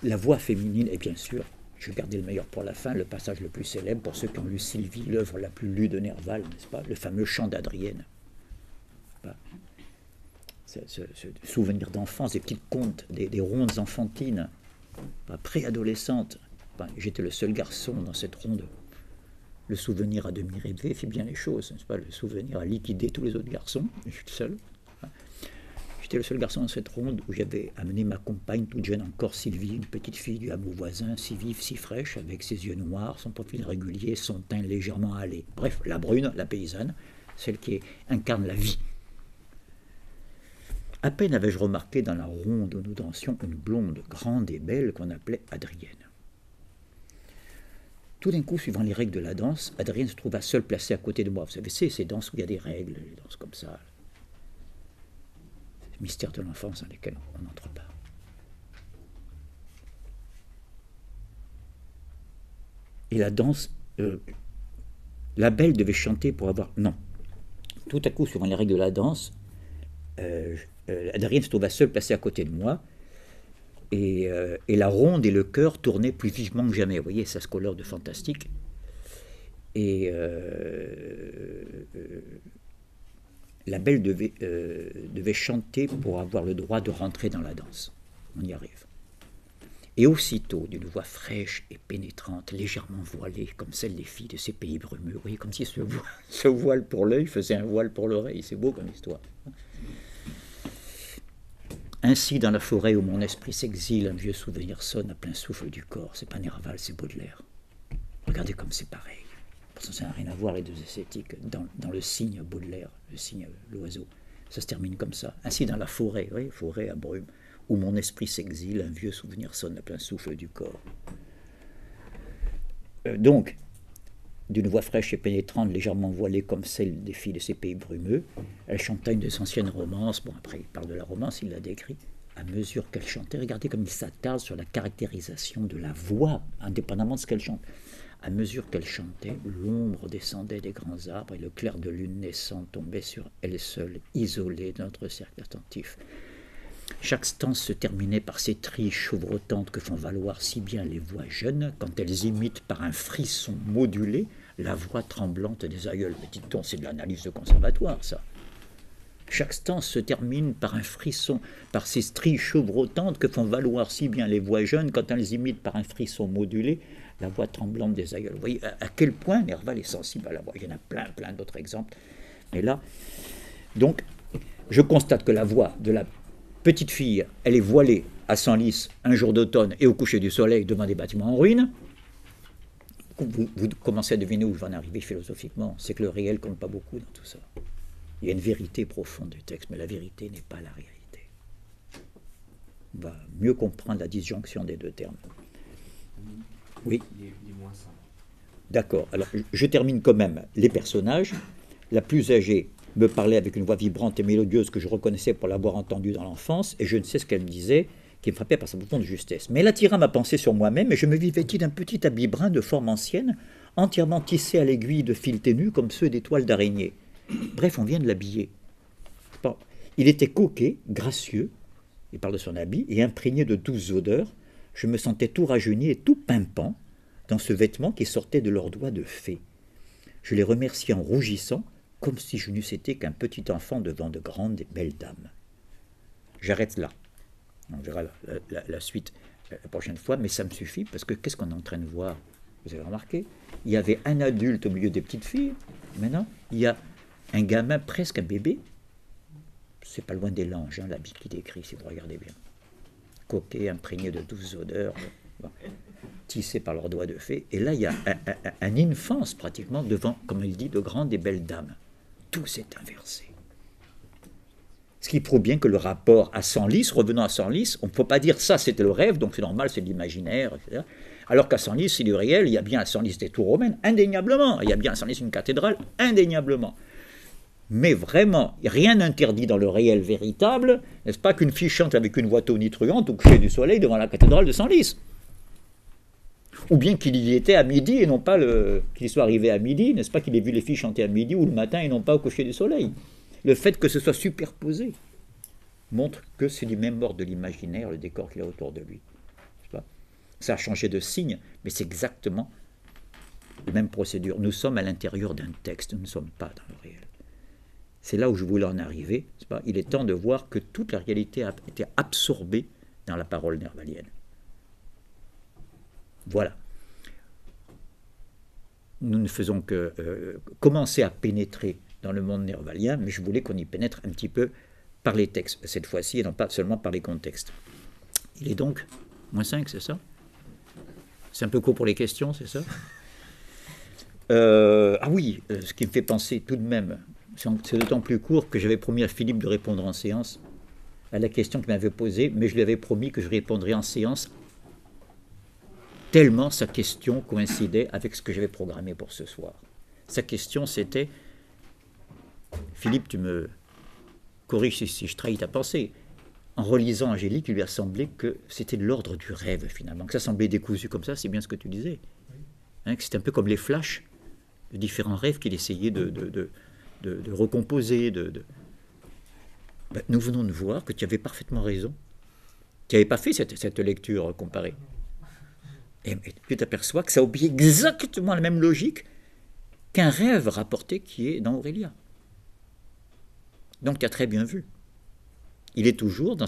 la voix féminine est bien sûr, je vais garder le meilleur pour la fin, le passage le plus célèbre pour ceux qui ont lu Sylvie, l'œuvre la plus lue de Nerval, n'est-ce pas, le fameux chant d'Adrienne. Ce souvenir d'enfance, des petites contes, des rondes enfantines, préadolescentes. J'étais le seul garçon dans cette ronde. Le souvenir à demi rêvé fait bien les choses, n'est-ce pas? Le souvenir a liquidé tous les autres garçons, je suis le seul. J'étais le seul garçon dans cette ronde où j'avais amené ma compagne, toute jeune encore, Sylvie, une petite fille du hameau voisin, si vive, si fraîche, avec ses yeux noirs, son profil régulier, son teint légèrement hâlé. Bref, la brune, la paysanne, celle qui incarne la vie. À peine avais-je remarqué dans la ronde où nous dansions une blonde grande et belle qu'on appelait Adrienne. Tout d'un coup, suivant les règles de la danse, Adrienne se trouva seule placée à côté de moi. Vous savez, c'est ces danses où il y a des règles, les danses comme ça. C'est le mystère de l'enfance dans lesquels on n'entre pas. Et la danse, la belle devait chanter pour avoir... Non. Tout à coup, suivant les règles de la danse, Adrienne se trouva seule placée à côté de moi. Et la ronde et le chœur tournaient plus vivement que jamais. Vous voyez, ça se colore de fantastique. Et la belle devait chanter pour avoir le droit de rentrer dans la danse. On y arrive. Et aussitôt, d'une voix fraîche et pénétrante, légèrement voilée, comme celle des filles de ces pays brumeux, vous voyez, comme si ce voile pour l'œil faisait un voile pour l'oreille. C'est beau comme histoire. Ainsi, dans la forêt où mon esprit s'exile, un vieux souvenir sonne à plein souffle du corps. C'est pas Nerval, c'est Baudelaire. Regardez comme c'est pareil. Pourtant, ça n'a rien à voir, les deux esthétiques. Dans le cygne Baudelaire, le cygne, l'oiseau, ça se termine comme ça. Ainsi, dans la forêt, oui, forêt à brume, où mon esprit s'exile, un vieux souvenir sonne à plein souffle du corps. Donc, d'une voix fraîche et pénétrante, légèrement voilée comme celle des filles de ces pays brumeux, elle chanta une des anciennes romances. Bon, après, il parle de la romance, il la décrit. À mesure qu'elle chantait, regardez comme il s'attarde sur la caractérisation de la voix, indépendamment de ce qu'elle chante. À mesure qu'elle chantait, l'ombre descendait des grands arbres et le clair de lune naissant tombait sur elle seule, isolée de notre cercle attentif. Chaque stance se terminait par ces trilles chevrotantes que font valoir si bien les voix jeunes quand elles imitent par un frisson modulé la voix tremblante des aïeuls. Mais dites-on, c'est de l'analyse de conservatoire, ça. Chaque stance se termine par un frisson, par ces trilles chevrotantes que font valoir si bien les voix jeunes quand elles imitent par un frisson modulé la voix tremblante des aïeuls. Vous voyez à quel point Nerval est sensible à la voix. Il y en a plein d'autres exemples. Mais là, donc, je constate que la voix de la petite fille, elle est voilée à Senlis un jour d'automne et au coucher du soleil devant des bâtiments en ruine. Vous commencez à deviner où je vais en arriver philosophiquement. C'est que le réel compte pas beaucoup dans tout ça. Il y a une vérité profonde du texte, mais la vérité n'est pas la réalité. On va mieux comprendre la disjonction des deux termes. Oui. Dis-moi ça. D'accord. Alors, je termine quand même. Les personnages. La plus âgée me parlait avec une voix vibrante et mélodieuse que je reconnaissais pour l'avoir entendue dans l'enfance, et je ne sais ce qu'elle me disait, qui me frappait par sa profonde justesse. Mais elle attira ma pensée sur moi-même, et je me vis vêtu d'un petit habit brun de forme ancienne, entièrement tissé à l'aiguille de fils ténus comme ceux des toiles d'araignée. Bref, on vient de l'habiller. Bon. Il était coquet, gracieux, il parle de son habit, et imprégné de douces odeurs. Je me sentais tout rajeuni et tout pimpant dans ce vêtement qui sortait de leurs doigts de fée. Je les remerciais en rougissant, comme si je n'eusse été qu'un petit enfant devant de grandes et belles dames. J'arrête là. On verra la suite la prochaine fois, mais ça me suffit, parce que qu'est-ce qu'on est en train de voir? Vous avez remarqué? Il y avait un adulte au milieu des petites filles. Maintenant, il y a un gamin, presque un bébé. C'est pas loin des langes, hein, l'habit qu'il décrit, si vous regardez bien. Coquet, imprégné de douces odeurs. tissés par leurs doigts de fée. Et là, il y a un infance pratiquement devant, comme il dit, de grandes et belles dames. Tout s'est inversé. Ce qui prouve bien que le rapport à Senlis, revenant à Senlis, on ne peut pas dire ça c'était le rêve, donc c'est normal, c'est de l'imaginaire, etc. Alors qu'à Senlis, c'est du réel, il y a bien à Senlis des tours romaines, indéniablement. Il y a bien à Senlis une cathédrale, indéniablement. Mais vraiment, rien n'interdit dans le réel véritable, n'est-ce pas, qu'une fille chante avec une voix tonitruante au coucher du soleil devant la cathédrale de Senlis. Ou bien qu'il y était à midi et non pas qu'il soit arrivé à midi, n'est-ce pas, qu'il ait vu les filles chanter à midi ou le matin et non pas au coucher du soleil. Le fait que ce soit superposé montre que c'est du même ordre de l'imaginaire, le décor qu'il a autour de lui. Ça a changé de signe, mais c'est exactement la même procédure. Nous sommes à l'intérieur d'un texte, nous ne sommes pas dans le réel. C'est là où je voulais en arriver. Il est temps de voir que toute la réalité a été absorbée dans la parole nervalienne. Voilà. Nous ne faisons que commencer à pénétrer dans le monde nervalien, mais je voulais qu'on y pénètre un petit peu par les textes, cette fois-ci, et non pas seulement par les contextes. Il est donc -5, c'est ça? C'est un peu court pour les questions, c'est ça? Ah oui, ce qui me fait penser tout de même, c'est d'autant plus court que j'avais promis à Philippe de répondre en séance à la question qu'il m'avait posée, mais je lui avais promis que je répondrais en séance tellement sa question coïncidait avec ce que j'avais programmé pour ce soir. Sa question, c'était, Philippe, tu me corriges si je trahis ta pensée, en relisant Angélique, il lui a semblé que c'était de l'ordre du rêve, finalement, que ça semblait décousu comme ça, c'est bien ce que tu disais. Hein, que c'était un peu comme les flashs de différents rêves qu'il essayait de recomposer. Ben, nous venons de voir que tu avais parfaitement raison. Tu n'avais pas fait cette lecture comparée. Et tu t'aperçois que ça obéit exactement la même logique qu'un rêve rapporté qui est dans Aurélia. Donc tu as très bien vu. Il est toujours dans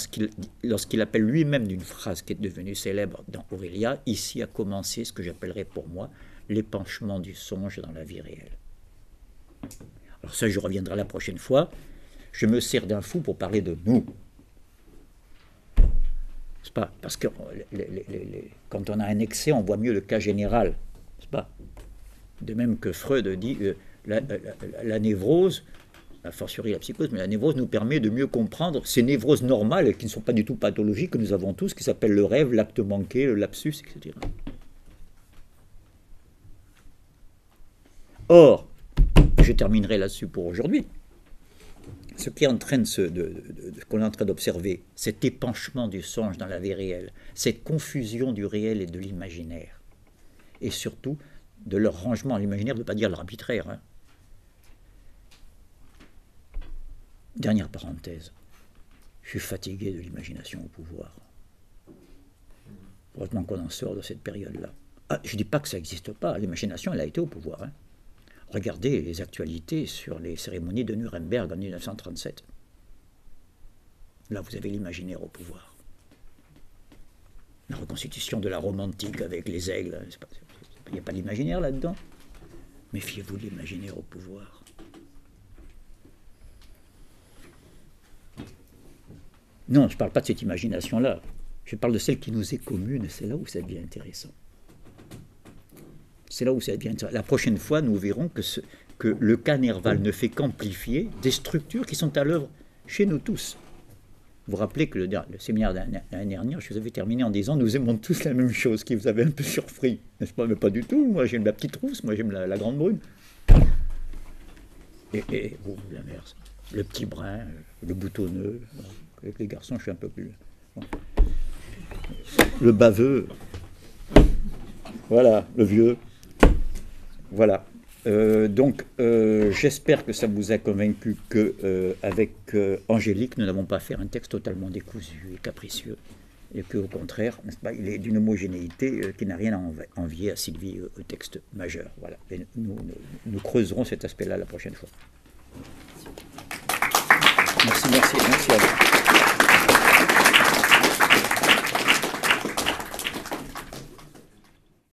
lorsqu'il appelle lui-même d'une phrase qui est devenue célèbre dans Aurélia, ici a commencé ce que j'appellerais pour moi l'épanchement du songe dans la vie réelle. Alors ça, je reviendrai la prochaine fois. Je me sers d'un fou pour parler de nous. C'est pas parce que quand on a un excès, on voit mieux le cas général. C'est pas. De même que Freud dit la névrose, a fortiori la psychose, mais la névrose nous permet de mieux comprendre ces névroses normales qui ne sont pas du tout pathologiques que nous avons tous, qui s'appellent le rêve, l'acte manqué, le lapsus, etc. Or, je terminerai là-dessus pour aujourd'hui. Ce qui est en train qu'on est en train d'observer, cet épanchement du songe dans la vie réelle, cette confusion du réel et de l'imaginaire, et surtout de leur rangement à l'imaginaire, ne veut pas dire l'arbitraire. Hein. Dernière parenthèse, je suis fatigué de l'imagination au pouvoir. Heureusement qu'on en sort de cette période-là. Ah, je ne dis pas que ça n'existe pas, l'imagination, elle a été au pouvoir. Hein. Regardez les actualités sur les cérémonies de Nuremberg en 1937. Là, vous avez l'imaginaire au pouvoir. La reconstitution de la Rome antique avec les aigles, il n'y a pas l'imaginaire là-dedans. Méfiez-vous de l'imaginaire au pouvoir. Non, je ne parle pas de cette imagination-là. Je parle de celle qui nous est commune, c'est là où ça devient intéressant. C'est là où ça devient intéressant. La prochaine fois, nous verrons que le cas Nerval ne fait qu'amplifier des structures qui sont à l'œuvre chez nous tous. Vous vous rappelez que le séminaire de l'année dernière, je vous avais terminé en disant « Nous aimons tous la même chose », qui vous avait un peu surpris. N'est-ce pas? Mais pas du tout. Moi, j'aime la petite rousse, moi, j'aime la grande brune. Et l'inverse. Le petit brun, le boutonneux. Avec les garçons, je suis un peu plus... Bon. Le baveux. Voilà, le vieux. Voilà. Donc, j'espère que ça vous a convaincu qu'avec Angélique, nous n'avons pas fait un texte totalement décousu et capricieux, et qu'au contraire, n'est-ce pas, il est d'une homogénéité qui n'a rien à envier à Sylvie au texte majeur. Voilà. Et nous creuserons cet aspect-là la prochaine fois. Merci à vous.